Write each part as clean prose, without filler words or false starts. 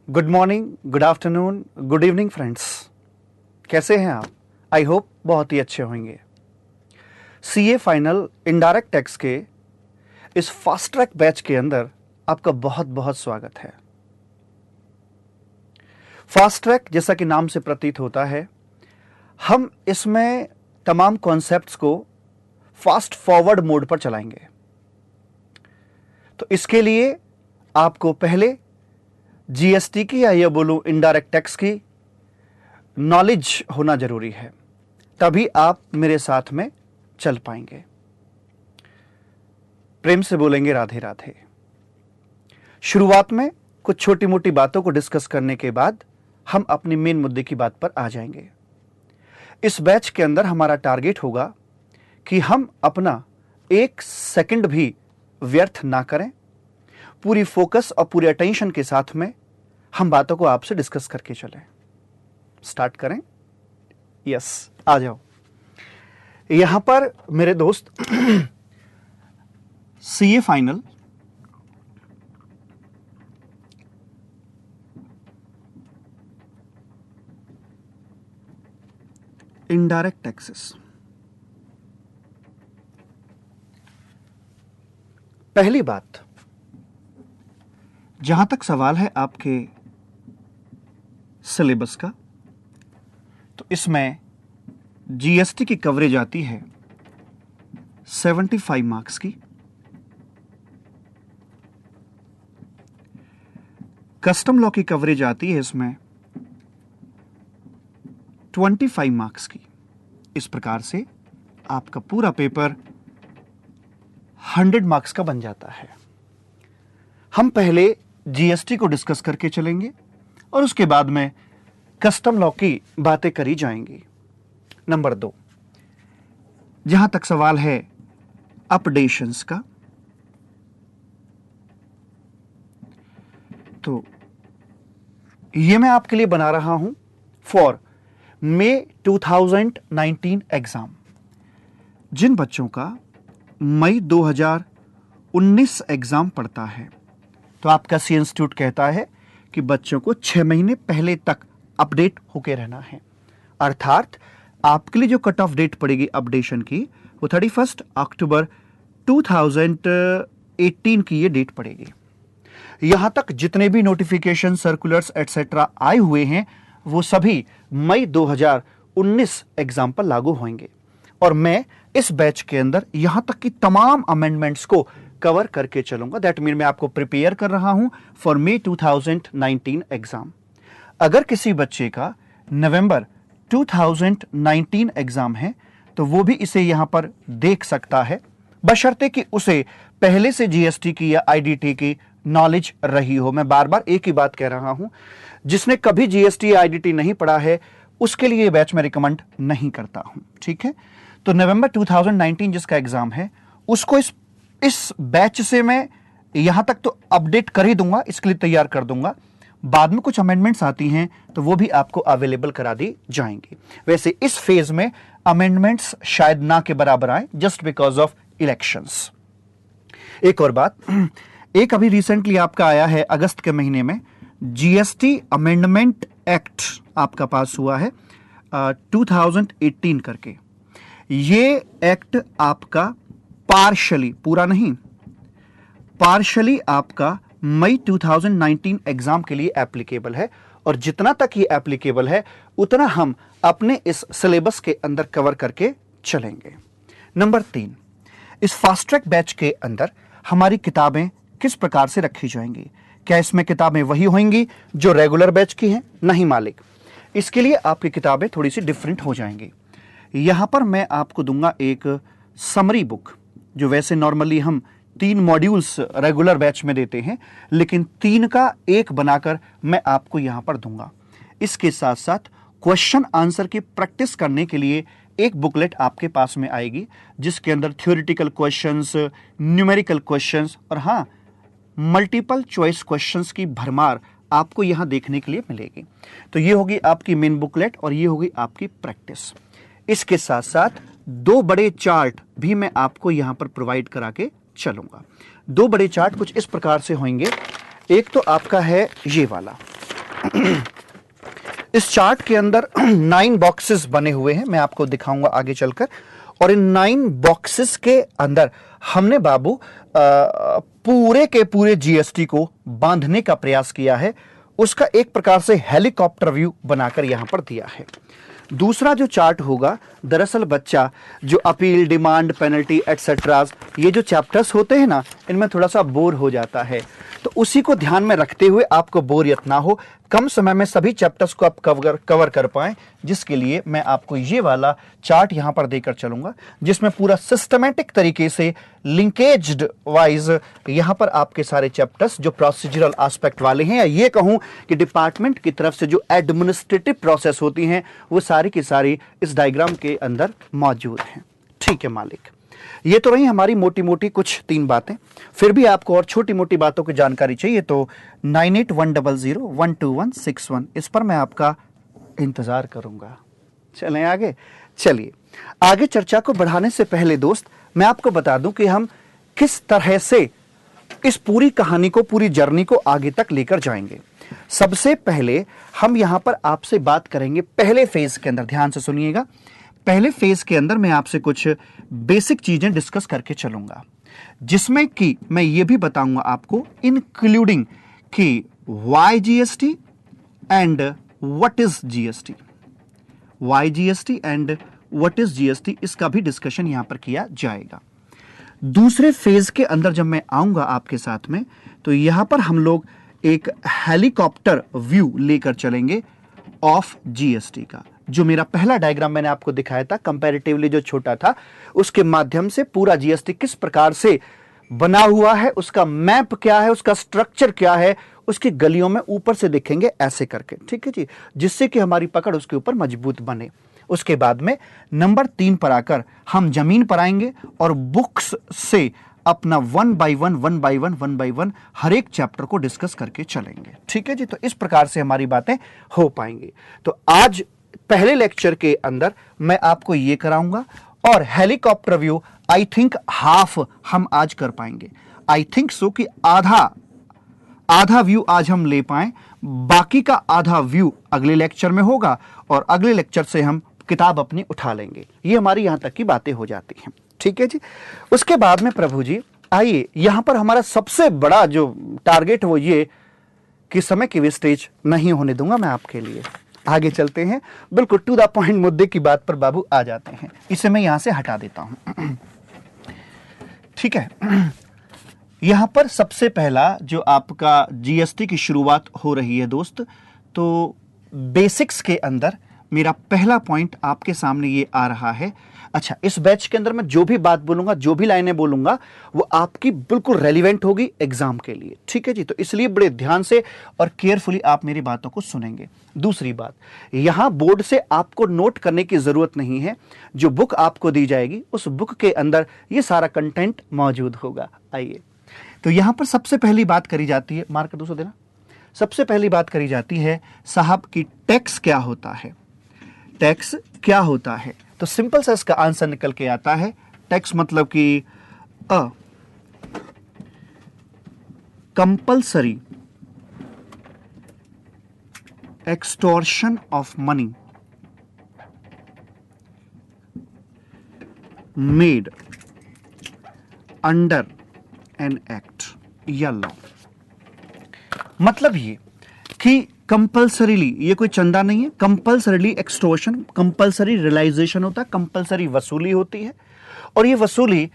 Good morning, good afternoon, good evening friends. कैसे हैं आप? आई होप बहुत ही अच्छे होंगे। सीए फाइनल इनडायरेक्ट टैक्स के इस फास्ट ट्रैक बैच के अंदर आपका बहुत बहुत स्वागत है। फास्ट ट्रैक जैसा कि नाम से प्रतीत होता है, हम इसमें तमाम कॉन्सेप्ट्स को फास्ट फॉरवर्ड मोड पर चलाएंगे। तो इसके लिए आपको पहले जीएसटी की या ये बोलूं इनडायरेक्ट टैक्स की नॉलेज होना जरूरी है, तभी आप मेरे साथ में चल पाएंगे। प्रेम से बोलेंगे राधे राधे। शुरुआत में कुछ छोटी मोटी बातों को डिस्कस करने के बाद हम अपनी मेन मुद्दे की बात पर आ जाएंगे। इस बैच के अंदर हमारा टारगेट होगा कि हम अपना एक सेकंड भी व्यर्थ ना करें, पूरी फोकस और पूरी अटेंशन के साथ में हम बातों को आपसे डिस्कस करके चलें। स्टार्ट करें? यस, आ जाओ। यहां पर मेरे दोस्त सीए फाइनल इनडायरेक्ट टैक्सेस, पहली बात, जहां तक सवाल है आपके सिलेबस का, तो इसमें जीएसटी की कवरेज आती है 75 मार्क्स की, कस्टम लॉ की कवरेज आती है इसमें 25 मार्क्स की। इस प्रकार से आपका पूरा पेपर 100 मार्क्स का बन जाता है। हम पहले जीएसटी को डिस्कस करके चलेंगे और उसके बाद में कस्टम लॉ की बातें करी जाएंगी। नंबर 2, जहां तक सवाल है अपडेशंस का, तो ये मैं आपके लिए बना रहा हूं फॉर मई 2019 एग्जाम। जिन बच्चों का मई 2019 एग्जाम पड़ता है, तो आपका सी इंस्टीट्यूट कहता है कि बच्चों को 6 महीने पहले तक अपडेट होके रहना है। अर्थात आपके लिए जो कट ऑफ डेट पड़ेगी अपडेशन की, वो 31 अक्टूबर 2018 की ये डेट पड़ेगी। यहां तक जितने भी नोटिफिकेशन, सर्कुलर्स एटसेट्रा आए हुए हैं, वो सभी मई 2019 एग्जाम पर लागू होंगे। और मैं इस बैच के अंदर यहां तक कि तमाम अमेंडमेंट्स को कवर करके चलूंगा। दैट मीन मैं आपको प्रिपेयर कर रहा हूं फॉर मई 2019 एग्जाम। अगर किसी बच्चे का नवंबर 2019 एग्जाम है, तो वो भी इसे यहां पर देख सकता है, बशर्ते कि उसे पहले से जीएसटी की या आईडीटी की नॉलेज रही हो। मैं बार बार एक ही बात कह रहा हूं, जिसने कभी जीएसटी या आईडीटी नहीं पढ़ा है, उसके लिए यह बैच मैं रिकमेंड नहीं करता हूं। ठीक है, तो नवंबर 2019 जिसका एग्जाम है, उसको इस बैच से मैं यहां तक तो अपडेट कर ही दूंगा, इसके लिए तैयार कर दूंगा। बाद में कुछ अमेंडमेंट्स आती हैं तो वो भी आपको अवेलेबल करा दी जाएंगी। वैसे इस फेज में अमेंडमेंट्स शायद ना के बराबर आए, जस्ट बिकॉज ऑफ इलेक्शंस। एक और बात, एक अभी रिसेंटली आपका आया है अगस्त के महीने में, जीएसटी अमेंडमेंट एक्ट आपका पास हुआ है 2018 करके। ये एक्ट आपका पार्शली, पूरा नहीं, पार्शली आपका मई 2019 एग्जाम के लिए एप्लीकेबल है। और जितना तक ये एप्लीकेबल है, उतना हम अपने इस सिलेबस के अंदर कवर करके चलेंगे। नंबर 3, इस फास्ट ट्रैक बैच के अंदर हमारी किताबें किस प्रकार से रखी जाएंगी? क्या इसमें किताबें वही होंगी जो रेगुलर बैच की हैं? नहीं मालिक, इसके लिए आपकी किताबें थोड़ी सी डिफरेंट हो जाएंगी। यहां पर मैं आपको दूंगा एक समरी बुक, जो वैसे नॉर्मली हम 3 मॉड्यूल्स रेगुलर बैच में देते हैं, लेकिन 3 का एक बनाकर मैं आपको यहां पर दूंगा। इसके साथ साथ क्वेश्चन आंसर की प्रैक्टिस करने के लिए एक बुकलेट आपके पास में आएगी, जिसके अंदर थ्योरेटिकल क्वेश्चंस, न्यूमेरिकल क्वेश्चंस और हाँ, मल्टीपल चॉइस क्वेश्चंस की भरमार आपको यहां देखने के लिए मिलेगी। तो ये होगी आपकी मेन बुकलेट और ये होगी आपकी प्रैक्टिस। इसके साथ साथ 2 बड़े चार्ट भी मैं आपको यहां पर प्रोवाइड करा के चलूंगा। 2 बड़े चार्ट कुछ इस प्रकार से होंगे। एक तो आपका है ये वाला, इस चार्ट के अंदर 9 बॉक्सेस बने हुए हैं, मैं आपको दिखाऊंगा आगे चलकर। और इन 9 बॉक्सेस के अंदर हमने बाबू पूरे के पूरे जीएसटी को बांधने का प्रयास किया है, उसका एक प्रकार से हेलीकॉप्टर व्यू बनाकर यहां पर दिया है। दूसरा जो चार्ट होगा, दरअसल बच्चा जो अपील, डिमांड, पेनल्टी एटसेट्रा, ये जो चैप्टर्स होते हैं ना, इनमें थोड़ा सा बोर हो जाता है, तो उसी को ध्यान में रखते हुए आपको बोरियत ना हो, कम समय में सभी चैप्टर्स को आप कवर कर पाएं, जिसके लिए मैं आपको ये वाला चार्ट यहां पर देकर चलूंगा, जिसमें पूरा सिस्टमैटिक तरीके से लिंकेज्ड वाइज यहां पर आपके सारे चैप्टर्स जो प्रोसीजरल एस्पेक्ट वाले हैं, या ये कहूं कि डिपार्टमेंट की तरफ से जो एडमिनिस्ट्रेटिव प्रोसेस होती हैं, वो सारी की सारी इस डायग्राम के अंदर मौजूद हैं। ठीक है मालिक, ये तो रही हमारी मोटी मोटी कुछ 3 बातें। फिर भी आपको और छोटी मोटी बातों की जानकारी चाहिए तो 9810012161 इस पर मैं आपका इंतजार करूंगा। चलें आगे। चलिए आगे चर्चा को बढ़ाने से पहले दोस्त, मैं आपको बता दूं कि हम किस तरह से इस पूरी कहानी को, पूरी जर्नी को आगे तक लेकर जाएंगे। सबसे पहले हम यहां पर आपसे बात करेंगे पहले फेज के अंदर। ध्यान से सुनिएगा, पहले फेज के अंदर मैं आपसे कुछ बेसिक चीजें डिस्कस करके चलूंगा, जिसमें कि मैं ये भी बताऊंगा आपको इंक्लूडिंग कि why GST and what is GST, why GST and what is GST, इसका भी डिस्कशन यहां पर किया जाएगा। दूसरे फेज के अंदर जब मैं आऊंगा आपके साथ में, तो यहां पर हम लोग एक हेलीकॉप्टर व्यू लेकर चलेंगे ऑफ जीएसटी का। जो मेरा पहला डायग्राम मैंने आपको दिखाया था, कंपैरेटिवली जो छोटा था, उसके माध्यम से पूरा जीएसटी किस प्रकार से बना हुआ है, उसका मैप क्या है, उसका स्ट्रक्चर क्या है, उसकी गलियों में ऊपर से दिखेंगे ऐसे करके। ठीक है जी, जिससे कि हमारी पकड़ उसके ऊपर मजबूत बने। उसके बाद में नंबर 3 पर आकर हम जमीन पर आएंगे और बुक्स से अपना 1 बाय 1 हर एक चैप्टर को डिस्कस करके चलेंगे। ठीक है जी, तो इस प्रकार से हमारी बातें हो पाएंगी। तो आज पहले लेक्चर के अंदर मैं आपको यह कराऊंगा, और helicopter view I think half हम आज कर पाएंगे। आई थिंक सो कि आधा व्यू आज हम ले पाएं, बाकी का आधा व्यू अगले लेक्चर में होगा, और अगले लेक्चर से हम किताब अपनी उठा लेंगे। ये हमारी यहां तक की बातें हो जाती हैं। ठीक है जी, उसके बाद में प्रभु जी आइए, यहां पर हमारा सबसे बड़ा जो टारगेट वो ये कि समय की वेस्टेज नहीं होने दूंगा मैं आपके लिए। आगे चलते हैं, बिल्कुल टू द पॉइंट मुद्दे की बात पर बाबू आ जाते हैं। इसे मैं यहां से हटा देता हूं। ठीक है, यहां पर सबसे पहला जो आपका जीएसटी की शुरुआत हो रही है दोस्त, तो बेसिक्स के अंदर मेरा पहला पॉइंट आपके सामने ये आ रहा है। अच्छा, इस बैच के अंदर मैं जो भी बात बोलूंगा, जो भी लाइनें बोलूंगा, वो आपकी बिल्कुल रेलिवेंट होगी एग्जाम के लिए। ठीक है जी, तो इसलिए बड़े ध्यान से और केयरफुली आप मेरी बातों को सुनेंगे। दूसरी बात, यहां बोर्ड से आपको नोट करने की जरूरत नहीं है। जो बुक आपको दी जाएगी, उस बुक के अंदर ये सारा कंटेंट मौजूद होगा। आइए, तो यहां पर सबसे पहली बात करी जाती है, मार्क दूसरा देना, सबसे पहली बात करी जाती है साहब की टैक्स क्या होता है। टैक्स क्या होता है, तो सिंपल सा इसका आंसर निकल के आता है, टैक्स मतलब कि compulsory extortion of money made under an act या लॉ। मतलब ये कि कंपल्सरीली, ये कोई चंदा नहीं है, कंपल्सरीली एक्सटॉर्शन, कंपल्सरी रियलाइजेशन होता है, कंपल्सरी वसूली होती है। और ये वसूली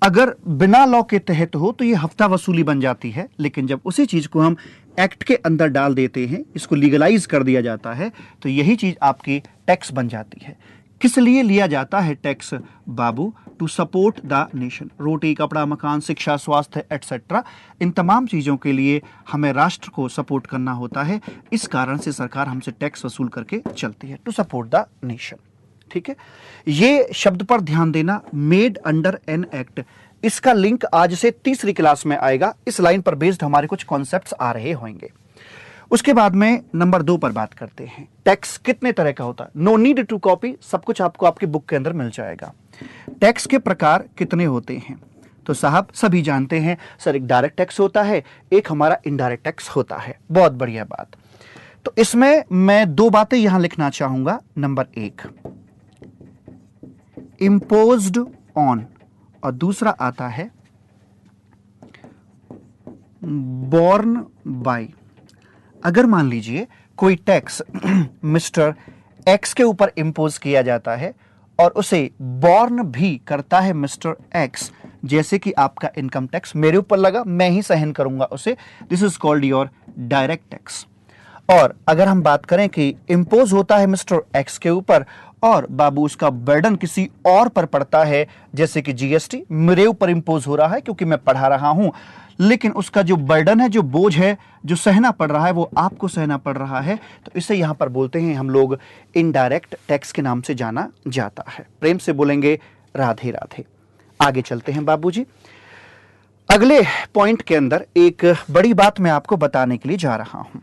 अगर बिना लॉ के तहत हो तो ये हफ्ता वसूली बन जाती है, लेकिन जब उसी चीज को हम एक्ट के अंदर डाल देते हैं, इसको लीगलाइज कर दिया जाता है, तो यही चीज आपकी टैक्स बन जाती है। किस लिए लिया जाता है टैक्स बाबू? To support the nation. रोटी, कपड़ा, मकान, शिक्षा, स्वास्थ्य एटसेट्रा, इन तमाम चीज़ों के लिए हमें राष्ट्र को सपोर्ट करना होता है। इस कारण से सरकार हमसे टैक्स वसूल करके चलती है, टू सपोर्ट द नेशन। ठीक है, ये शब्द पर ध्यान देना, मेड अंडर एन एक्ट, इसका लिंक आज से तीसरी क्लास में आएगा। इस लाइन पर बेस्ड हमारे कुछ कॉन्सेप्ट्स आ रहे होंगे। उसके बाद में नंबर 2 पर बात करते हैं, टैक्स कितने तरह का होता है। नो नीड टू कॉपी, सब कुछ आपको आपकी बुक के अंदर मिल जाएगा। टैक्स के प्रकार कितने होते हैं, तो साहब सभी जानते हैं सर, एक डायरेक्ट टैक्स होता है, एक हमारा इनडायरेक्ट टैक्स होता है। बहुत बढ़िया बात। तो इसमें मैं दो बातें यहां लिखना चाहूंगा। नंबर एक, इम्पोज्ड ऑन, और दूसरा आता है बॉर्न बाय। अगर मान लीजिए कोई टैक्स मिस्टर एक्स के ऊपर इंपोज किया जाता है और उसे बॉर्न भी करता है मिस्टर एक्स, जैसे कि आपका इनकम टैक्स मेरे ऊपर लगा, मैं ही सहन करूंगा उसे, this is called your direct tax. और अगर हम बात करें कि इंपोज होता है मिस्टर एक्स के ऊपर और बाबू उसका बर्डन किसी और पर पड़ता है, जैसे कि जीएसटी मेरे ऊपर इंपोज हो रहा है क्योंकि मैं पढ़ा रहा हूं, लेकिन उसका जो बर्डन है, जो बोझ है, जो सहना पड़ रहा है, वो आपको सहना पड़ रहा है, तो इसे यहां पर बोलते हैं हम लोग इनडायरेक्ट टैक्स के नाम से जाना जाता है। प्रेम से बोलेंगे राधे राधे। आगे चलते हैं बाबूजी। अगले पॉइंट के अंदर एक बड़ी बात मैं आपको बताने के लिए जा रहा हूं।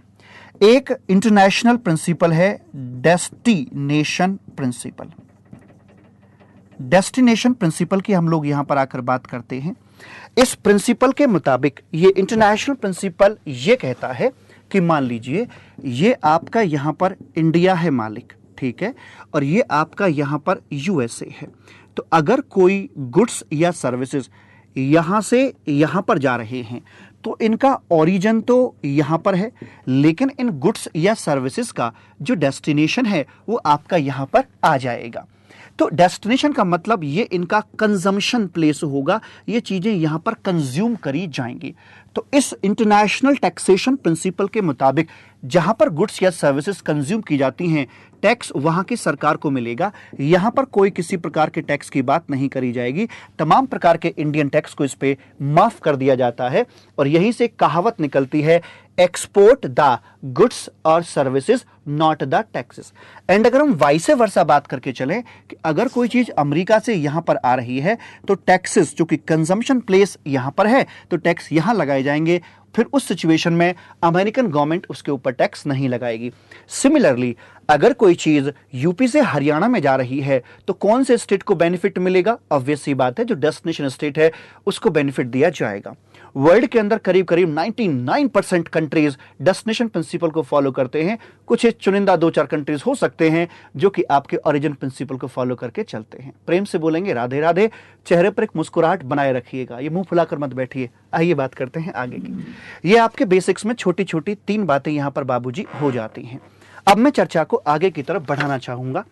एक इंटरनेशनल प्रिंसिपल है डेस्टिनेशन प्रिंसिपल। डेस्टिनेशन प्रिंसिपल की हम लोग यहां पर आकर बात करते हैं। इस प्रिंसिपल के मुताबिक ये इंटरनेशनल प्रिंसिपल ये कहता है कि मान लीजिए ये आपका यहां पर इंडिया है मालिक, ठीक है, और ये आपका यहां पर यूएसए है। तो अगर कोई गुड्स या सर्विसेज यहां से यहां पर जा रहे हैं तो इनका ओरिजिन तो यहां पर है, लेकिन इन गुड्स या सर्विसेज का जो डेस्टिनेशन है वो आपका यहां पर आ जाएगा। तो डेस्टिनेशन का मतलब ये इनका कंजम्पशन प्लेस होगा, ये चीजें यहां पर कंज्यूम करी जाएंगी। तो इस इंटरनेशनल टैक्सेशन प्रिंसिपल के मुताबिक जहां पर गुड्स या सर्विसेज कंज्यूम की जाती हैं, टैक्स वहां की सरकार को मिलेगा। यहां पर कोई किसी प्रकार के टैक्स की बात नहीं करी जाएगी। तमाम प्रकार के इंडियन टैक्स को इस पे माफ कर दिया जाता है। और यहीं से कहावत निकलती है, एक्सपोर्ट द गुड्स और services not the taxes. And अगर हम वाइसे वर्सा बात करके चलें कि अगर कोई चीज अमेरिका से यहां पर आ रही है तो टैक्सेस, चूंकि कंजम्पशन प्लेस यहां पर है तो टैक्स यहां लगाए जाएंगे, फिर उस सिचुएशन में अमेरिकन गवर्नमेंट उसके ऊपर टैक्स नहीं लगाएगी। सिमिलरली अगर कोई चीज यूपी से हरियाणा में जा रही है तो कौन से स्टेट को बेनिफिट मिलेगा? ऑब्वियस सी बात है, जो डेस्टिनेशन स्टेट है उसको बेनिफिट दिया जाएगा। वर्ल्ड के अंदर करीब करीब 99% कंट्रीज डेस्टिनेशन प्रिंसिपल को फॉलो करते हैं। कुछ चुनिंदा 2-4 कंट्रीज हो सकते हैं जो कि आपके ओरिजिन प्रिंसिपल को फॉलो करके चलते हैं। प्रेम से बोलेंगे राधे राधे। चेहरे पर एक मुस्कुराहट बनाए रखिएगा, ये मुंह फुलाकर मत बैठिए। आइए बात करते हैं आगे की। ये आपके बेसिक्स में छोटी छोटी 3 बातें यहां पर बाबूजी हो जाती हैं। अब मैं चर्चा को आगे की तरफ बढ़ाना चाहूंगा।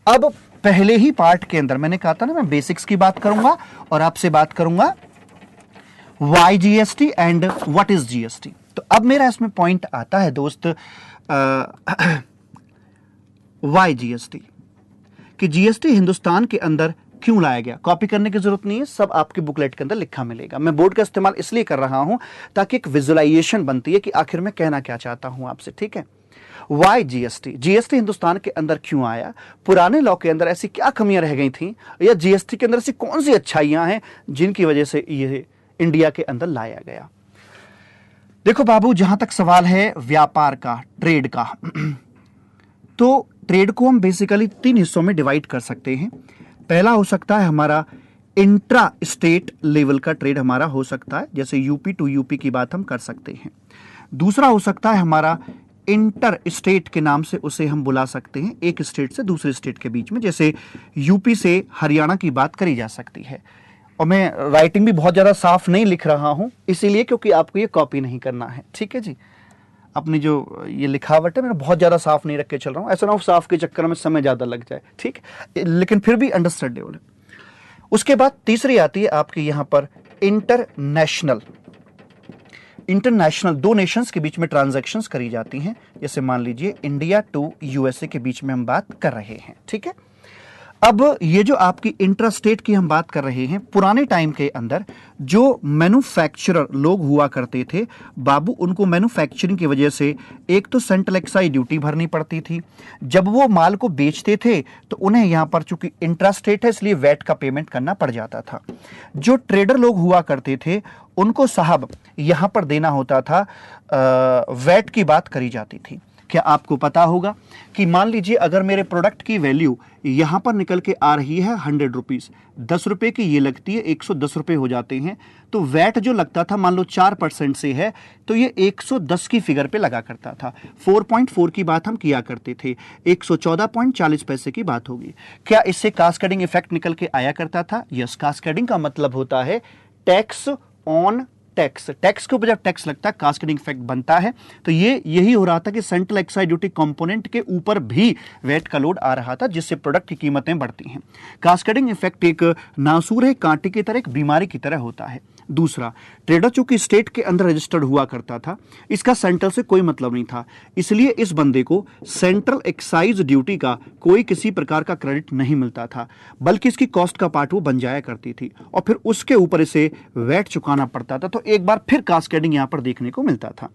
अब पहले ही पार्ट के अंदर मैंने कहा था ना, मैं बेसिक्स की बात करूंगा और आपसे बात करूंगा why GST and what is GST. तो अब मेरा इसमें पॉइंट आता है दोस्त, वाई जीएसटी, कि जीएसटी हिंदुस्तान के अंदर क्यों लाया गया। कॉपी करने की जरूरत नहीं है, सब आपके बुकलेट के अंदर लिखा मिलेगा। मैं बोर्ड का इस्तेमाल इसलिए कर रहा हूं ताकि एक विजुअलाइजेशन बनती है कि आखिर में कहना क्या चाहता हूं आपसे, ठीक है। वाई जीएसटी, जीएसटी हिंदुस्तान के अंदर क्यों आया, पुराने लॉ के अंदर ऐसी क्या कमियां रह गई थी, या जीएसटी के अंदर ऐसी कौन सी अच्छाइयां हैं जिनकी वजह से ये इंडिया के अंदर लाया गया। देखो बाबू, जहां तक सवाल है व्यापार का, ट्रेड का, तो ट्रेड को हम बेसिकली 3 हिस्सों में डिवाइड कर सकते हैं। पहला हो सकता है हमारा इंट्रा स्टेट लेवल का ट्रेड हमारा हो सकता है, जैसे यूपी टू यूपी की बात हम कर सकते हैं। दूसरा हो सकता है हमारा इंटर स्टेट के नाम से उसे हम बुला सकते हैं, एक स्टेट से दूसरे स्टेट के बीच में, जैसे यूपी से हरियाणा की बात करी जा सकती है। और मैं राइटिंग भी बहुत ज्यादा साफ नहीं लिख रहा हूं इसीलिए क्योंकि आपको ये कॉपी नहीं करना है, ठीक है जी। अपनी जो ये लिखावट है मैं बहुत ज्यादा साफ नहीं रख के चल रहा हूं, ऐसा ना हो साफ के चक्कर में समय ज्यादा लग जाए, ठीक है, लेकिन फिर भी अंडरस्टैंडेबल है। उसके बाद तीसरी आती है आपकी यहां पर इंटरनेशनल। इंटरनेशनल 2 नेशंस के बीच में ट्रांजैक्शंस करी जाती हैं, जैसे मान लीजिए इंडिया टू यूएसए के बीच में हम बात कर रहे हैं, ठीक है। अब ये जो आपकी इंट्रास्टेट की हम बात कर रहे हैं, पुराने टाइम के अंदर जो मैन्युफैक्चरर लोग हुआ करते थे बाबू, उनको मैन्युफैक्चरिंग की वजह से एक तो सेंट्रल एक्साइज ड्यूटी भरनी पड़ती थी, जब वो माल को बेचते थे तो उन्हें यहां पर चूंकि इंट्रास्टेट है इसलिए वैट का पेमेंट करना पड़ जाता था। जो ट्रेडर लोग हुआ करते थे उनको साहब यहां पर देना होता था, वैट की बात करी जाती थी। क्या आपको पता होगा कि मान लीजिए अगर मेरे प्रोडक्ट की वैल्यू यहां पर निकल के आ रही है 100 रुपीज, 10 रुपए की ये लगती है, 110 रुपए हो जाते हैं, तो वैट जो लगता था मान लो 4% से है तो ये 110 की फिगर पे लगा करता था। 4.4 की बात हम किया करते थे, 114.40 पैसे की बात होगी। क्या इससे कास्केडिंग इफेक्ट निकल के आया करता था? यस, कास्केडिंग का मतलब होता है टैक्स ऑन टैक्स। टैक्स के ऊपर जब टैक्स लगता है कास्केडिंग इफेक्ट बनता है। तो ये यही हो रहा था कि सेंट्रल एक्साइज ड्यूटी कंपोनेंट के ऊपर भी वैट का लोड आ रहा था, जिससे प्रोडक्ट की कीमतें बढ़ती हैं। कास्केडिंग इफेक्ट एक नासूर है, कांटे की तरह, एक बीमारी की तरह होता है। दूसरा, ट्रेडर चूंकि स्टेट के अंदर रजिस्टर्ड हुआ करता था, इसका सेंट्रल से कोई मतलब नहीं था, इसलिए इस बंदे को सेंट्रल एक्साइज ड्यूटी का कोई किसी प्रकार का क्रेडिट नहीं मिलता था, बल्कि इसकी कॉस्ट का पार्ट वो बन जाया करती थी और फिर उसके ऊपर इसे वैट चुकाना पड़ता था। तो एक बार फिर कास्केडिंग यहां पर देखने को मिलता था।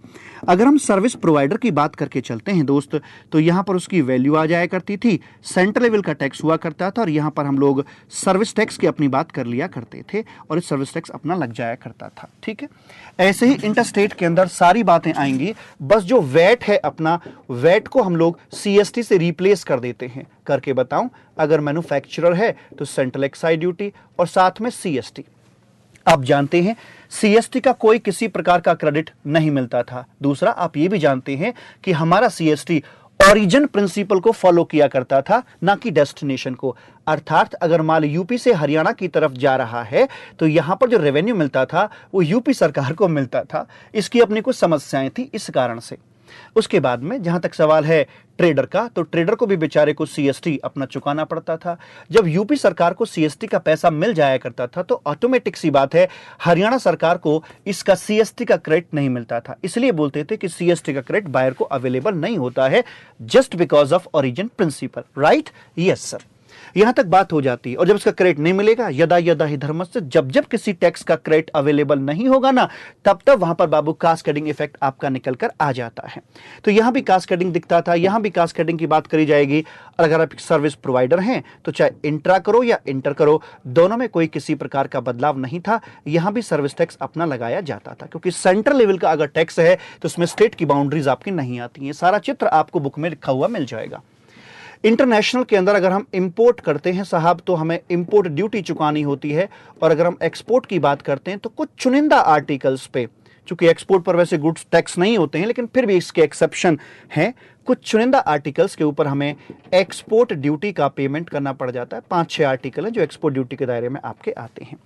अगर हम सर्विस प्रोवाइडर की बात करके चलते हैं दोस्त, तो यहां पर उसकी वैल्यू आ जाया करती थी, सेंट्रल लेवल का टैक्स हुआ करता था और यहां पर हम लोग सर्विस टैक्स की अपनी बात कर लिया करते थे और इस सर्विस टैक्स अपना लग जाया करता था। ठीक है, ऐसे ही इंटरस्टेट के अंदर सारी बातें आएंगी, बस जो वैट है अपना, वैट को हम लोग सीएसटी से रिप्लेस कर देते हैं। करके बताऊं, अगर मैन्युफैक्चरर है तो सेंट्रल एक्साइज ड्यूटी और साथ में सीएसटी। आप जानते हैं सीएसटी का कोई किसी प्रकार का क्रेडिट नहीं मिलता था। दूसरा, आप ये भी जानते हैं कि हमारा सीएसटी ओरिजिन प्रिंसिपल को फॉलो किया करता था, ना कि डेस्टिनेशन को। अर्थात अगर माल यूपी से हरियाणा की तरफ जा रहा है तो यहां पर जो रेवेन्यू मिलता था वो यूपी सरकार को मिलता था। इसकी अपनी कुछ समस्याएं थी इस कारण से। उसके बाद में जहां तक सवाल है ट्रेडर का, तो ट्रेडर को भी बेचारे को सीएसटी अपना चुकाना पड़ता था। जब यूपी सरकार को सीएसटी का पैसा मिल जाया करता था तो ऑटोमेटिक सी बात है हरियाणा सरकार को इसका सीएसटी का क्रेडिट नहीं मिलता था। इसलिए बोलते थे कि सीएसटी का क्रेडिट बायर को अवेलेबल नहीं होता है, just because of origin principle. Right? Yes sir, यहां तक बात हो जाती है। और जब इसका क्रेडिट नहीं मिलेगा, यदा यदा ही धर्मस्य, जब जब किसी टैक्स का क्रेडिट अवेलेबल नहीं होगा ना, तब तब वहां पर बाबू कास्केडिंग इफेक्ट आपका निकल कर आ जाता है। तो यहां भी कास्केडिंग दिखता था, यहां भी कास्केडिंग की बात करी जाएगी। और अगर आप सर्विस प्रोवाइडर हैं तो चाहे इंट्रा करो या इंटर करो, दोनों में कोई किसी प्रकार का बदलाव नहीं था। यहां भी सर्विस टैक्स अपना लगाया जाता था, क्योंकि सेंट्रल लेवल का अगर टैक्स है तो उसमें स्टेट की बाउंड्रीज आपकी नहीं आती है। सारा चित्र आपको बुक में लिखा हुआ मिल जाएगा। इंटरनेशनल के अंदर अगर हम इंपोर्ट करते हैं साहब तो हमें इंपोर्ट ड्यूटी चुकानी होती है, और अगर हम एक्सपोर्ट की बात करते हैं तो कुछ चुनिंदा आर्टिकल्स पे, चूंकि एक्सपोर्ट पर वैसे गुड्स टैक्स नहीं होते हैं लेकिन फिर भी इसके एक्सेप्शन हैं, कुछ चुनिंदा आर्टिकल्स के ऊपर हमें एक्सपोर्ट ड्यूटी का पेमेंट करना पड़ जाता है। 5-6 आर्टिकल हैं जो एक्सपोर्ट ड्यूटी के दायरे में आपके आते हैं।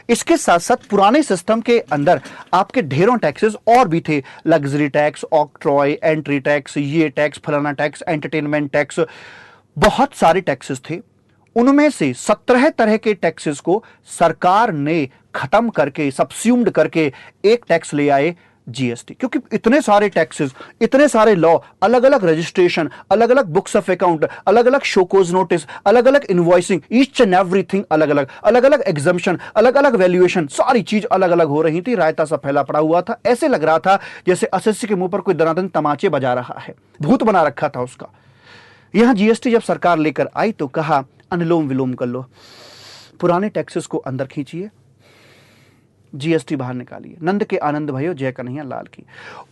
इसके साथ साथ पुराने सिस्टम के अंदर आपके ढेरों टैक्सेस और भी थे, luxury tax, octroi, entry tax, ये टैक्स, फलाना टैक्स, एंटरटेनमेंट टैक्स, बहुत सारे टैक्सेस थे। उनमें से 17 तरह के टैक्सेस को सरकार ने खत्म करके, सबस्यूम्ड करके एक टैक्स ले आए, जीएसटी। क्योंकि इतने सारे टैक्सेस, इतने सारे लॉ, अलग अलग रजिस्ट्रेशन, अलग अलग बुक्स ऑफ अकाउंट, अलग अलग शोकोज नोटिस, अलग अलग इनवॉइसिंग, ईच एंड एवरीथिंग अलग अलग, अलग अलग एग्जम्पशन, अलग अलग वैल्यूएशन, सारी चीज अलग अलग हो रही थी। रायता सा फैला पड़ा हुआ था। ऐसे लग रहा था जैसे एसएससी के मुंह पर कोई दनादन तमाचे बजा रहा है, भूत बना रखा था उसका। यहां जीएसटी जब सरकार लेकर आई तो कहा अनुलोम विलोम कर लो, पुराने टैक्सेस को अंदर खींचिए, जीएसटी बाहर निकालिए। नंद के आनंद भयो जय कन्हैया लाल की।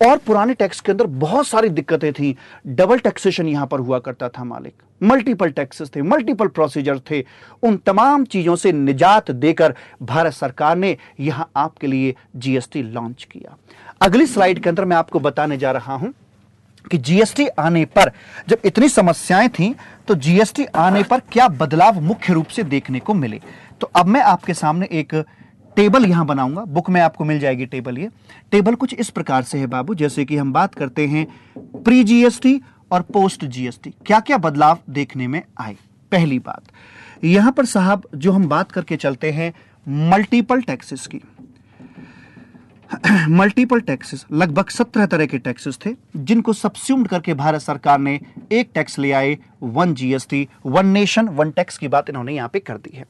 और पुराने टैक्स के अंदर बहुत सारी दिक्कतें थी। डबल टैक्सेशन यहां पर हुआ करता था मालिक, मल्टीपल टैक्सेस थे, मल्टीपल प्रोसीजर थे। उन तमाम चीजों से निजात देकर भारत सरकार ने यहां आपके लिए जीएसटी लॉन्च किया। अगली स्लाइड के अंदर मैं आपको बताने जा रहा हूं कि जीएसटी आने पर जब इतनी समस्याएं थी तो जीएसटी आने पर क्या बदलाव मुख्य रूप से देखने को मिले। तो अब मैं आपके सामने एक टेबल यहां बनाऊंगा, बुक में आपको मिल जाएगी टेबल। ये टेबल कुछ इस प्रकार से है बाबू, जैसे कि हम बात करते हैं प्री जीएसटी और पोस्ट जीएसटी क्या क्या बदलाव देखने में आए। पहली बात यहां पर साहब जो हम बात करके चलते हैं मल्टीपल टैक्सेस की। मल्टीपल टैक्सेस, लगभग 17 तरह के टैक्सेस थे जिनको सबस्यूम्ड करके भारत सरकार ने एक टैक्स ले आए, one GST, one nation one tax की बात इन्होंने यहां पे कर दी है।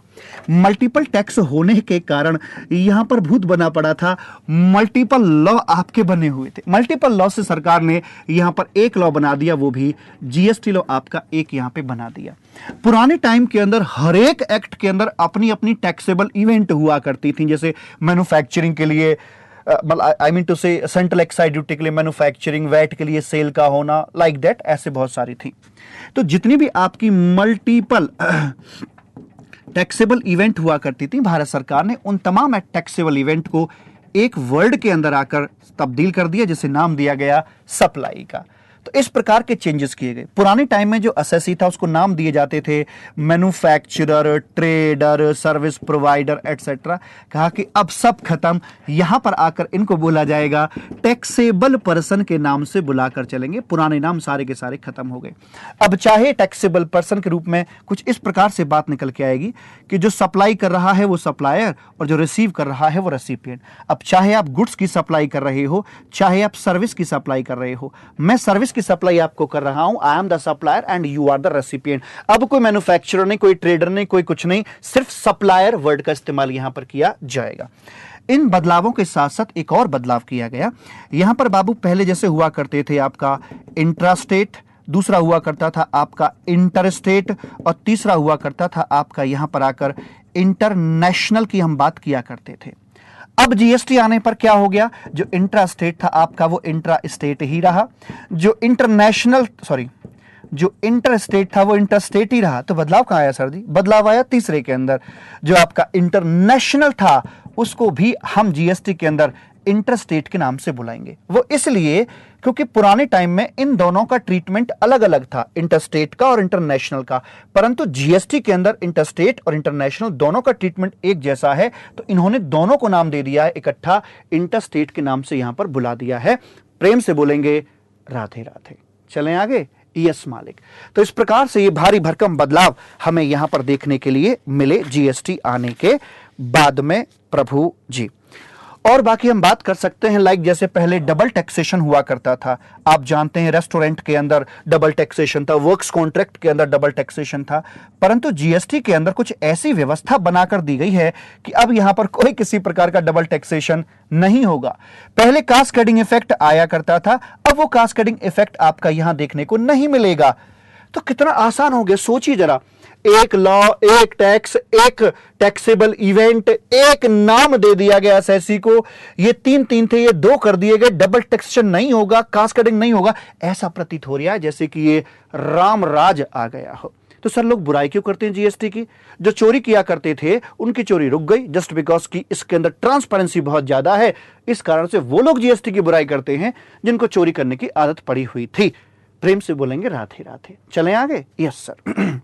मल्टीपल टैक्स होने के कारण यहां पर भूत बना पड़ा था, मल्टीपल लॉ आपके बने हुए थे। मल्टीपल लॉ से सरकार ने यहां पर एक लॉ बना दिया, वो भी जीएसटी लॉ आपका एक यहां पे बना दिया। पुराने टाइम के अंदर हर एक एक्ट के अंदर अपनी अपनी टैक्सेबल इवेंट हुआ करती थी, जैसे मैन्युफैक्चरिंग के लिए मतलब आई मीन टू से सेंट्रल एक्साइज ड्यूटी के लिए, मैन्युफैक्चरिंग, वैट के लिए सेल का होना, लाइक दैट, ऐसे बहुत सारी थी। तो जितनी भी आपकी मल्टीपल टैक्सेबल इवेंट हुआ करती थी, भारत सरकार ने उन तमाम टैक्सेबल इवेंट को एक वर्ड के अंदर आकर तब्दील कर दिया, जिसे नाम दिया गया सप्लाई का। तो इस प्रकार के चेंजेस किए गए। पुराने टाइम में जो एसएससी था उसको नाम दिए जाते थे manufacturer, trader, service provider etcetera. कहा कि अब सब खत्म, यहां पर आकर इनको बोला जाएगा टैक्सेबल पर्सन के नाम से बुलाकर चलेंगे। पुराने नाम सारे के सारे खत्म हो गए। अब चाहे टैक्सेबल पर्सन के रूप में कुछ इस प्रकार से बात निकल के आएगी कि जो सप्लाई कर रहा है वो सप्लायर और जो रिसीव कर रहा है वो रेसिपिएंट। अब चाहे आप गुड्स की सप्लाई कर रहे हो, चाहे आप सर्विस की सप्लाई कर रहे हो, मैं सर्विस की सप्लाई आपको कर रहा हूं, I am the supplier and you are the recipient. अब कोई मैन्युफैक्चरर नहीं, कोई ट्रेडर नहीं, कोई कुछ नहीं, सिर्फ सप्लायर वर्ड का इस्तेमाल यहां पर किया जाएगा। इन बदलावों के साथ साथ एक और बदलाव किया गया यहां पर बाबू। पहले जैसे हुआ करते थे आपका इंट्रास्टेट, दूसरा हुआ करता था आपका इंटरस्टेट, और तीसरा हुआ करता था आपका यहां पर आकर इंटरनेशनल की हम बात किया करते थे। अब जीएसटी आने पर क्या हो गया, जो इंट्रा स्टेट था आपका वो इंट्रा स्टेट ही रहा, जो इंटर स्टेट था वो इंटर स्टेट ही रहा। तो बदलाव कहां आया सर जी? बदलाव आया तीसरे के अंदर, जो आपका इंटरनेशनल था उसको भी हम जीएसटी के अंदर इंटर स्टेट के नाम से बुलाएंगे। वो इसलिए क्योंकि पुराने टाइम में इन दोनों का ट्रीटमेंट अलग अलग था, इंटरस्टेट का और इंटरनेशनल का, परंतु जीएसटी के अंदर इंटरस्टेट और इंटरनेशनल दोनों का ट्रीटमेंट एक जैसा है, तो इन्होंने दोनों को नाम दे दिया है इकट्ठा, इंटरस्टेट के नाम से यहां पर बुला दिया है। प्रेम से बोलेंगे राधे राधे। चलें आगे। यस मालिक। तो इस प्रकार से ये भारी भरकम बदलाव हमें यहां पर देखने के लिए मिले जीएसटी आने के बाद में प्रभु जी। और बाकी हम बात कर सकते हैं लाइक जैसे पहले डबल टैक्सेशन हुआ करता था। आप जानते हैं रेस्टोरेंट के अंदर डबल टैक्सेशन था, वर्क्स कॉन्ट्रैक्ट के अंदर डबल टैक्सेशन था, परंतु जीएसटी के अंदर कुछ ऐसी व्यवस्था बनाकर दी गई है कि अब यहां पर कोई किसी प्रकार का डबल टैक्सेशन नहीं होगा। पहले कास्केडिंग इफेक्ट आया करता था, अब वो कास्केडिंग इफेक्ट आपका यहां देखने को नहीं मिलेगा। तो कितना आसान हो गया, सोचिए जरा, एक लॉ, एक टैक्स, एक टैक्सेबल इवेंट, एक नाम दे दिया गया एसएससी को। ये तीन थे, ये 2 कर दिए गए। डबल टैक्सेशन नहीं होगा, कास्केडिंग नहीं होगा। ऐसा प्रतीत हो रहा है जैसे कि ये राम राज आ गया हो। तो सर लोग बुराई क्यों करते हैं जीएसटी की? जो चोरी किया करते थे उनकी चोरी रुक गई, जस्ट बिकॉज की इसके अंदर ट्रांसपेरेंसी बहुत ज्यादा है। इस कारण से वो लोग जीएसटी की बुराई करते हैं जिनको चोरी करने की आदत पड़ी हुई थी। प्रेम से बोलेंगे राधे राधे। चलें आगे। Yes sir.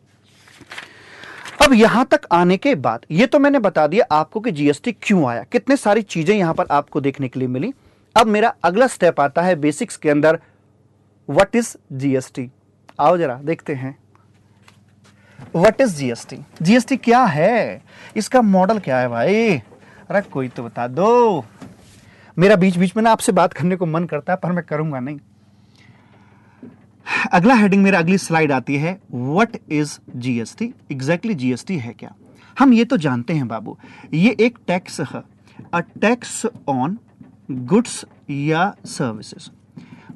अब यहां तक आने के बाद ये तो मैंने बता दिया आपको कि जीएसटी क्यों आया, कितने सारी चीजें यहां पर आपको देखने के लिए मिली। अब मेरा अगला स्टेप आता है बेसिक्स के अंदर, व्हाट इज जीएसटी। आओ जरा देखते हैं व्हाट इज जीएसटी। जीएसटी क्या है, इसका मॉडल क्या है भाई? अरे कोई तो बता दो। मेरा बीच बीच में ना आपसे बात करने को मन करता है पर मैं करूंगा नहीं। अगला हेडिंग मेरा, अगली स्लाइड आती है what is GST. Exactly GST है क्या? हम ये तो जानते हैं बाबू, ये एक टैक्स है, अ टैक्स ऑन गुड्स या सर्विसेज।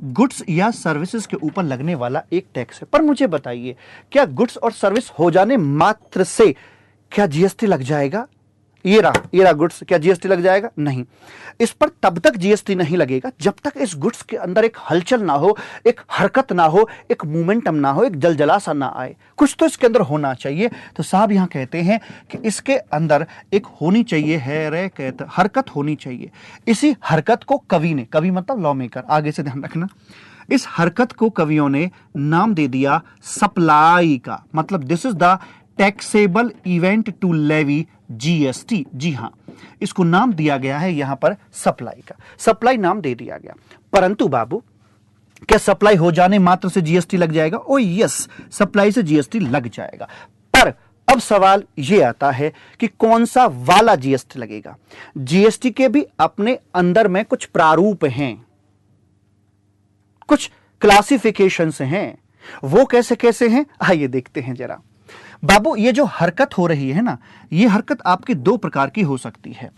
गुड्स या सर्विसेज के ऊपर लगने वाला एक टैक्स है। पर मुझे बताइए, क्या गुड्स और सर्विस हो जाने मात्र से क्या जीएसटी लग जाएगा? ये रहा गुड्स, क्या जीएसटी लग जाएगा? नहीं। इस पर तब तक जीएसटी नहीं लगेगा जब तक इस गुड्स के अंदर एक हलचल ना हो, एक हरकत ना हो, एक मोमेंटम ना हो, एक जलजला सा ना आए। कुछ तो इसके अंदर होना चाहिए। तो साहब यहां कहते हैं कि इसके अंदर एक होनी चाहिए हरकत होनी चाहिए। इसी हरकत को कवि ने, कवि मतलब लॉ मेकर, आगे से ध्यान रखना, इस हरकत को कवियों ने नाम दे दिया सप्लाई का। मतलब this is the taxable event to levy GST. जी हां, इसको नाम दिया गया है यहां पर सप्लाई का। सप्लाई नाम दे दिया गया। परंतु बाबू, क्या सप्लाई हो जाने मात्र से जीएसटी लग जाएगा? ओ यस, सप्लाई से जीएसटी लग जाएगा। पर अब सवाल यह आता है कि कौन सा वाला जीएसटी लगेगा। जीएसटी के भी अपने अंदर में कुछ प्रारूप हैं, कुछ क्लासिफिकेशंस हैं। वो कैसे कैसे हैं, आइए देखते हैं जरा। बाबू, ये जो हरकत हो रही है ना, ये हरकत आपकी 2 प्रकार की हो सकती है।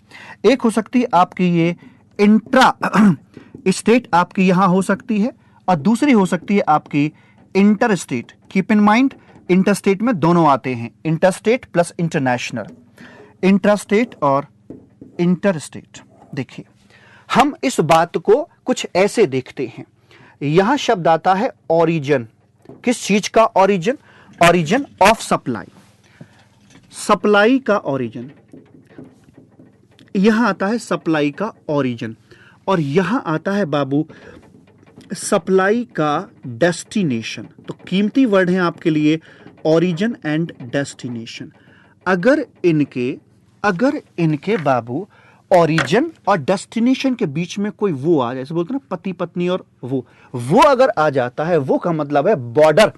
एक हो सकती है आपकी ये इंट्रा स्टेट, आपकी यहां हो सकती है, और दूसरी हो सकती है आपकी inter state. Keep in mind, inter state में दोनों आते हैं, inter state plus international, intra state और इंटर स्टेट। देखिए, हम इस बात को कुछ ऐसे देखते हैं। यहां शब्द आता है ओरिजिन। किस चीज का origin? Origin of supply, supply का ओरिजिन। यहां आता है सप्लाई का ओरिजिन, और यहां आता है बाबू सप्लाई का डेस्टिनेशन। तो कीमती वर्ड है आपके लिए ओरिजिन एंड डेस्टिनेशन। अगर इनके बाबू ओरिजिन और डेस्टिनेशन के बीच में कोई वो आ जाए, जैसे बोलते हैं ना पति पत्नी और वो अगर आ जाता है, वो का मतलब है बॉर्डर।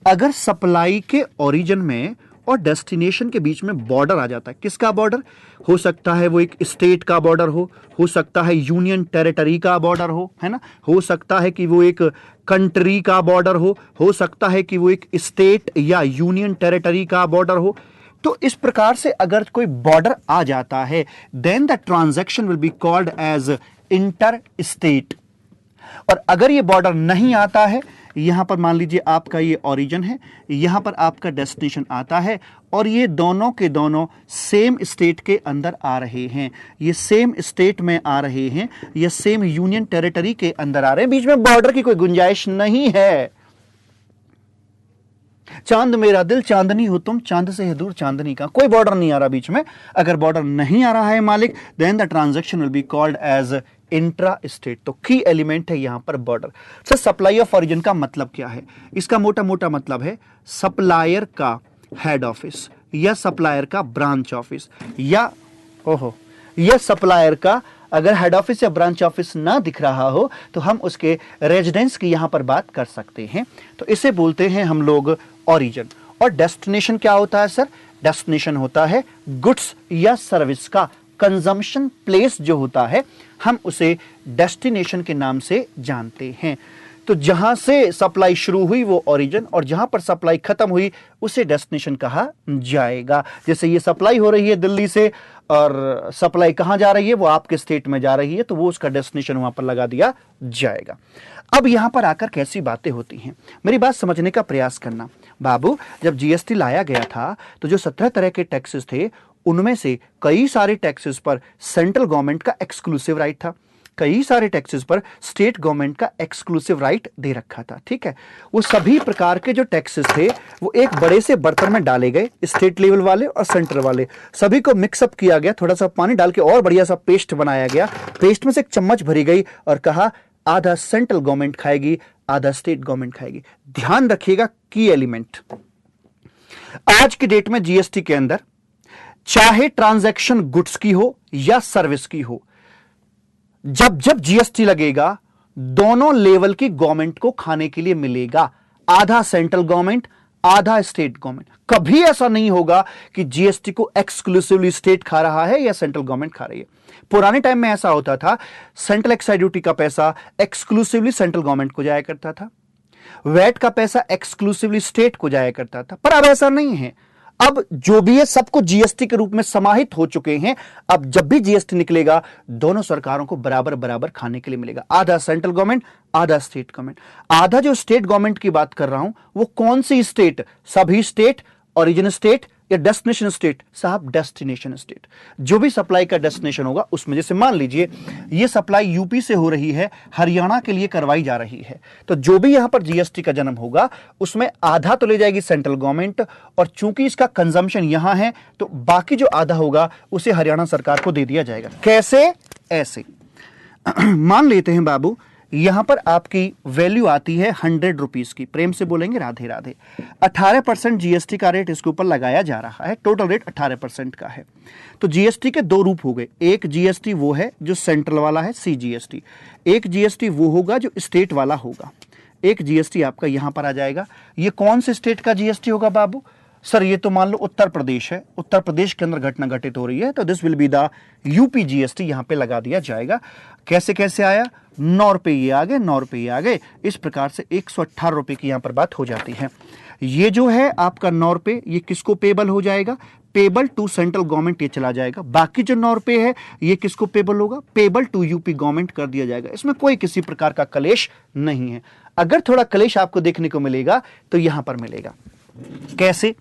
अगर सप्लाई के ओरिजिन में और डेस्टिनेशन के बीच में बॉर्डर आ जाता है, किसका बॉर्डर? हो सकता है वो एक स्टेट का बॉर्डर हो सकता है यूनियन टेरिटरी का बॉर्डर है ना, हो सकता है कि वो एक कंट्री का बॉर्डर हो सकता है कि वो एक स्टेट या यूनियन टेरिटरी का बॉर्डर हो। तो इस प्रकार से अगर कोई बॉर्डर आ जाता है, then the transaction will be called as inter state. और अगर ये बॉर्डर नहीं आता है, यहां पर मान लीजिए आपका ये ओरिजिन है, यहां पर आपका डेस्टिनेशन आता है, और ये दोनों के दोनों सेम स्टेट के अंदर आ रहे हैं, ये सेम स्टेट में आ रहे हैं, ये सेम यूनियन टेरिटरी के अंदर आ रहे हैं, बीच में बॉर्डर की कोई गुंजाइश नहीं है। चांद मेरा दिल चांदनी हो तुम, चांद से है दूर चांदनी का, कोई बॉर्डर नहीं आ रहा बीच में। अगर बॉर्डर नहीं आ रहा है मालिक, then the transaction will be called as intra state. तो की एलिमेंट है यहां पर border. Sir supply of origin का मतलब क्या है? इसका मोटा मोटा मतलब है सप्लायर का हेड ऑफिस या सप्लायर का ब्रांच ऑफिस, या सप्लायर का अगर हेड ऑफिस या ब्रांच ऑफिस ना दिख रहा हो तो हम उसके रेजिडेंस की यहां पर बात कर सकते हैं। तो इसे बोलते हैं हम लोग ओरिजिन। और डेस्टिनेशन क्या होता है सर? डेस्टिनेशन होता है गुड्स या सर्विस का कंजम्पशन प्लेस जो होता है, हम उसे डेस्टिनेशन के नाम से जानते हैं। तो जहां से सप्लाई शुरू हुई वो ओरिजिन, और जहां पर सप्लाई खत्म हुई उसे डेस्टिनेशन कहा जाएगा। जैसे ये सप्लाई हो रही है दिल्ली से, और सप्लाई कहां जा रही है? वो आपके स्टेट में जा रही है, तो वो उसका डेस्टिनेशन वहां पर लगा दिया जाएगा। अब यहां पर आकर कैसी बातें होती हैं, मेरी बात समझने का प्रयास करना। बाबू, जब जीएसटी लाया गया था तो जो 17 तरह के टैक्सेस थे, उनमें से कई सारे टैक्सेस पर सेंट्रल गवर्नमेंट का एक्सक्लूसिव राइट था, कई सारे टैक्सेस पर स्टेट गवर्नमेंट का एक्सक्लूसिव राइट दे रखा था। ठीक है, वो सभी प्रकार के जो टैक्सेस थे वो एक बड़े से बर्तन में डाले गए, स्टेट लेवल वाले और सेंट्रल वाले, सभी को मिक्सअप किया गया, थोड़ा सा पानी डाल के और बढ़िया सा पेस्ट बनाया गया। पेस्ट में से एक चम्मच भरी गई और कहा आधा सेंट्रल गवर्नमेंट खाएगी, आधा स्टेट गवर्नमेंट खाएगी। ध्यान रखिएगा की एलिमेंट, आज की डेट में जीएसटी के अंदर चाहे ट्रांजैक्शन गुड्स की हो या सर्विस की हो, जब जब जीएसटी लगेगा दोनों लेवल की गवर्नमेंट को खाने के लिए मिलेगा, आधा सेंट्रल गवर्नमेंट आधा स्टेट गवर्नमेंट। कभी ऐसा नहीं होगा कि जीएसटी को एक्सक्लूसिवली स्टेट खा रहा है या सेंट्रल गवर्नमेंट खा रही है। पुराने टाइम में ऐसा होता था, सेंट्रल एक्साइज ड्यूटी का पैसा एक्सक्लूसिवली सेंट्रल गवर्नमेंट को जाया करता था, वैट का पैसा एक्सक्लूसिवली स्टेट को जाया करता था, पर अब ऐसा नहीं है। अब जो भी है सबको जीएसटी के रूप में समाहित हो चुके हैं। अब जब भी जीएसटी निकलेगा दोनों सरकारों को बराबर बराबर खाने के लिए मिलेगा, आधा सेंट्रल गवर्नमेंट आधा स्टेट गवर्नमेंट। आधा जो स्टेट गवर्नमेंट की बात कर रहा हूं वो कौन सी स्टेट? सभी स्टेट, ओरिजिन स्टेट या डेस्टिनेशन स्टेट? साहब डेस्टिनेशन स्टेट। जो भी सप्लाई का डेस्टिनेशन होगा उसमें, जैसे मान लीजिए ये सप्लाई यूपी से हो रही है, हरियाणा के लिए करवाई जा रही है, तो जो भी यहां पर जीएसटी का जन्म होगा उसमें आधा तो ले जाएगी सेंट्रल गवर्नमेंट, और चूंकि इसका कंजम्पशन यहां है तो बाकी जो आधा होगा उसे हरियाणा सरकार को दे दिया जाएगा। कैसे? ऐसे मान लेते हैं बाबू, यहां पर आपकी वैल्यू आती है 100 रुपीज की, प्रेम से बोलेंगे राधे राधे। 18% जीएसटी का रेट इसके ऊपर लगाया जा रहा है, टोटल रेट 18% का है। तो जीएसटी के दो रूप हो गए, एक जीएसटी वो है जो सेंट्रल वाला है सीजीएसटी, एक जीएसटी वो होगा जो स्टेट वाला होगा। एक जीएसटी आपका यहां पर आ जाएगा। ये कौन से स्टेट का जीएसटी होगा बाबू? सर ये तो मान लो उत्तर प्रदेश है, उत्तर प्रदेश के अंदर घटना घटित हो रही है, तो this will be the UP GST, यहां पे लगा दिया जाएगा। कैसे कैसे आया? 9 रुपए ये आ गए, 9 रुपए ये आ गए, इस प्रकार से 118 रुपए की यहां पर बात हो जाती है। ये जो है आपका 9 रुपए, ये किसको पेबल हो जाएगा? पेबल टू सेंट्रल गवर्नमेंट ये चला जाएगा। बाकी जो 9 रुपए है ये किसको पेबल होगा? पेबल टू यूपी गवर्नमेंट कर दिया जाएगा। इसमें कोई किसी प्रकार का कलेश नहीं है। अगर थोड़ा कलेश आपको देखने को मिलेगा तो यहां पर मिलेगा। कैसे?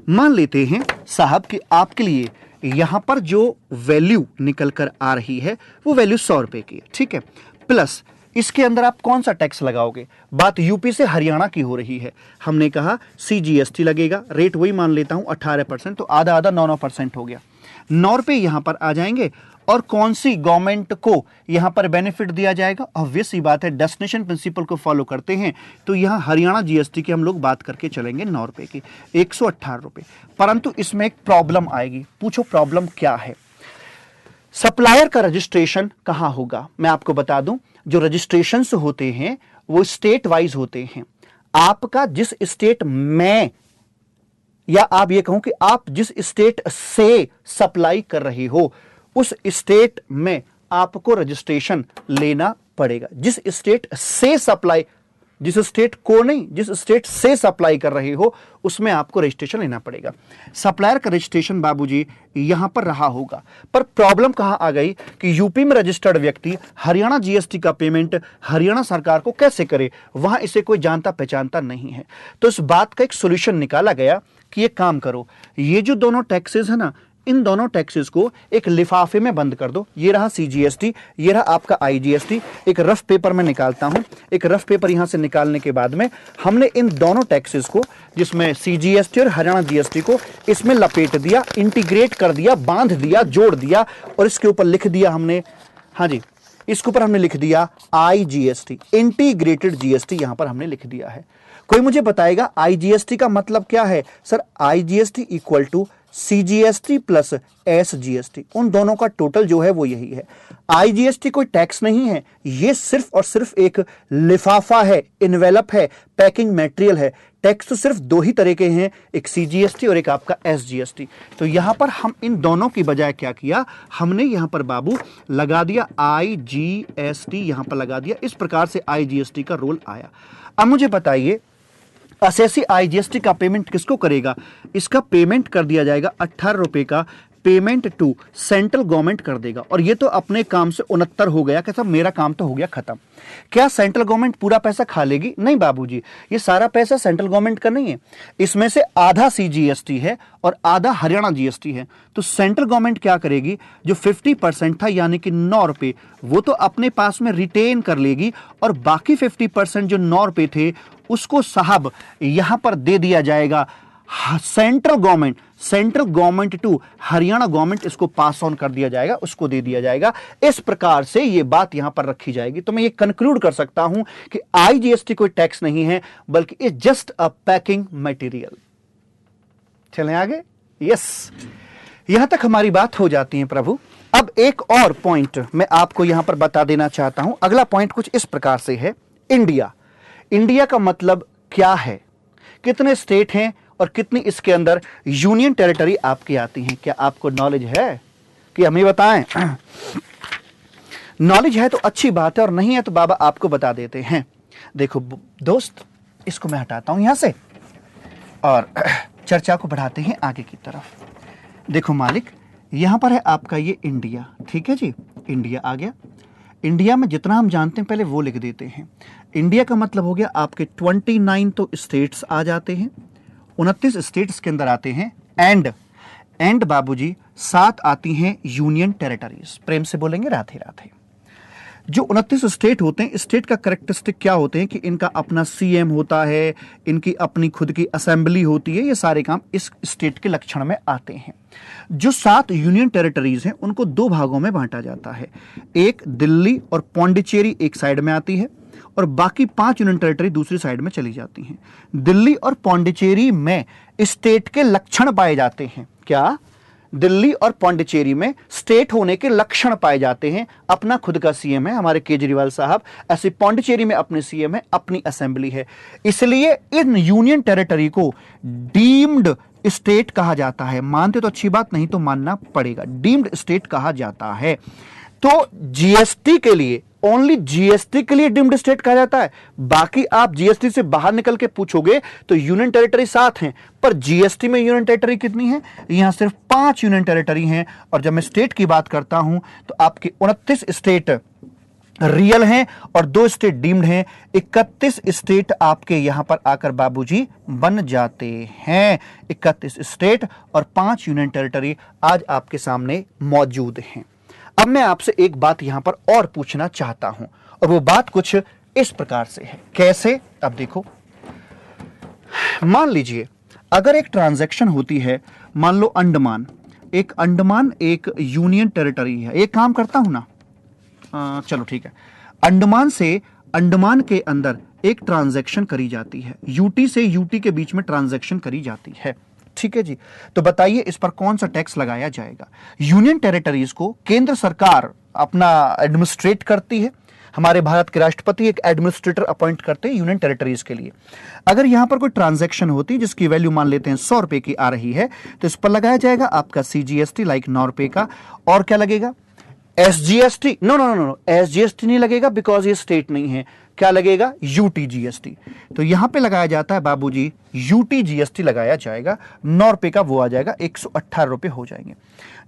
मान लेते हैं साहब कि आपके लिए यहां पर जो वैल्यू निकल कर आ रही है वो वैल्यू 100 रुपए की है, ठीक है। प्लस इसके अंदर आप कौन सा टैक्स लगाओगे? बात यूपी से हरियाणा की हो रही है। हमने कहा CGST लगेगा, रेट वही मान लेता हूं 18%, तो आधा आधा 9% हो गया। 9 रुपए यहां पर आ जाएंगे। और कौन सी गवर्नमेंट को यहां पर बेनिफिट दिया जाएगा? ऑब्वियस सी बात है, डेस्टिनेशन प्रिंसिपल को फॉलो करते हैं तो यहां हरियाणा GST की हम लोग बात करके चलेंगे 9 रुपए की, 118 रुपए। परंतु इसमें एक प्रॉब्लम आएगी। पूछो प्रॉब्लम क्या है? सप्लायर का रजिस्ट्रेशन कहां होगा? मैं आपको बता दूं, जो रजिस्ट्रेशंस होते हैं वो स्टेट वाइज होते हैं। आपका जिस स्टेट में, या आप ये कहो कि आप जिस स्टेट से सप्लाई कर रहे हो उस स्टेट में आपको रजिस्ट्रेशन लेना पड़ेगा। जिस स्टेट से सप्लाई, जिस स्टेट को नहीं, जिस स्टेट से सप्लाई कर रहे हो उसमें आपको रजिस्ट्रेशन लेना पड़ेगा। सप्लायर का रजिस्ट्रेशन बाबूजी यहां पर रहा होगा। पर प्रॉब्लम कहां आ गई कि यूपी में रजिस्टर्ड व्यक्ति हरियाणा GST का पेमेंट हरियाणा सरकार को कैसे करे? वहां इसे कोई जानता पहचानता नहीं है। तो इस बात का एक सोल्यूशन निकाला गया कि ये काम करो, ये जो दोनों टैक्सेस है ना, इन दोनों टैक्सेस को एक लिफाफे में बंद कर दो। ये रहा CGST, ये रहा आपका IGST। एक रफ पेपर में निकालता हूं। एक रफ पेपर यहां से निकालने के बाद में हमने इन दोनों टैक्सेस को, जिसमें CGST और हरियाणा GST को, इसमें लपेट दिया, इंटीग्रेट कर दिया, बांध दिया, जोड़ दिया और इसके ऊपर लिख दिया हमने, हाँ जी, इसके ऊपर हमने लिख दिया IGST, इंटीग्रेटेड GST यहां पर हमने लिख दिया है। कोई मुझे बताएगा IGST का मतलब क्या है? Sir IGST equal to CGST plus SGST, उन दोनों का टोटल जो है वो यही है। IGST कोई टैक्स नहीं है, ये सिर्फ और सिर्फ एक लिफाफा है, इन्वेलप है, पैकिंग मटेरियल है। टैक्स तो सिर्फ दो ही तरह के हैं, एक CGST और एक आपका SGST। तो यहां पर हम इन दोनों की बजाय क्या किया, हमने यहां पर बाबू लगा दिया IGST, यहां पर लगा दिया। इस प्रकार से IGST का रोल आया। अब मुझे बताइए, असेसी IGST का पेमेंट किसको करेगा? इसका पेमेंट कर दिया जाएगा 18 रुपए का पेमेंट टू सेंट्रल गवर्नमेंट कर देगा। और ये तो अपने काम से 69 हो गया कि साहब मेरा काम तो हो गया खत्म। क्या सेंट्रल गवर्नमेंट पूरा पैसा खा लेगी? नहीं बाबूजी, ये सारा पैसा सेंट्रल गवर्नमेंट का नहीं है। इसमें से आधा CGST है और आधा हरियाणा GST है। तो सेंट्रल गवर्नमेंट क्या करेगी, जो 50% था यानी कि 9 रुपए, वो तो अपने पास में रिटेन कर लेगी और बाकी 50% जो 9 रुपए थे उसको साहब यहां पर दे दिया जाएगा central government to Haryana government, इसको पास ऑन कर दिया जाएगा, उसको दे दिया जाएगा। इस प्रकार से ये बात यहां पर रखी जाएगी। तो मैं ये कंक्लूड कर सकता हूं कि IGST कोई टैक्स नहीं है, बल्कि it's just a packing material. चलें आगे। यस, यहां तक हमारी बात हो जाती है प्रभु। अब एक और पॉइंट मैं आपको यहां पर बता देना चाहता हूं। अगला पॉइंट कुछ इस प्रकार से है, इंडिया का मतलब क्या है, कितने स्टेट हैं और कितनी इसके अंदर यूनियन टेरिटरी आपकी आती हैं? क्या आपको नॉलेज है कि हमें बताएं? नॉलेज है तो अच्छी बात है और नहीं है तो बाबा आपको बता देते हैं। देखो दोस्त, इसको मैं हटाता हूं यहां से और चर्चा को बढ़ाते हैं आगे की तरफ। देखो मालिक, यहां पर है आपका ये इंडिया, ठीक है जी, इंडिया आ गया। इंडिया में जितना हम जानते हैं पहले वो लिख देते हैं। इंडिया का मतलब हो गया आपके 29 तो स्टेट्स आ जाते हैं, 29 स्टेट्स के अंदर आते हैं। एंड बाबूजी 7 आती हैं यूनियन टेरिटरीज। प्रेम से बोलेंगे राधे राधे। जो 29 स्टेट होते हैं, स्टेट का कैरेक्टरिस्टिक क्या होते हैं कि इनका अपना CM होता है, इनकी अपनी खुद की असेंबली होती है। ये सारे काम इस स्टेट के लक्षण में आते हैं। जो 7 यूनियन टेरिटरीज हैं उनको 2 भागों में बांटा जाता है। एक दिल्ली और पौंडीचेरी एक साइड में आती है और बाकी 5 यूनियन टेरिटरी दूसरी साइड में चली जाती हैं। दिल्ली और पौंडीचेरी में स्टेट के लक्षण पाए जाते हैं। क्या? दिल्ली और पौंडीचेरी में स्टेट होने के लक्षण पाए जाते हैं। अपना खुद का CM है हमारे केजरीवाल साहब, ऐसे पौंडीचेरी में अपने CM है, अपनी असेंबली है। इसलिए इन यूनियन टेरिटरी को डीम्ड स्टेट कहा जाता है। मानते तो अच्छी बात, नहीं तो मानना पड़ेगा, डीम्ड स्टेट कहा जाता है। तो GST के लिए, ओनली GST के लिए डीम्ड स्टेट कहा जाता है। बाकी आप GST से बाहर निकल के पूछोगे तो यूनियन टेरिटरी 7 हैं, पर GST में यूनियन टेरिटरी कितनी है? यहां सिर्फ 5 यूनियन टेरिटरी हैं। और जब मैं स्टेट की बात करता हूं तो आपके 29 स्टेट रियल हैं और 2 स्टेट डीम्ड हैं। 31 स्टेट आपके यहां पर आकर बाबूजी बन जाते हैं। 31 स्टेट और 5 यूनियन टेरिटरी आज आपके सामने मौजूद हैं। अब मैं आपसे एक बात यहां पर और पूछना चाहता हूं और वो बात कुछ इस प्रकार से है। कैसे? अब देखो, मान लीजिए अगर एक ट्रांजैक्शन होती है, मान लो अंडमान एक यूनियन टेरिटरी है। एक काम करता हूं ना, चलो ठीक है, अंडमान से अंडमान के अंदर एक ट्रांजैक्शन करी जाती है, यूटी से यूटी के बीच में ट्रांजैक्शन करी जाती है, ठीक है जी। तो बताइए इस पर कौन सा टैक्स लगाया जाएगा? यूनियन टेरिटरीज को केंद्र सरकार अपना एडमिनिस्ट्रेट करती है। हमारे भारत के राष्ट्रपति एक एडमिनिस्ट्रेटर अपॉइंट करते हैं यूनियन टेरिटरीज के लिए। अगर यहां पर कोई ट्रांजैक्शन होती जिसकी वैल्यू मान लेते हैं 100 रुपए की आ रही है, तो इस पर लगाया जाएगा आपका सीजीएसटी लाइक 9 रुपए का। और क्या लगेगा? SGST? No no no no, SGST नहीं लगेगा बिकॉज ये स्टेट नहीं है। क्या लगेगा? UT GST. तो यहां पे लगाया जाता है बाबूजी यूटी जीएसटी लगाया जाएगा। 9 रुपए का वो आ जाएगा, 118 रुपए हो जाएंगे।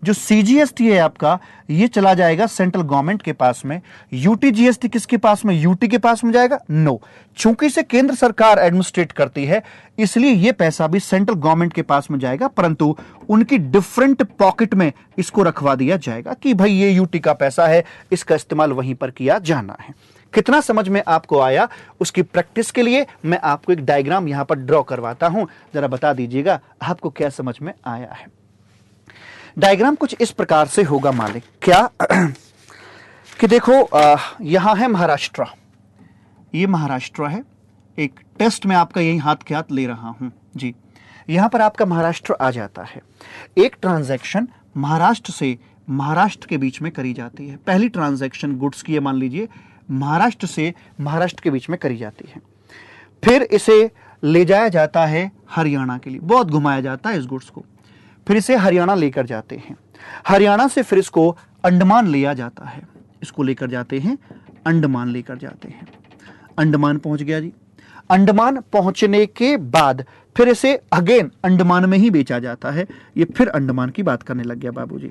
जो सीजीएसटी है आपका, ये चला जाएगा सेंट्रल गवर्नमेंट के पास में। यूटी जीएसटी किसके पास में? यूटी के पास में जाएगा? नो, चूंकि इसे केंद्र सरकार एडमिनिस्ट्रेट करती है इसलिए ये पैसा भी सेंट्रल गवर्नमेंट के पास में जाएगा, परंतु उनकी डिफरेंट पॉकेट में इसको रखवा दिया जाएगा कि भाई ये यूटी का पैसा है, इसका इस्तेमाल वहीं पर किया जाना है। कितना समझ में आपको आया? उसकी प्रैक्टिस के लिए मैं आपको एक डायग्राम यहां पर ड्रॉ करवाता हूं, जरा बता दीजिएगा आपको क्या समझ में आया है। डायग्राम कुछ इस प्रकार से होगा मालिक। क्या कि देखो, यहां है महाराष्ट्र, ये महाराष्ट्र है। एक टेस्ट में आपका यही हाथ के हाथ ले रहा हूं जी। यहां पर आपका महाराष्ट्र आ जाता है। एक ट्रांजैक्शन महाराष्ट्र से महाराष्ट्र के बीच में करी जाती है। पहली ट्रांजैक्शन गुड्स की है, मान लीजिए महाराष्ट्र से महाराष्ट्र के बीच में करी जाती है। फिर इसे ले जाया जाता है हरियाणा के लिए, बहुत घुमाया जाता है इस गुड्स को। फिर इसे हरियाणा लेकर जाते हैं। हरियाणा से फिर इसको अंडमान लिया जाता है, इसको लेकर जाते हैं अंडमान लेकर जाते हैं। अंडमान पहुंच गया जी। अंडमान पहुंचने के बाद फिर इसे अगेन अंडमान में ही बेचा जाता है। ये फिर अंडमान की बात करने लग गया बाबूजी,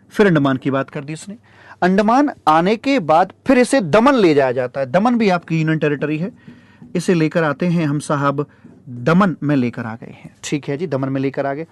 फिर अंडमान की बात कर दी इसने। अंडमान आने के बाद फिर इसे दमन ले जाया जाता है। दमन भी आपकी यूनियन टेरिटरी है। इसे लेकर आते हैं हम साहब, दमन में लेकर आ गए हैं, ठीक है जी, दमन में लेकर आ गए।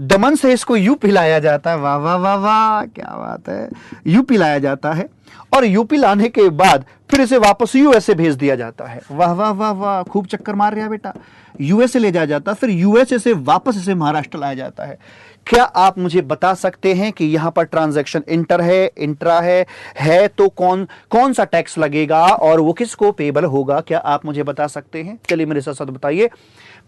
दमन से इसको यूपी लाया जाता है। वाह वाह वाह वाह, क्या बात है। यूपी लाया जाता है और यूपी लाने के बाद फिर इसे वापस यूएसए भेज दिया जाता है। वाह वाह वाह वाह, खूब चक्कर मार रहा है बेटा। यूएसए ले जाया जाता है, फिर यूएसए से वापस इसे महाराष्ट्र लाया जाता है। क्या आप मुझे बता सकते हैं कि यहां पर ट्रांजैक्शन इंटर है, इंट्रा है तो कौन सा टैक्स लगेगा और वो किसको पेबल होगा? क्या आप मुझे बता सकते हैं? चलिए मेरे साथ साथ बताइए।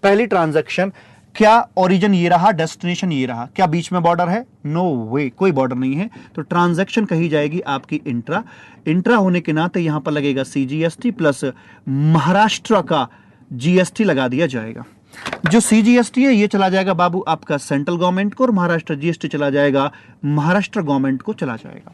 पहली ट्रांजैक्शन, क्या ओरिजिन ये रहा, डेस्टिनेशन ये रहा, क्या बीच में बॉर्डर है? नो वे, कोई बॉर्डर नहीं है। तो ट्रांजैक्शन कही जाएगी आपकी इंट्रा। इंट्रा होने के नाते यहां पर लगेगा सीजीएसटी प्लस महाराष्ट्र का जीएसटी लगा दिया जाएगा। जो सीजीएसटी है ये चला जाएगा बाबू आपका सेंट्रल गवर्नमेंट को और महाराष्ट्र जीएसटी चला जाएगा महाराष्ट्र गवर्नमेंट को चला जाएगा।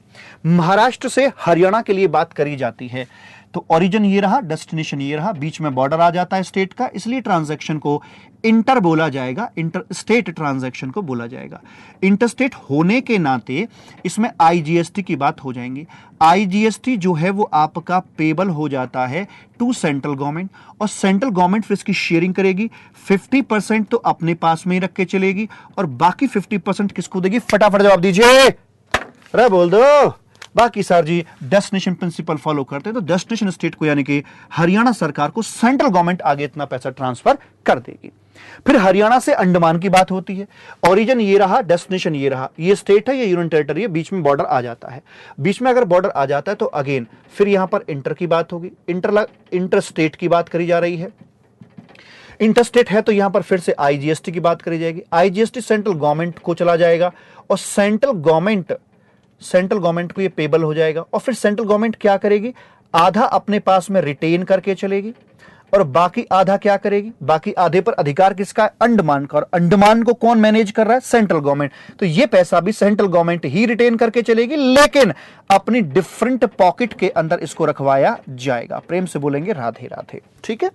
महाराष्ट्र से हरियाणा के लिए बात करी जाती है तो ओरिजिन ये रहा, डेस्टिनेशन ये रहा, बीच में बॉर्डर आ जाता है स्टेट का, इसलिए ट्रांजैक्शन को इंटर बोला जाएगा, इंटर स्टेट ट्रांजैक्शन को बोला जाएगा। इंटरस्टेट होने के नाते इसमें आईजीएसटी की बात हो जाएंगी। आईजीएसटी जो है वो आपका पेबल हो जाता है टू सेंट्रल गवर्नमेंट और सेंट्रल गवर्नमेंट फिर इसकी शेयरिंग करेगी। 50% तो अपने पास में ही रख के चलेगी और बाकी 50% किसको देगी? फटाफट जवाब दीजिए, अरे बोल दो। बाकी सर जी डेस्टिनेशन प्रिंसिपल फॉलो करते हैं तो डेस्टिनेशन स्टेट को यानी कि हरियाणा सरकार को सेंट्रल गवर्नमेंट आगे इतना पैसा ट्रांसफर कर देगी। फिर हरियाणा से अंडमान की बात होती है। ओरिजिन ये रहा, डेस्टिनेशन ये रहा, ये स्टेट है, ये यूनियन टेरिटरी है, बीच में बॉर्डर आ जाता है। बीच में अगर बॉर्डर आ जाता है तो अगेन फिर यहां पर इंटर की बात होगी। इंटर स्टेट की बात करी जा रही है। इंटरस्टेट है तो यहां पर फिर से आईजीएसटी की बात करी जाएगी। आईजीएसटी सेंट्रल गवर्नमेंट को चला जाएगा और सेंट्रल गवर्नमेंट को ये पेबल हो जाएगा और फिर सेंट्रल गवर्नमेंट क्या करेगी? आधा अपने पास में रिटेन करके चलेगी और बाकी आधा क्या करेगी? बाकी आधे पर अधिकार किसका है? अंडमान का। और अंडमान को कौन मैनेज कर रहा है? Central government. तो ये पैसा भी सेंट्रल गवर्नमेंट ही रिटेन करके चलेगी, लेकिन अपनी डिफरेंट पॉकेट के अंदर इसको रखवाया जाएगा। प्रेम से बोलेंगे राधे राधे, ठीक है।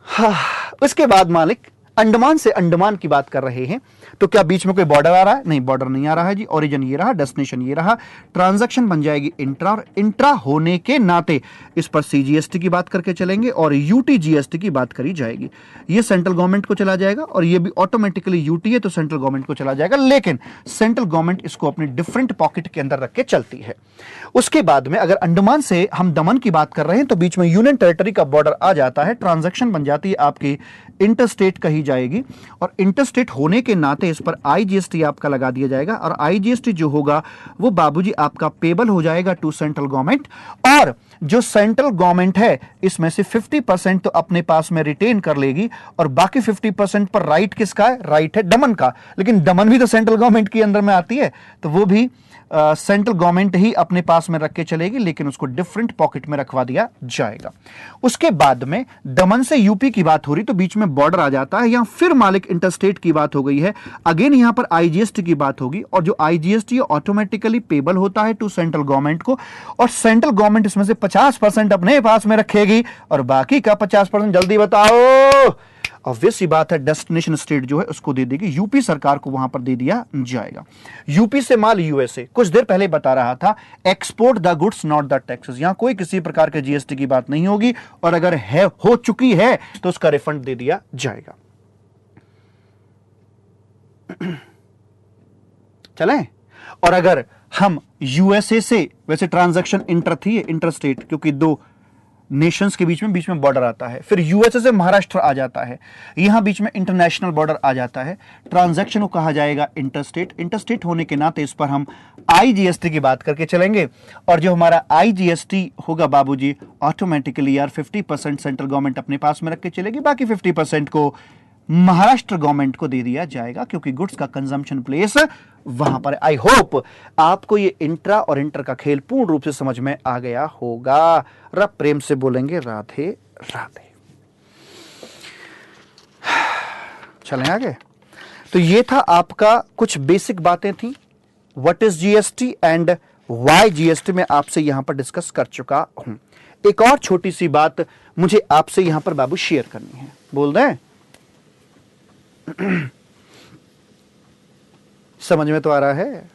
हाँ, उसके बाद मालिक अंडमान से अंडमान की बात कर रहे हैं तो क्या बीच में कोई बॉर्डर आ रहा है? नहीं, बॉर्डर नहीं आ रहा है जी। ओरिजिन ये रहा, डेस्टिनेशन ये रहा, ट्रांजैक्शन बन जाएगी इंट्रा, और इंट्रा होने के नाते इस पर सीजीएसटी की बात करके चलेंगे और यूटी जीएसटी की बात करी जाएगी। ये सेंट्रल गवर्नमेंट को चला जाएगा और ये भी ऑटोमेटिकली यूटी है तो सेंट्रल गवर्नमेंट को चला जाएगा, लेकिन सेंट्रल गवर्नमेंट इसको अपनी डिफरेंट पॉकेट के अंदर रख के चलती है। उसके बाद में अगर अंडमान से हम दमन की बात कर रहे हैं तो बीच में यूनियन टेरिटरी का बॉर्डर आ जाता है, ट्रांजैक्शन बन जाती है आपकी इंटरस्टेट कही जाएगी और इंटरस्टेट होने के नाते इस पर आईजीएसटी आपका लगा दिया जाएगा और आईजीएसटी जो होगा वो बाबूजी आपका पेबल हो जाएगा टू सेंट्रल गवर्नमेंट। और जो सेंट्रल गवर्नमेंट है इसमें से 50% तो अपने पास में रिटेन कर लेगी और बाकी 50% पर राइट किसका है? राइट है दमन का, लेकिन दमन भी तो सेंट्रल गवर्नमेंट के अंदर में आती है तो वो भी सेंट्रल गवर्नमेंट ही अपने पास में रख के चलेगी, लेकिन उसको डिफरेंट पॉकेट में रखवा दिया जाएगा। उसके बाद में दमन से यूपी की बात हो रही तो बीच में बॉर्डर आ जाता है, यहां फिर मालिक इंटरस्टेट की बात हो गई है, अगेन यहां पर आईजीएसटी की बात होगी और जो आईजीएसटी ऑटोमेटिकली पेबल होता है टू सेंट्रल गवर्नमेंट को और सेंट्रल गवर्नमेंट इसमें से 50% अपने पास में रखेगी और बाकी का 50% जल्दी बताओ। ऑब्वियस सी बात है डेस्टिनेशन स्टेट जो है उसको दे देगी, यूपी सरकार को वहां पर दे दिया जाएगा। यूपी से माल यूएसए, कुछ देर पहले बता रहा था export the goods not the taxes, यहां कोई किसी प्रकार के जीएसटी की बात नहीं होगी और अगर है हो चुकी है तो उसका रिफंड दे दिया जाएगा। चलें, और अगर हम यूएसए से, वैसे ट्रांजैक्शन इंटर थी, इंटर स्टेट, क्योंकि दो नेशंस के बीच में बॉर्डर आता है, फिर यूएसए से महाराष्ट्र आ जाता है, यहां बीच में इंटरनेशनल बॉर्डर आ जाता है, ट्रांजैक्शन को कहा जाएगा इंटरस्टेट। इंटरस्टेट होने के नाते इस पर हम आईजीएसटी की बात करके चलेंगे और जो हमारा आईजीएसटी होगा बाबूजी ऑटोमेटिकली यार 50% सेंट्रल गवर्नमेंट अपने पास में रख के चलेगी, बाकी 50% को महाराष्ट्र गवर्नमेंट को दे दिया जाएगा क्योंकि गुड्स का कंजम्पशन प्लेस वहां पर। आई होप आपको ये इंट्रा और इंटर का खेल पूर्ण रूप से समझ में आ गया होगा। रब प्रेम से बोलेंगे राधे राधे। चलें आगे। तो ये था आपका कुछ बेसिक बातें थी, what is GST and why GST में आपसे यहां पर डिस्कस कर चुका हूं। एक और छोटी सी बात मुझे आपसे यहां पर बाबू शेयर करनी है, बोल दें? समझ में तो आ रहा है?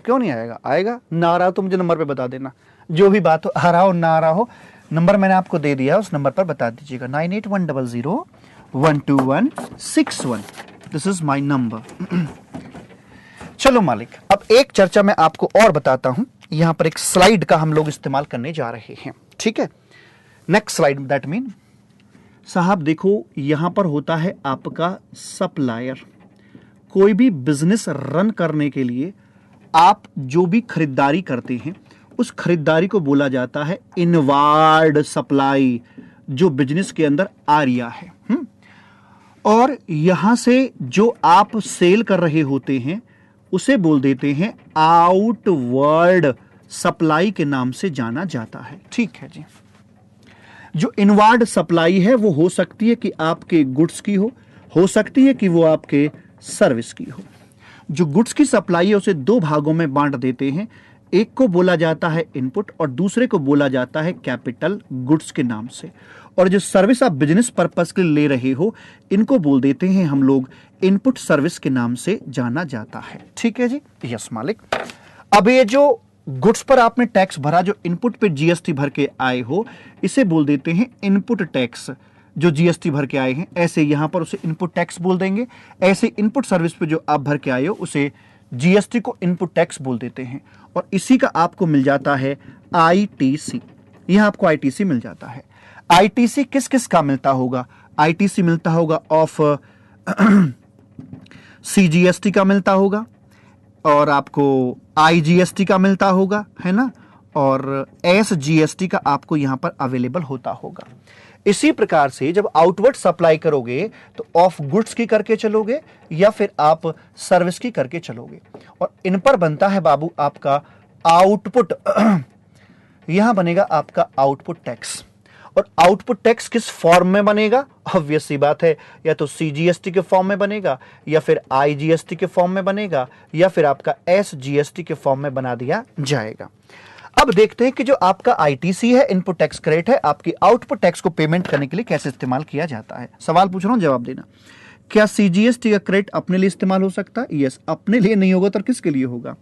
क्यों नहीं आएगा? आएगा ना आ रहा हो तो मुझे नंबर पे बता देना, जो भी बात हो, आ रहा हो ना आ रहा हो, नंबर मैंने आपको दे दिया, उस नंबर पर बता दीजिएगा 9810012161। This is my number. चलो मालिक, अब एक चर्चा मैं आपको और बताता हूं, यहां पर एक स्लाइड का हम लोग इस्तेमाल करने जा रहे हैं, ठीक है? नेक्स्ट स्लाइड, दैट मीन साहब देखो यहां पर होता है आपका सप्लायर। कोई भी बिजनेस रन करने के लिए आप जो भी खरीदारी करते हैं उस खरीदारी को बोला जाता है इनवार्ड सप्लाई, जो बिजनेस के अंदर आ रहा है। और यहां से जो आप सेल कर रहे होते हैं उसे बोल देते हैं आउटवर्ड सप्लाई के नाम से जाना जाता है, ठीक है जी। जो इनवार्ड सप्लाई है वो हो सकती है कि आपके गुड्स की हो सकती है कि वो आपके सर्विस की हो। जो गुड्स की सप्लाई है उसे दो भागों में बांट देते हैं, एक को बोला जाता है इनपुट और दूसरे को बोला जाता है कैपिटल गुड्स के नाम से। और जो सर्विस आप बिजनेस पर्पस के लिए ले रहे हो इनको बोल देते हैं हम लोग इनपुट सर्विस के नाम से जाना जाता है, ठीक है जी। यस मालिक। अब ये जो गुड्स पर आपने टैक्स भरा, जो इनपुट पे जीएसटी भर के आए हो, इसे बोल देते हैं इनपुट टैक्स। जो जीएसटी भर के आए हैं ऐसे यहां पर उसे इनपुट टैक्स बोल देंगे, ऐसे इनपुट सर्विस पे जो आप भर के आए हो उसे जीएसटी को इनपुट टैक्स बोल देते हैं। और इसी का आपको मिल जाता है आईटीसी, यहां आपको आईटीसी मिल जाता है। आईटीसी किस किस का मिलता होगा? आईटीसी मिलता होगा ऑफ सीजीएसटी का मिलता होगा और आपको आईजीएसटी का मिलता होगा, है ना, और एसजीएसटी का आपको यहां पर अवेलेबल होता होगा। इसी प्रकार से जब आउटवर्ड सप्लाई करोगे तो ऑफ गुड्स की करके चलोगे या फिर आप सर्विस की करके चलोगे, और इन पर बनता है बाबू आपका आउटपुट। यहां बनेगा आपका आउटपुट टैक्स। और आउटपुट टैक्स किस फॉर्म में बनेगा? ऑब्वियस सी बात है, या तो सीजीएसटी के फॉर्म में बनेगा या फिर आईजीएसटी के फॉर्म में बनेगा या फिर आपका एसजीएसटी के फॉर्म में बना दिया जाएगा। अब देखते हैं कि जो आपका आईटीसी है, इनपुट टैक्स क्रेडिट है, आपकी आउटपुट टैक्स को पेमेंट करने के लिए कैसे इस्तेमाल किया जाता है। सवाल पूछ रहा हूं, जवाब देना। क्या सीजीएसटी का क्रेडिट अपने लिए इस्तेमाल हो सकता है? यस। अपने लिए नहीं होगा तो किसके लिए होगा?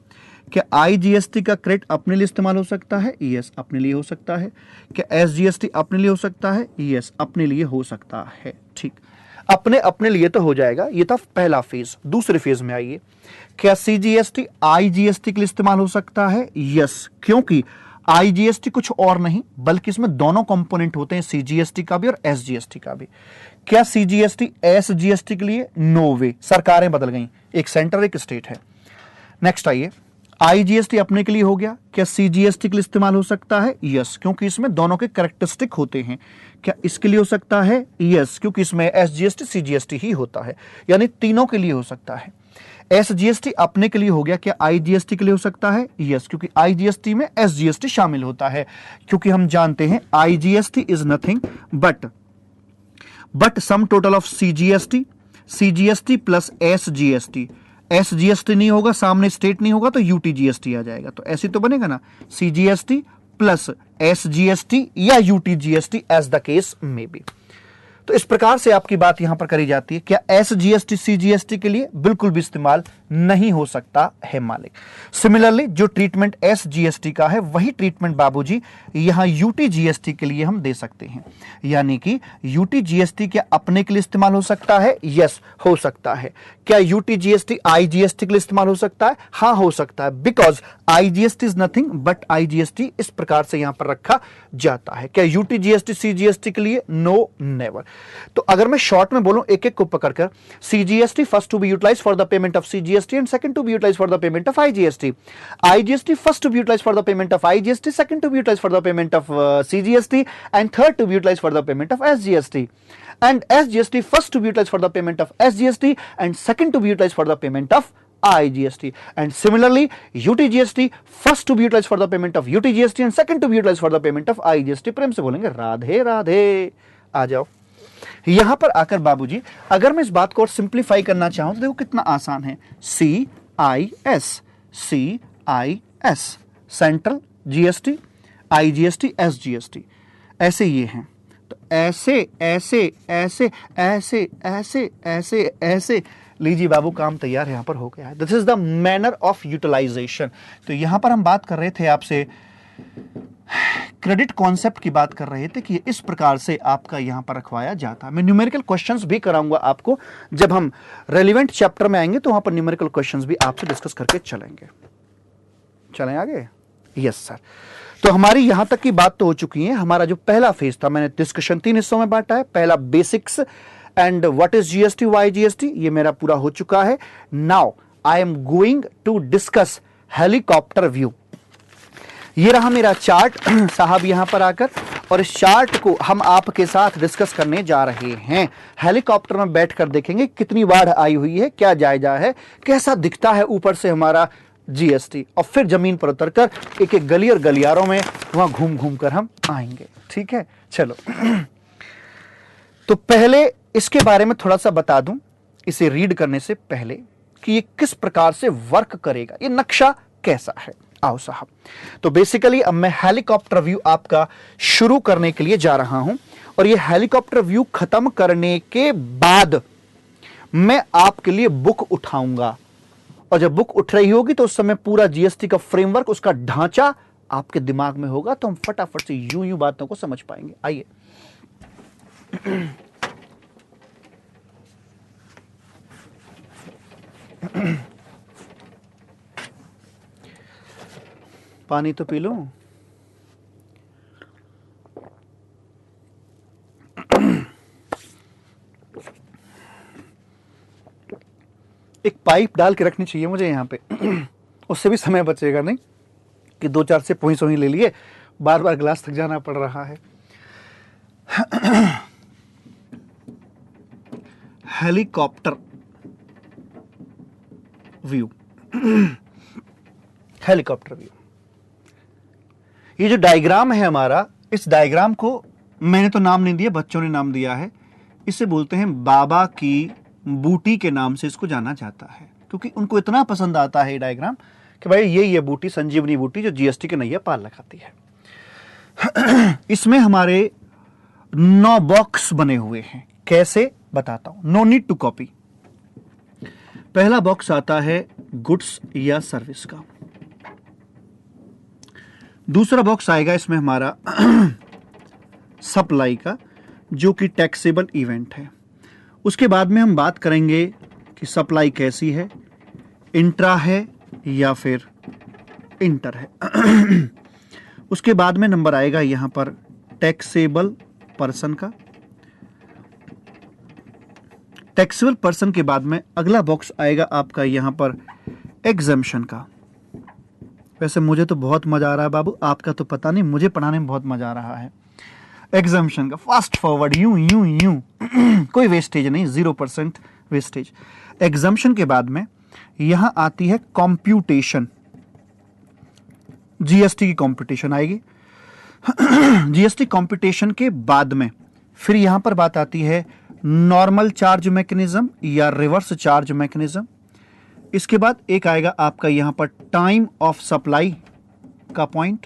क्या आईजीएसटी का क्रेडिट अपने लिए इस्तेमाल हो सकता है? यस, अपने लिए हो सकता है। क्या एसजीएसटी अपने लिए हो सकता है? यस, अपने लिए हो सकता है। ठीक, अपने लिए तो हो जाएगा। ये था पहला फेज। दूसरे फेज में आइए, क्या सीजीएसटी आईजीएसटी के लिए इस्तेमाल हो सकता है? यस, क्योंकि आईजीएसटी कुछ और नहीं बल्कि इसमें दोनों कंपोनेंट होते हैं, सीजीएसटी का भी और एसजीएसटी का भी। क्या सीजीएसटी एसजीएसटी के लिए? नो वे, सरकारें बदल गई, एक सेंटर एक स्टेट है। नेक्स्ट आइए, आईजीएसटी अपने के लिए हो गया, क्या सीजीएसटी के लिए इस्तेमाल हो सकता है? यस, क्योंकि इसमें दोनों के कैरेक्टरिस्टिक होते हैं। क्या इसके लिए हो सकता है? यस, क्योंकि इसमें एसजीएसटी सीजीएसटी ही होता है, यानी तीनों के लिए हो सकता है। एसजीएसटी अपने के लिए हो गया, क्या आईजीएसटी के लिए हो सकता है? यस, क्योंकि आईजीएसटी में एसजीएसटी शामिल होता है, क्योंकि हम जानते हैं IGST is nothing but sum total of CGST plus SGST. SGST नहीं होगा, सामने स्टेट नहीं होगा तो यूटीजीएसटी आ जाएगा, तो ऐसे तो बनेगा ना, सीजीएसटी प्लस एसजीएसटी या UTGST as the case may be. तो इस प्रकार से आपकी बात यहां पर करी जाती है। क्या एसजीएसटी सीजीएसटी के लिए? बिल्कुल भी इस्तेमाल नहीं हो सकता है मालिक। सिमिलरली जो ट्रीटमेंट एसजीएसटी का है वही ट्रीटमेंट बाबूजी यहां यूटीजीएसटी के लिए हम दे सकते हैं, यानी कि यूटीजीएसटी क्या अपने के लिए इस्तेमाल हो सकता है? यस, हो सकता है। क्या यूटीजीएसटी आईजीएसटी के लिए इस्तेमाल हो सकता है? हाँ, हो सकता है, because IGST is nothing but IGST इस प्रकार से यहां पर रखा जाता है। क्या यूटीजीएसटी सीजीएसटी के लिए? No, never. तो अगर मैं शॉर्ट में बोलूं एक एक को पकड़कर, CGST first to be utilised for the payment of CGST and second to be utilised for the payment of IGST. IGST first to be utilised for the payment of IGST, second to be utilised for the payment of CGST and third to be utilised for the payment of SGST. And SGST first to be utilized for the payment of SGST and second to be utilized for the payment of IGST. And similarly, UTGST first to be utilized for the payment of UTGST and second to be utilized for the payment of IGST. प्रेम से बोलेंगे राधे राधे। आ जाओ यहां पर आकर बाबूजी, अगर मैं इस बात को और सिंप्लीफाई करना चाहूं तो देखो कितना आसान है। CIS central GST, IGST, SGST, ऐसे ये हैं। तो ऐसे ऐसे ऐसे ऐसे ऐसे ऐसे ऐसे लीजिए बाबू, काम तैयार यहां पर हो गया है। This is the manner of utilisation. तो यहां पर हम बात कर रहे थे आपसे, क्रेडिट कॉन्सेप्ट की बात कर रहे थे कि इस प्रकार से आपका यहां पर रखवाया जाता है। मैं न्यूमेरिकल क्वेश्चंस भी कराऊंगा आपको, जब हम रेलिवेंट चैप्टर में आएंगे तो वहां पर न्यूमेरिकल क्वेश्चंस भी आपसे डिस्कस करके चलेंगे। चलें आगे? Yes sir. तो हमारी यहां तक की बात तो हो चुकी है। हमारा जो पहला फेज था, मैंने डिस्कशन 3 हिस्सों में बांटा है। पहला basics and what is GST, why GST, ये मेरा पूरा हो चुका है। Now I am going to discuss helicopter view. ये रहा मेरा चार्ट साहब यहां पर आकर, और इस चार्ट को हम आपके साथ डिस्कस करने जा रहे हैं। हेलीकॉप्टर में बैठकर देखेंगे कितनी बाढ़ आई हुई है, क्या जायजा है, कैसा दिखता है ऊपर से हमारा जीएसटी, और फिर जमीन पर उतरकर एक एक गली और गलियारों में वहां घूम घूम कर हम आएंगे। ठीक है, चलो। तो पहले इसके बारे में थोड़ा सा बता दूं, इसे रीड करने से पहले, कि ये किस प्रकार से वर्क करेगा, ये नक्शा कैसा है। आओ साहब, तो बेसिकली अब मैं हेलीकॉप्टर व्यू आपका शुरू करने के लिए जा रहा हूं, और ये हेलीकॉप्टर व्यू खत्म करने के बाद मैं आपके लिए बुक उठाऊंगा, और जब बुक उठ रही होगी तो उस समय पूरा जीएसटी का फ्रेमवर्क, उसका ढांचा आपके दिमाग में होगा, तो हम फटाफट से यूं यूं बातों को समझ पाएंगे। आइए पानी तो पी लो। एक पाइप डाल के रखनी चाहिए मुझे यहाँ पे, उससे भी समय बचेगा, नहीं कि 2-4 से पोई सोई ले लिए, बार बार गिलास तक जाना पड़ रहा है। हेलीकॉप्टर व्यू, हेलीकॉप्टर व्यू, ये जो डायग्राम है हमारा, इस डायग्राम को मैंने तो नाम नहीं दिया, बच्चों ने नाम दिया है। इसे बोलते हैं बाबा की बूटी के नाम से इसको जाना जाता है, क्योंकि उनको इतना पसंद आता है ये डायग्राम कि भाई ये बूटी संजीवनी बूटी जो जीएसटी के नैया पार लगाती है। इसमें हमारे 9 बॉक्स बने हुए हैं। कैसे? बताता हूं, नो नीड टू कॉपी। पहला बॉक्स आता है गुड्स या सर्विस का, दूसरा बॉक्स आएगा इसमें हमारा सप्लाई का, जो कि टैक्सेबल इवेंट है। उसके बाद में हम बात करेंगे कि सप्लाई कैसी है, इंट्रा है या फिर इंटर है। उसके बाद में नंबर आएगा यहां पर टैक्सेबल पर्सन का। टैक्सेबल पर्सन के बाद में अगला बॉक्स आएगा आपका यहां पर एग्जम्पशन का। वैसे मुझे तो बहुत मजा आ रहा है बाबू, आपका तो पता नहीं, मुझे पढ़ाने में बहुत मजा आ रहा है। एग्जम्पशन का फास्ट फॉरवर्ड, यूं यूं यूं कोई वेस्टेज नहीं, 0% वेस्टेज। एग्जम्पशन के बाद में यहां आती है कॉम्प्यूटेशन, जीएसटी की कॉम्पिटिशन आएगी। जीएसटी कॉम्पिटिशन के बाद में फिर यहां पर बात आती है नॉर्मल चार्ज मैकेनिज्म या रिवर्स चार्ज मैकेनिज्म। इसके बाद एक आएगा आपका यहां पर टाइम ऑफ सप्लाई का पॉइंट,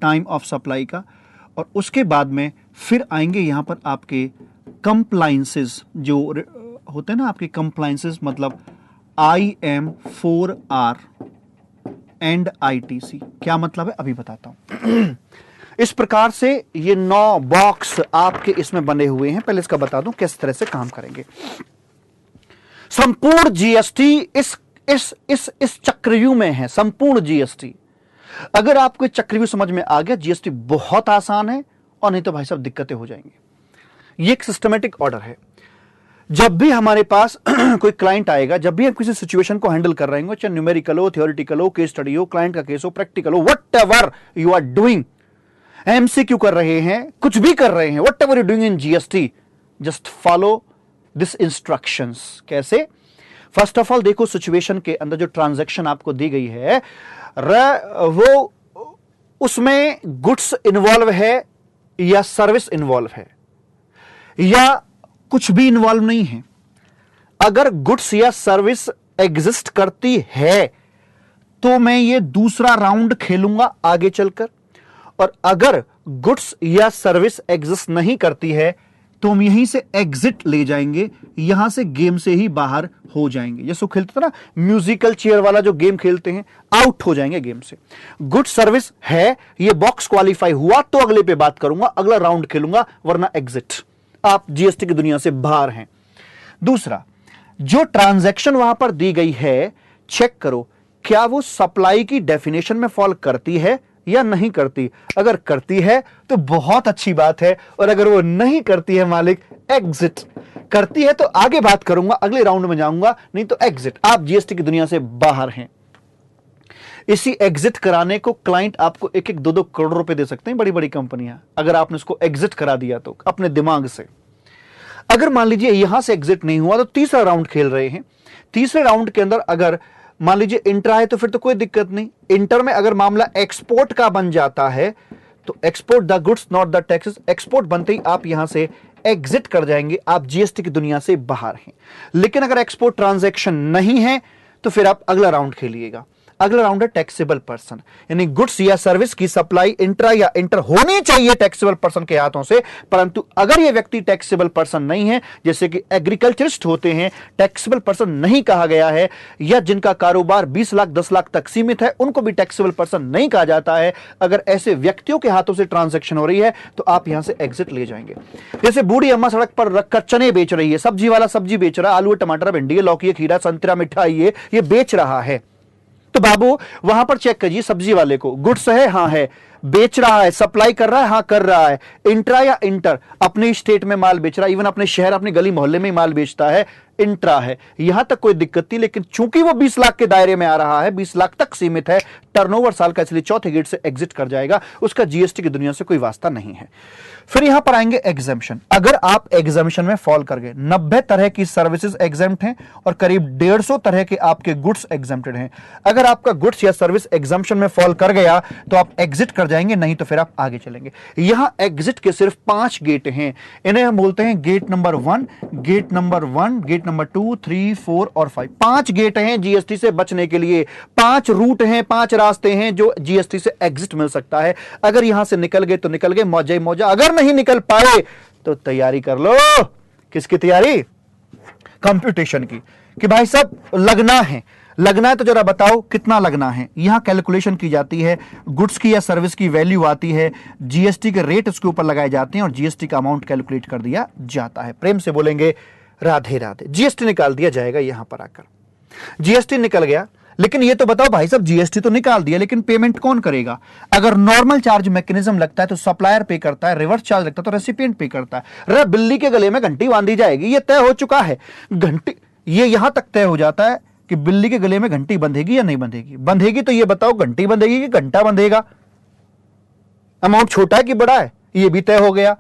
टाइम ऑफ सप्लाई का। और उसके बाद में फिर आएंगे यहां पर आपके कंप्लायंसेस जो होते हैं ना, आपके कंप्लायंसेस मतलब IM4R एंड ITC। क्या मतलब है अभी बताता हूं। इस प्रकार से ये 9 बॉक्स आपके इसमें बने हुए हैं। पहले इसका बता दूं किस तरह से काम करेंगे। संपूर्ण जीएसटी इस चक्रव्यूह में है, संपूर्ण जीएसटी। अगर आपको चक्रव्यूह समझ में आ गया, जीएसटी बहुत आसान है, और नहीं तो भाई साहब दिक्कतें हो जाएंगी। ये एक सिस्टमेटिक ऑर्डर है। जब भी हमारे पास कोई क्लाइंट आएगा, जब भी हम किसी सिचुएशन को हैंडल कर रहे होंगे, चाहे न्यूमेरिकल हो, थियोरिटिकल हो, केस स्टडी हो, क्लाइंट का केस हो, प्रैक्टिकल हो, whatever you are doing, MCQ कर रहे हैं, कुछ भी कर रहे हैं, whatever you doing in GST, just follow this instructions. कैसे? फर्स्ट ऑफ ऑल देखो, सिचुएशन के अंदर जो ट्रांजैक्शन आपको दी गई है वो उसमें गुड्स इन्वॉल्व है या सर्विस इन्वॉल्व है या कुछ भी इन्वॉल्व नहीं है। अगर गुड्स या सर्विस एग्जिस्ट करती है तो मैं ये दूसरा राउंड खेलूंगा आगे चलकर, और अगर गुड्स या सर्विस एग्जिस्ट नहीं करती है तो हम यहीं से एग्जिट ले जाएंगे, यहां से गेम से ही बाहर हो जाएंगे। जैसे खेलते थे ना म्यूजिकल चेयर वाला जो गेम खेलते हैं, आउट हो जाएंगे गेम से। गुड सर्विस है, ये बॉक्स क्वालिफाई हुआ तो अगले पे बात करूंगा, अगला राउंड खेलूंगा, वरना एग्जिट, आप जीएसटी की दुनिया से बाहर हैं। दूसरा, जो ट्रांजैक्शन वहां पर दी गई है, चेक करो क्या वो सप्लाई की डेफिनेशन में फॉल करती है या नहीं करती। अगर करती है तो बहुत अच्छी बात है, और अगर वो नहीं करती है मालिक, एग्जिट। करती है तो आगे बात करूंगा, अगले राउंड में जाऊंगा, नहीं तो एग्जिट, आप जीएसटी की दुनिया से बाहर हैं। इसी एग्जिट कराने को क्लाइंट आपको 1-1, 2-2 करोड़ रुपए दे सकते हैं, बड़ी बड़ी कंपनियां, अगर आपने उसको एग्जिट करा दिया तो अपने दिमाग से। अगर मान लीजिए यहां से एग्जिट नहीं हुआ तो तीसरा राउंड खेल रहे हैं। तीसरे राउंड के अंदर अगर मान लीजिए इंटर है तो फिर तो कोई दिक्कत नहीं। इंटर में अगर मामला एक्सपोर्ट का बन जाता है तो export the goods not the taxes, export बनते ही आप यहां से एग्जिट कर जाएंगे, आप जीएसटी की दुनिया से बाहर हैं। लेकिन अगर एक्सपोर्ट ट्रांजैक्शन नहीं है तो फिर आप अगला राउंड खेलिएगा। अगला राउंड है टैक्सेबल पर्सन, यानी गुड्स या सर्विस की सप्लाई इंट्रा या इंटर होनी चाहिए टैक्सेबल पर्सन के हाथों से, परंतु अगर यह व्यक्ति टैक्सेबल पर्सन नहीं है, जैसे कि एग्रीकल्चरिस्ट होते हैं, टैक्सेबल पर्सन नहीं कहा गया है, या जिनका कारोबार 20 लाख 10 लाख तक सीमित है, उनको भी टैक्सेबल पर्सन नहीं कहा जाता है। अगर ऐसे व्यक्तियों के हाथों से ट्रांजैक्शन हो रही है तो आप यहां से एग्जिट ले जाएंगे। जैसे बूढ़ी अम्मा सड़क पर रखकर चने बेच रही है, सब्जी वाला सब्जी बेच रहा है, आलू टमाटर भिंडी लौकी खीरा संतरा मिठाई ये बेच रहा है, तो बाबू वहां पर चेक करिए सब्जी वाले को, गुड्स है, हां है, बेच रहा है, सप्लाई कर रहा है, हां कर रहा है, इंट्रा या इंटर, अपने स्टेट में माल बेच रहा है, इवन अपने शहर अपनी गली मोहल्ले में माल बेचता है, इंट्रा है, यहां तक कोई दिक्कत नहीं। लेकिन चूंकि वो 20 लाख के दायरे में आ रहा है, 20 लाख तक सीमित है, टर्नओवर साल का, इसलिए चौथे गेट से एग्जिट कर जाएगा, उसका जीएसटी की दुनिया से कोई वास्ता नहीं है। फिर यहां पर आएंगे एग्जेम्पशन। अगर आप एग्जेम्पशन में फॉल कर गए, 90 तरह की सर्विसेज एग्जेम्प्ट हैं और करीब 150 तरह के आपके गुड्स एग्जेम्प्टेड हैं। अगर आपका गुड्स या सर्विस एग्जेम्पशन में फॉल कर गया तो आप एग्जिट कर जाएंगे, नहीं तो फिर आप आगे चलेंगे। यहां एग्जिट के सिर्फ 5 गेट हैं, इन्हें हम बोलते हैं gate number 1, gate number 1, gate number 2, 3, 4 और 5। 5 गेट हैं जीएसटी से बचने के लिए, 5 रूट हैं, 5 रास्ते हैं जो जीएसटी से एग्जिट मिल सकता है। अगर यहां से निकल गए तो निकल गए, मौजा ही मौजा, अगर नहीं निकल पाए तो तैयारी कर लो। किसकी तैयारी? कंप्यूटेशन की कि भाई साहब लगना है तो जरा बताओ कितना लगना है। यहां कैलकुलेशन की जाती है, गुड्स की या सर्विस की वैल्यू आती है, जीएसटी के रेट उसके ऊपर लगाए जाते हैं और जीएसटी का अमाउंट कैलकुलेट कर दिया जाता है। प्रेम से बोलेंगे राधे राधे। जीएसटी निकाल दिया जाएगा। यहां पर आकर जीएसटी निकल गया, लेकिन ये तो बताओ भाई साहब जीएसटी तो निकाल दिया, लेकिन पेमेंट कौन करेगा? अगर नॉर्मल चार्ज मैकेनिज्म लगता है तो सप्लायर पे करता है, रिवर्स चार्ज लगता है तो रेसिपिएंट पे करता है। रे बिल्ली के गले में घंटी बांधी जाएगी, ये तय हो चुका है। घंटी ये यहां तक तय हो जाता है कि बिल्ली के गले में घंटी बंधेगी या नहीं बंधेगी। बंधेगी तो ये बताओ घंटी बंधेगी कि घंटा बंधेगा? अमाउंट छोटा है कि बड़ा है, ये भी तय हो गया।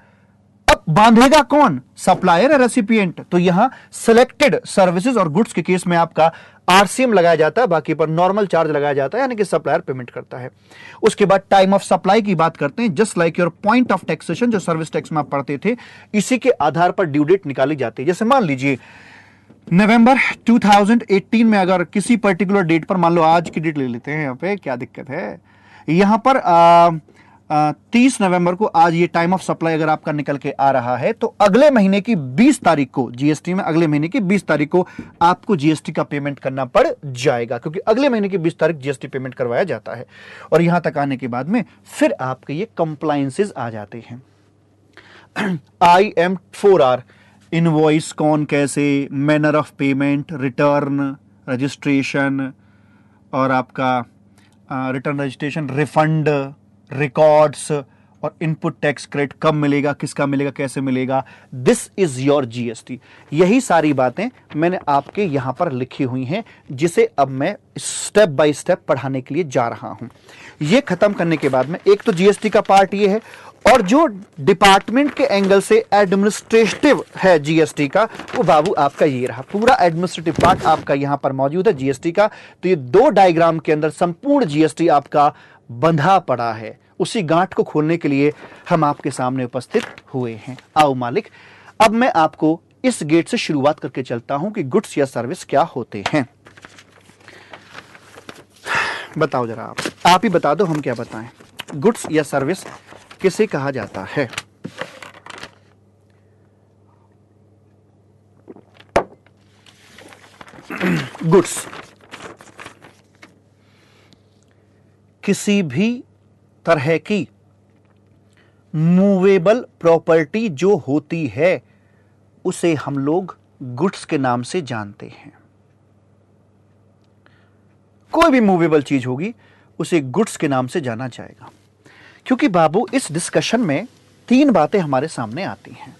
अब बांधेगा कौन? सप्लायर या रेसिपिएंट? तो यहां सिलेक्टेड सर्विसेज और गुड्स के केस में आपका आरसीएम लगाया जाता है, बाकी पर नॉर्मल चार्ज लगाया जाता है, यानी कि सप्लायर पेमेंट करता है। उसके बाद टाइम ऑफ सप्लाई की बात करते हैं। Just like your point of taxation, जो सर्विस टैक्स में आप पढ़ते थे, इसी के आधार पर ड्यू डेट निकाली जाती है। जैसे मान लीजिए नवंबर 2018 में अगर किसी पर्टिकुलर डेट पर, मान लो आज की डेट ले लेते हैं, यहां पे क्या दिक्कत है, यहां पर 30 नवंबर को आज ये टाइम ऑफ सप्लाई अगर आपका निकल के आ रहा है, तो अगले महीने की 20 तारीख को जीएसटी में, अगले महीने की 20 तारीख को आपको जीएसटी का पेमेंट करना पड़ जाएगा, क्योंकि अगले महीने की 20 तारीख जीएसटी पेमेंट करवाया जाता है। और यहां तक आने के बाद में फिर आपके ये कंप्लायंसेस आ जाते हैं। IM4R, इनवॉइस कौन कैसे, manner of payment, return, registration, और आपका रिटर्न रजिस्ट्रेशन, रिफंड, रिकॉर्ड्स, और इनपुट टैक्स क्रेडिट कब मिलेगा, किसका मिलेगा, कैसे मिलेगा। This is your GST. यही सारी बातें मैंने आपके यहां पर लिखी हुई हैं, जिसे अब मैं स्टेप बाय स्टेप पढ़ाने के लिए जा रहा हूं। ये खत्म करने के बाद में एक तो जीएसटी का पार्ट ये है, और जो डिपार्टमेंट के एंगल से एडमिनिस्ट्रेटिव है जीएसटी का, वो बाबू आपका ये रहा। पूरा एडमिनिस्ट्रेटिव पार्ट आपका यहां पर मौजूद है जीएसटी का। तो ये दो डायग्राम के अंदर संपूर्ण जीएसटी आपका बंधा पड़ा है। उसी गांठ को खोलने के लिए हम आपके सामने उपस्थित हुए हैं। आओ मालिक, अब मैं आपको इस गेट से शुरुआत करके चलता हूं कि गुड्स या सर्विस क्या होते हैं। बताओ जरा, आप ही बता दो, हम क्या बताएं। गुड्स या सर्विस किसे कहा जाता है? गुड्स किसी भी तरह की मूवेबल प्रॉपर्टी जो होती है, उसे हम लोग गुड्स के नाम से जानते हैं। कोई भी मूवेबल चीज होगी उसे गुड्स के नाम से जाना जाएगा। क्योंकि बाबू इस डिस्कशन में तीन बातें हमारे सामने आती हैं।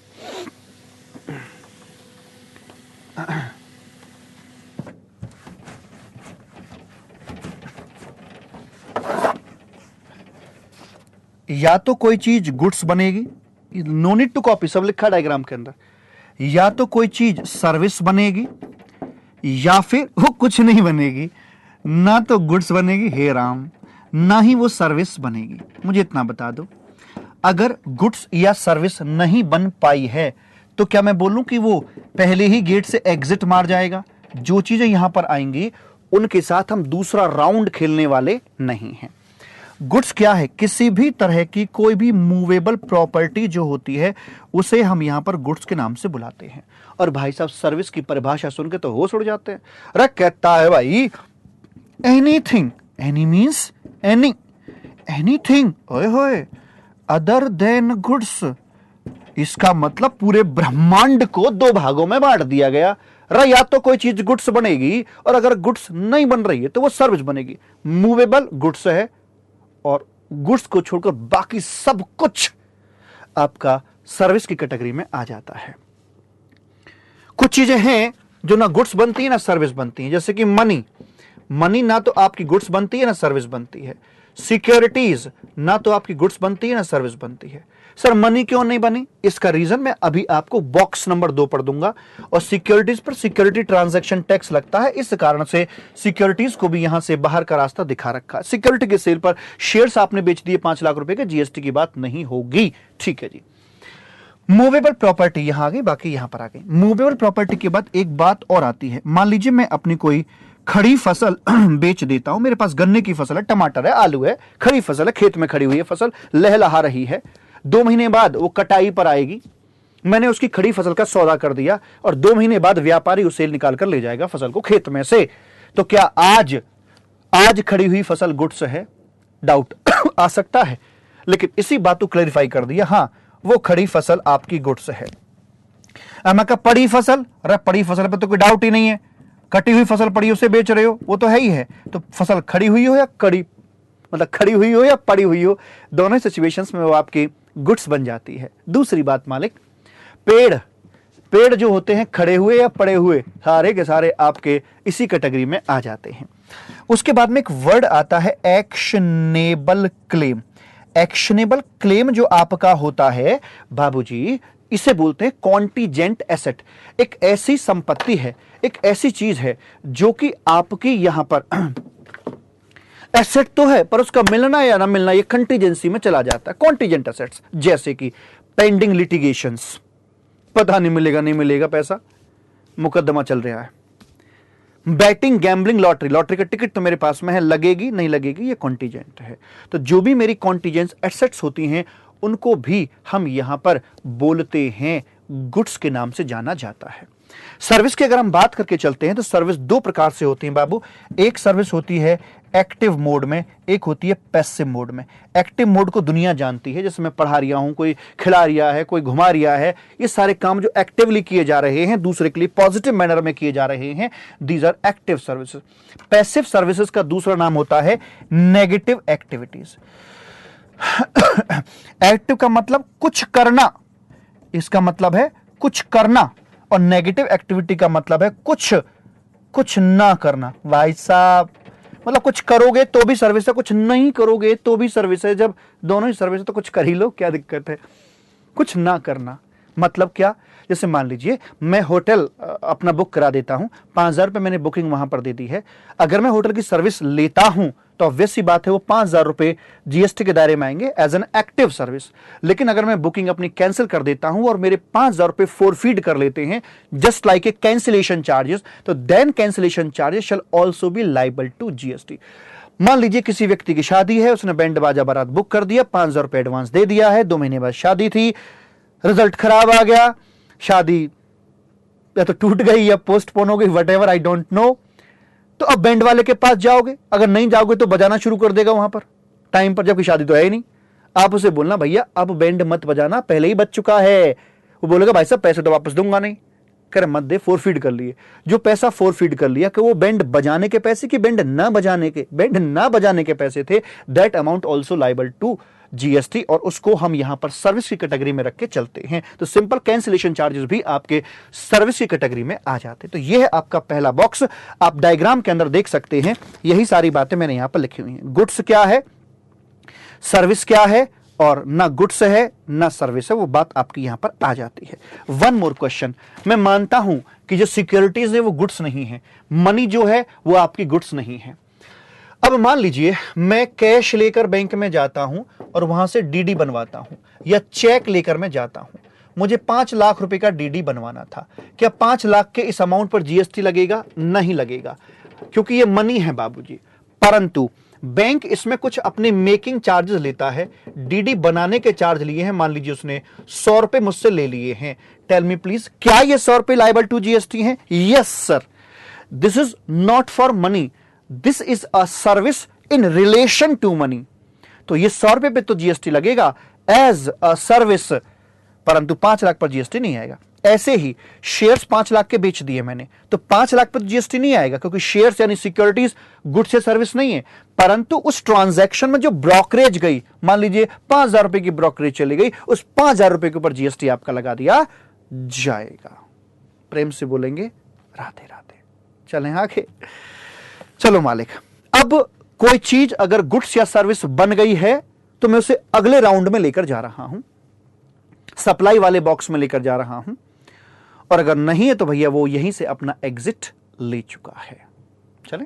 या तो कोई चीज गुड्स बनेगी, नो नीड टू कॉपी, सब लिखा डायग्राम के अंदर। या तो कोई चीज सर्विस बनेगी, या फिर वो कुछ नहीं बनेगी। ना तो गुड्स बनेगी, हे राम, ना ही वो सर्विस बनेगी। मुझे इतना बता दो, अगर गुड्स या सर्विस नहीं बन पाई है तो क्या मैं बोलूं कि वो पहले ही गेट से एग्जिट मार जाएगा? जो चीजें यहां पर आएंगी उनके साथ हम दूसरा राउंड खेलने वाले नहीं हैं। गुड्स क्या है? किसी भी तरह की कोई भी मूवेबल प्रॉपर्टी जो होती है, उसे हम यहां पर गुड्स के नाम से बुलाते हैं। और भाई साहब, सर्विस की परिभाषा सुन के तो होश उड़ जाते हैं। अरे कहता है भाई anything, any means any, anything ओए होए अदर देन गुड्स। इसका मतलब पूरे ब्रह्मांड को दो भागों में बांट दिया गया। या तो कोई चीज गुड्स बनेगी, और अगर गुड्स नहीं बन रही है तो वो सर्विस बनेगी। मूवेबल गुड्स है, और गुड्स को छोड़कर बाकी सब कुछ आपका सर्विस की कैटेगरी में आ जाता है। कुछ चीजें हैं जो ना गुड्स बनती है ना सर्विस बनती है, जैसे कि मनी। मनी ना तो आपकी गुड्स बनती है ना सर्विस बनती है। सिक्योरिटीज ना तो आपकी गुड्स बनती है ना सर्विस बनती है। सर मनी क्यों नहीं बनी? इसका रीजन मैं अभी आपको बॉक्स नंबर 2 पर दूंगा। और सिक्योरिटीज पर सिक्योरिटी ट्रांजैक्शन टैक्स लगता है, इस कारण से सिक्योरिटीज को भी यहां से बाहर का रास्ता दिखा रखा है। सिक्योरिटी के सेल पर शेयर्स आपने बेच दिए 5 लाख रुपए के, जीएसटी की बात नहीं होगी। ठीक है जी। मूवेबल प्रॉपर्टी यहां आ गई, बाकी यहां पर आ गई। मूवेबल प्रॉपर्टी के बाद एक बात और आती है। मान लीजिए मैं अपनी कोई खड़ी फसल बेच देता हूं। मेरे पास गन्ने की फसल है, टमाटर है, आलू है, खड़ी फसल है, खेत में खड़ी हुई है फसल, लहलहा रही है। 2 महीने बाद वो कटाई पर आएगी, मैंने उसकी खड़ी फसल का सौदा कर दिया और 2 महीने बाद व्यापारी उसे निकाल कर ले जाएगा फसल को खेत में से, तो क्या आज खड़ी हुई फसल गुड्स है? डाउट आ सकता है, लेकिन इसी बात को क्लैरिफाई कर दिया, हां वो खड़ी फसल आपकी गुड्स है। मैं कहा पड़ी फसल, अरे पड़ी फसल पे तो कोई डाउट ही नहीं है, कटी हुई फसल पड़ी उसे बेच रहे हो, वो तो है ही है। तो फसल खड़ी हुई हो या कड़ी, मतलब खड़ी हुई हो या पड़ी हुई हो, दोनों सिचुएशंस में वो आपकी गुड्स बन जाती है। दूसरी बात मालिक, पेड़ जो होते हैं खड़े हुए या पड़े हुए, सारे के सारे आपके इसी कैटेगरी में आ जाते हैं। उसके बाद में एक वर्ड आता है एक्शनेबल क्लेम। एक्शनेबल क्लेम जो आपका होता है बाबूजी, इसे बोलते हैं कॉन्टीजेंट एसेट। एक ऐसी संपत्ति है, एक ऐसी चीज है जो कि आपकी यहां पर एसेट तो है, पर उसका मिलना या ना मिलना ये कंटीजेंसी में चला जाता है। कॉन्टीजेंट एसेट्स जैसे कि पेंडिंग लिटिगेशंस, पता नहीं मिलेगा पैसा, मुकदमा चल रहा है। बैटिंग, गैम्बलिंग, लॉटरी का टिकट तो मेरे पास में है, लगेगी नहीं लगेगी ये कॉन्टीजेंट है। तो जो भी मेरी कॉन्टीजेंट एसेट्स होती हैं उनको भी हम यहां पर बोलते हैं गुड्स के नाम से जाना जाता है। सर्विस की अगर हम बात करके चलते हैं तो सर्विस 2 प्रकार से होती है बाबू। एक सर्विस होती है एक्टिव मोड में, एक होती है पैसिव मोड में। एक्टिव मोड को दुनिया जानती है, जैसे मैं पढ़ा रिया हूं, कोई खिला रिया है, कोई घुमा रिया है, ये सारे काम जो एक्टिवली किए जा रहे हैं, दूसरे के लिए पॉजिटिव मैनर में किए जा रहे हैं, these are active services. Passive services का दूसरा नाम होता है नेगेटिव एक्टिविटीज। एक्टिव का मतलब कुछ करना, इसका मतलब है कुछ करना, और नेगेटिव एक्टिविटी का मतलब है कुछ ना करना। भाई साहब, मतलब कुछ करोगे तो भी सर्विस है, कुछ नहीं करोगे तो भी सर्विस है। जब दोनों ही सर्विस है तो कुछ कर ही लो, क्या दिक्कत है। कुछ ना करना मतलब क्या, जैसे मान लीजिए मैं होटल अपना बुक करा देता हूं, 5,000 रुपए मैंने बुकिंग वहां पर दे दी है। अगर मैं होटल की सर्विस लेता हूं तो ऑब्वियस सी बात है वो 5,000 रुपए जीएसटी के दायरे में आएंगे एज एन एक्टिव सर्विस। लेकिन अगर मैं बुकिंग अपनी कैंसिल कर देता हूं और मेरे 5,000 रुपए फोरफीड कर लेते हैं just like a cancellation charges, तो then cancellation charges shall also be liable to GST. मान लीजिए किसी व्यक्ति की शादी है, उसने बैंड बाजा बारात बुक कर दिया, 5,000 रुपए एडवांस दे दिया है, 2 महीने बाद शादी थी, रिजल्ट खराब आ गया, शादी या तो टूट गई या पोस्टपोन हो गई, what ever, I don't know. तो अब बैंड वाले के पास जाओगे, अगर नहीं जाओगे तो बजाना शुरू कर देगा वहां पर टाइम पर, जबकि शादी तो है ही नहीं। आप उसे बोलना भैया अब बैंड मत बजाना, पहले ही बज चुका है। वो बोलेगा भाई साहब पैसे तो वापस दूंगा नहीं। कर मत दे, फोरफीड कर लिए। जो पैसा फोरफीड कर लिया कि वो बैंड बजाने के पैसे कि बैंड ना बजाने के, बैंड ना बजाने के पैसे थे, that amount also liable to GST, और उसको हम यहां पर सर्विस की कैटेगरी में रख के चलते हैं। तो सिंपल कैंसिलेशन चार्जेस भी आपके सर्विस की कैटेगरी में आ जाते हैं। तो यह है आपका पहला बॉक्स, आप डायग्राम के अंदर देख सकते हैं। यही सारी बातें मैंने यहां पर लिखी हुई हैं। गुड्स क्या है, सर्विस क्या है, और ना गुड्स है ना सर्विस है, वो बात आपकी यहां पर आ जाती है। वन मोर क्वेश्चन, मैं मानता हूं कि जो सिक्योरिटीज है वो गुड्स नहीं है, मनी जो है वो आपकी गुड्स नहीं है। अब मान लीजिए मैं कैश लेकर बैंक में जाता हूं और वहां से डीडी बनवाता हूं, या चेक लेकर मैं जाता हूं, मुझे 5 लाख रुपए का डीडी बनवाना था। क्या 5 लाख के इस अमाउंट पर जीएसटी लगेगा? नहीं लगेगा, क्योंकि ये मनी है बाबूजी। परंतु बैंक इसमें कुछ अपने मेकिंग चार्जेस लेता है। डीडी बनाने के चार्ज लिए हैं, मान लीजिए उसने 100 रुपए मुझसे ले लिए हैं। टेल मी प्लीज, क्या ये 100 रुपए लायबल टू जीएसटी हैं? Yes sir, this is not for money, this is a service in relation to money. तो ये 100 रुपए पे तो जीएसटी लगेगा एज अ सर्विस, परंतु 5 लाख पर जीएसटी नहीं आएगा। ऐसे ही शेयर्स 5 लाख के बेच दिए मैंने, तो 5 लाख पर जीएसटी नहीं आएगा, क्योंकि शेयर्स यानी सिक्योरिटीज गुड्स या सर्विस नहीं है। परंतु उस ट्रांजैक्शन में जो ब्रोकरेज गई, मान लीजिए 5,000 रुपए की ब्रोकरेज चली गई, उस 5,000 रुपए के ऊपर जीएसटी आपका लगा दिया जाएगा। प्रेम से बोलेंगे राधे राधे। चलें आगे। चलो मालिक, अब कोई चीज अगर गुड्स या सर्विस बन गई है तो मैं उसे अगले राउंड में लेकर जा रहा हूं, सप्लाई वाले बॉक्स में लेकर जा रहा हूं, और अगर नहीं है तो भैया वो यहीं से अपना एग्जिट ले चुका है। चले,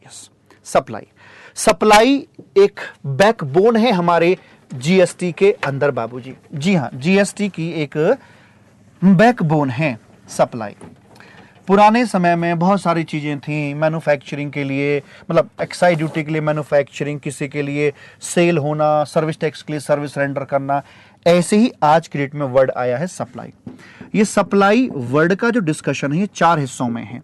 यस। सप्लाई एक बैकबोन है हमारे जीएसटी के अंदर बाबूजी। जी हां, जीएसटी की एक बैकबोन है सप्लाई। पुराने समय में बहुत सारी चीजें थी मैन्युफैक्चरिंग के लिए, मतलब एक्साइज ड्यूटी के लिए मैन्युफैक्चरिंग, किसी के लिए सेल होना, सर्विस टैक्स के लिए सर्विस रेंडर करना, ऐसे ही आज की डेट में वर्ड आया है सप्लाई। ये सप्लाई वर्ड का जो डिस्कशन है ये 4 हिस्सों में है।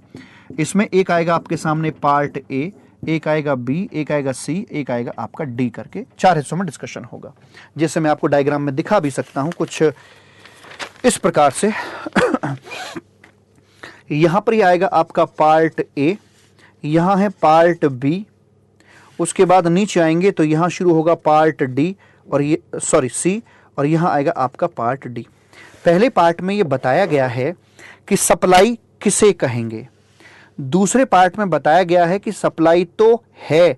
इसमें एक आएगा आपके सामने पार्ट ए, एक आएगा बी, एक आएगा सी, एक आएगा आपका डी, करके 4 हिस्सों में डिस्कशन होगा। जैसे मैं आपको डायग्राम में दिखा भी सकता हूं कुछ इस प्रकार से। यहां पर ये आएगा आपका पार्ट ए, यहां है पार्ट बी, उसके बाद नीचे आएंगे तो यहां शुरू होगा पार्ट डी और ये सी, और यहां आएगा आपका पार्ट डी। पहले पार्ट में ये बताया गया है कि सप्लाई किसे कहेंगे। दूसरे पार्ट में बताया गया है कि सप्लाई तो है,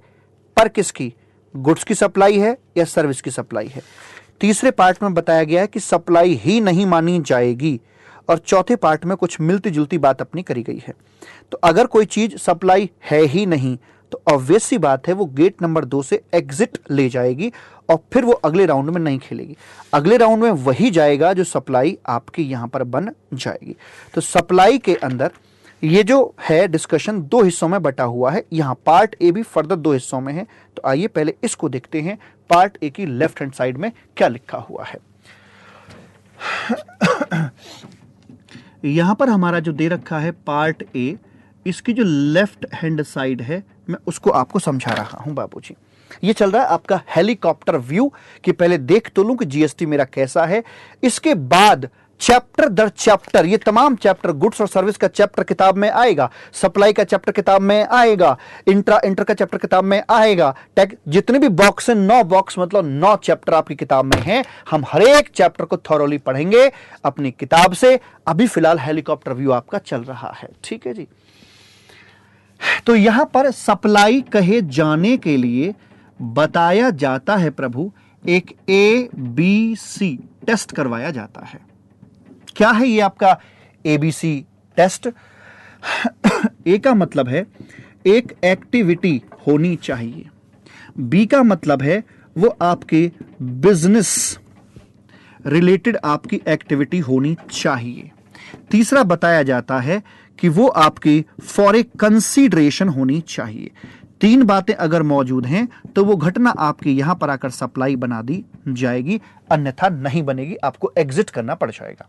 पर किसकी, गुड्स की सप्लाई है या सर्विस की सप्लाई है। तीसरे पार्ट में बताया गया है कि सप्लाई ही नहीं मानी जाएगी, और चौथे पार्ट में कुछ मिलती जुलती बात अपनी करी गई है। तो अगर कोई चीज सप्लाई है ही नहीं तो ऑब्वियस सी बात है वो गेट नंबर 2 से एग्जिट ले जाएगी और फिर वो अगले राउंड में नहीं खेलेगी। अगले राउंड में वही जाएगा जो सप्लाई आपकी यहां पर बन जाएगी। तो सप्लाई के अंदर ये जो है डिस्कशन 2 हिस्सों में बटा हुआ है। यहां पार्ट ए भी फर्दर 2 हिस्सों में है। तो आइए पहले इसको देखते हैं, पार्ट ए की लेफ्ट हैंड साइड में क्या लिखा हुआ है। यहां पर हमारा जो दे रखा है पार्ट ए, इसकी जो लेफ्ट हैंड साइड है मैं उसको आपको समझा रहा हूं बाबूजी। ये चल रहा है आपका हेलीकॉप्टर व्यू कि पहले देख तो लूं कि जीएसटी मेरा कैसा है, इसके बाद चैप्टर दर चैप्टर ये तमाम चैप्टर गुड्स और सर्विस का चैप्टर किताब में आएगा, सप्लाई का चैप्टर किताब में आएगा, इंटर का चैप्टर किताब में आएगा, टैग जितने भी बॉक्स हैं 9 बॉक्स मतलब 9 चैप्टर आपकी किताब में हैं। हम हर एक चैप्टर को थॉरोली पढ़ेंगे अपनी किताब से। अभी फिलहाल हेलीकॉप्टर व्यू आपका चल रहा है, ठीक है जी। तो यहां पर सप्लाई कहे जाने के लिए बताया जाता है प्रभु, एक ABC टेस्ट करवाया जाता है। क्या है ये आपका ABC टेस्ट? ए का मतलब है एक एक्टिविटी होनी चाहिए, बी का मतलब है वो आपके बिजनेस रिलेटेड आपकी एक्टिविटी होनी चाहिए, तीसरा बताया जाता है कि वो आपकी फॉर ए कंसीडरेशन होनी चाहिए। 3 बातें अगर मौजूद हैं तो वो घटना आपकी यहां पर आकर सप्लाई बना दी जाएगी, अन्यथा नहीं बनेगी, आपको एग्जिट करना पड़ जाएगा।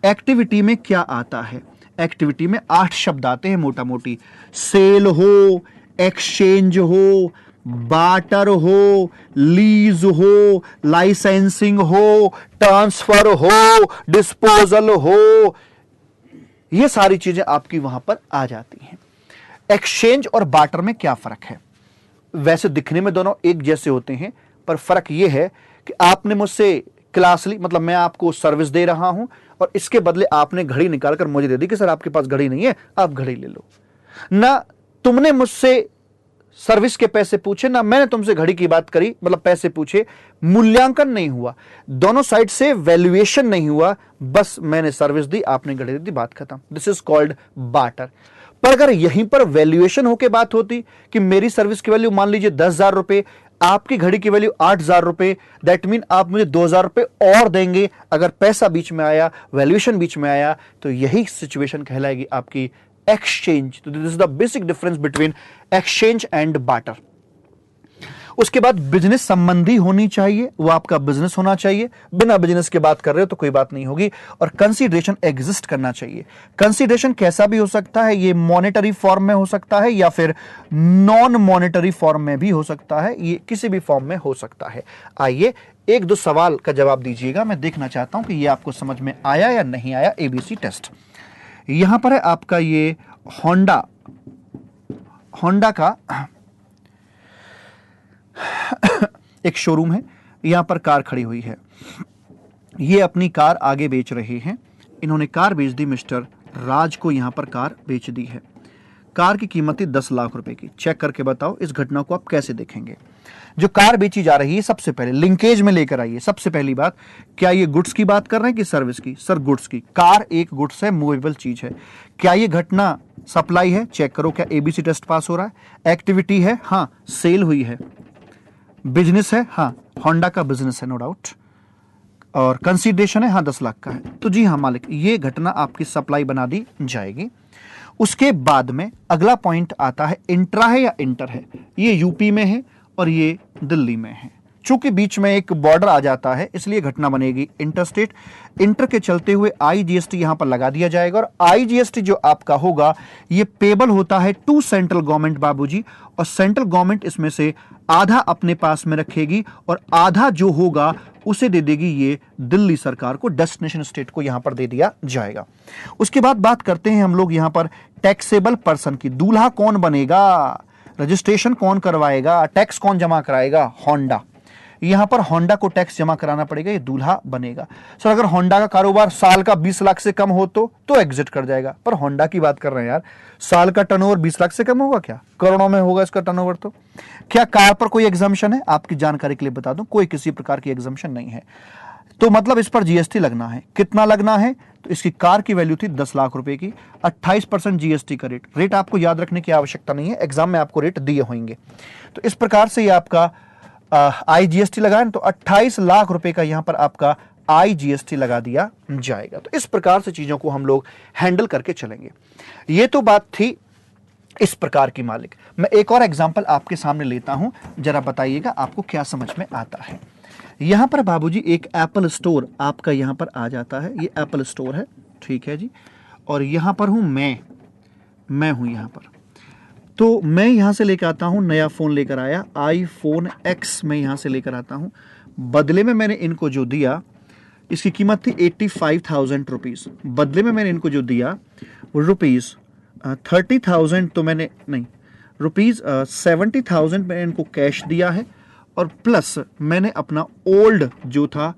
एक्टिविटी में क्या आता है? एक्टिविटी में 8 शब्द आते हैं मोटा मोटी। सेल हो, एक्सचेंज हो, बाटर हो, लीज हो, लाइसेंसिंग हो, ट्रांसफर हो, डिस्पोजल हो, ये सारी चीजें आपकी वहां पर आ जाती हैं। एक्सचेंज और बाटर में क्या फर्क है? वैसे दिखने में दोनों एक जैसे होते हैं, पर फर्क यह है कि आपने मुझसे क्लासली, मतलब मैं आपको सर्विस दे रहा हूं और इसके बदले आपने घड़ी निकालकर मुझे दे दी कि सर आपके पास घड़ी नहीं है, आप घड़ी ले लो। ना तुमने मुझसे सर्विस के पैसे पूछे, ना मैंने तुमसे घड़ी की बात करी, मतलब पैसे पूछे, मूल्यांकन नहीं हुआ, दोनों साइड से वैल्यूएशन नहीं हुआ, बस मैंने सर्विस दी, आपने घड़ी दे दी, बात खत्म। This is called barter. पर अगर यहीं पर वैल्यूएशन होके बात होती कि मेरी सर्विस की वैल्यू मान लीजिए 10,000 रुपए, आपकी घड़ी की वैल्यू 8,000 रुपए, दैट मीन आप मुझे 2,000 रुपए और देंगे। अगर पैसा बीच में आया, वैल्यूएशन बीच में आया, तो यही सिचुएशन कहलाएगी आपकी एक्सचेंज। तो this is the basic difference between exchange and barter. उसके बाद बिजनेस संबंधी होनी चाहिए, वो आपका बिजनेस होना चाहिए, बिना बिजनेस के बात कर रहे हो तो कोई बात नहीं होगी। और कंसीडरेशन एग्जिस्ट करना चाहिए। कंसीडरेशन कैसा भी हो सकता है, ये मॉनेटरी फॉर्म में हो सकता है या फिर नॉन मॉनेटरी फॉर्म में भी हो सकता है, ये किसी भी फॉर्म में हो सकता है। आइए 1-2 सवाल का जवाब दीजिएगा, मैं देखना चाहता हूं कि ये आपको समझ में आया या नहीं आया। ABC टेस्ट यहां पर है आपका, ये होंडा का एक शोरूम है, यहां पर कार खड़ी हुई है, ये अपनी कार आगे बेच रहे हैं। इन्होंने कार बेच दी, मिस्टर राज को यहां पर कार बेच दी है। कार की कीमत है 10 लाख रुपए की। चेक करके बताओ इस घटना को आप कैसे देखेंगे। जो कार बेची जा रही है, सबसे पहले लिंकेज में लेकर आइए। सबसे पहली बात, क्या ये गुड्स की बात कर रहे हैं कि सर्विस की? सर गुड्स की। कार एक गुड्स है, मूवेबल चीज है। क्या ये घटना सप्लाई है? चेक करो क्या ABC टेस्ट पास हो रहा है। एक्टिविटी है, हाँ सेल हुई है। बिजनेस है, हाँ होंडा का बिजनेस है, नो डाउट। और कंसीडरेशन है, हाँ 10 लाख का है। तो जी हाँ मालिक, ये घटना आपकी सप्लाई बना दी जाएगी। उसके बाद में अगला पॉइंट आता है, इंट्रा है या इंटर है। ये यूपी में है और ये दिल्ली में है। चूंकि बीच में एक बॉर्डर आ जाता है इसलिए घटना बनेगी इंटरस्टेट। इंटर के चलते हुए आईजीएसटी यहां पर लगा दिया जाएगा और आईजीएसटी जो आपका होगा ये पेबल होता है टू सेंट्रल गवर्नमेंट बाबूजी, और सेंट्रल गवर्नमेंट इसमें से आधा अपने पास में रखेगी और आधा जो होगा उसे दे देगी ये दिल्ली सरकार को, डेस्टिनेशन स्टेट को यहां पर दे दिया जाएगा। उसके बाद बात करते हैं हम लोग यहां पर टैक्सेबल पर्सन की। दूल्हा कौन बनेगा, रजिस्ट्रेशन कौन करवाएगा, टैक्स कौन जमा कराएगा, होंडा। यहां पर होंडा को टैक्स जमा कराना पड़ेगा, ये दूल्हा बनेगा। सर अगर होंडा का कारोबार साल का 20 लाख से कम हो तो एग्जिट कर जाएगा, पर होंडा की बात कर रहे हैं यार, साल का टर्नओवर 20 लाख से कम होगा क्या, करोड़ों में होगा इसका टर्नओवर। तो क्या कार पर कोई एग्जम्पशन है, आपकी जानकारी के लिए बता दूं, कोई किसी प्रकार की एग्जम्पशन नहीं है। तो मतलब इस पर जीएसटी लगना है, कितना लगना है, तो इसकी कार की वैल्यू थी 10 लाख रुपए की, 28% जीएसटी का रेट आपको याद रखने की आवश्यकता नहीं है, एग्जाम में आपको रेट दिए होंगे। तो इस प्रकार से ये आपका आईजीएसटी लगाएं तो 28 लाख रुपए का यहां पर आपका आईजीएसटी लगा दिया जाएगा। तो इस प्रकार से चीजों को हम लोग हैंडल करके चलेंगे। ये तो बात थी इस प्रकार की मालिक। मैं एक और एग्जांपल आपके सामने लेता हूं, जरा बताइएगा आपको क्या समझ में आता है। यहां पर बाबूजी एक एप्पल स्टोर आपका यहां पर आ जाता है, ये एप्पल स्टोर है, ठीक है जी, और यहां पर हूं मैं हूं यहां पर। तो मैं यहां से लेकर आता हूं, नया फोन लेकर आया, आईफोन एक्स मैं यहां से लेकर आता हूं। बदले में मैंने इनको जो दिया, इसकी कीमत थी 85,000 रुपीज। बदले में मैंने इनको जो दिया वो रुपीज 30,000, तो मैंने नहीं, रुपीज 70,000 मैंने इनको कैश दिया है, और प्लस मैंने अपना ओल्ड जो था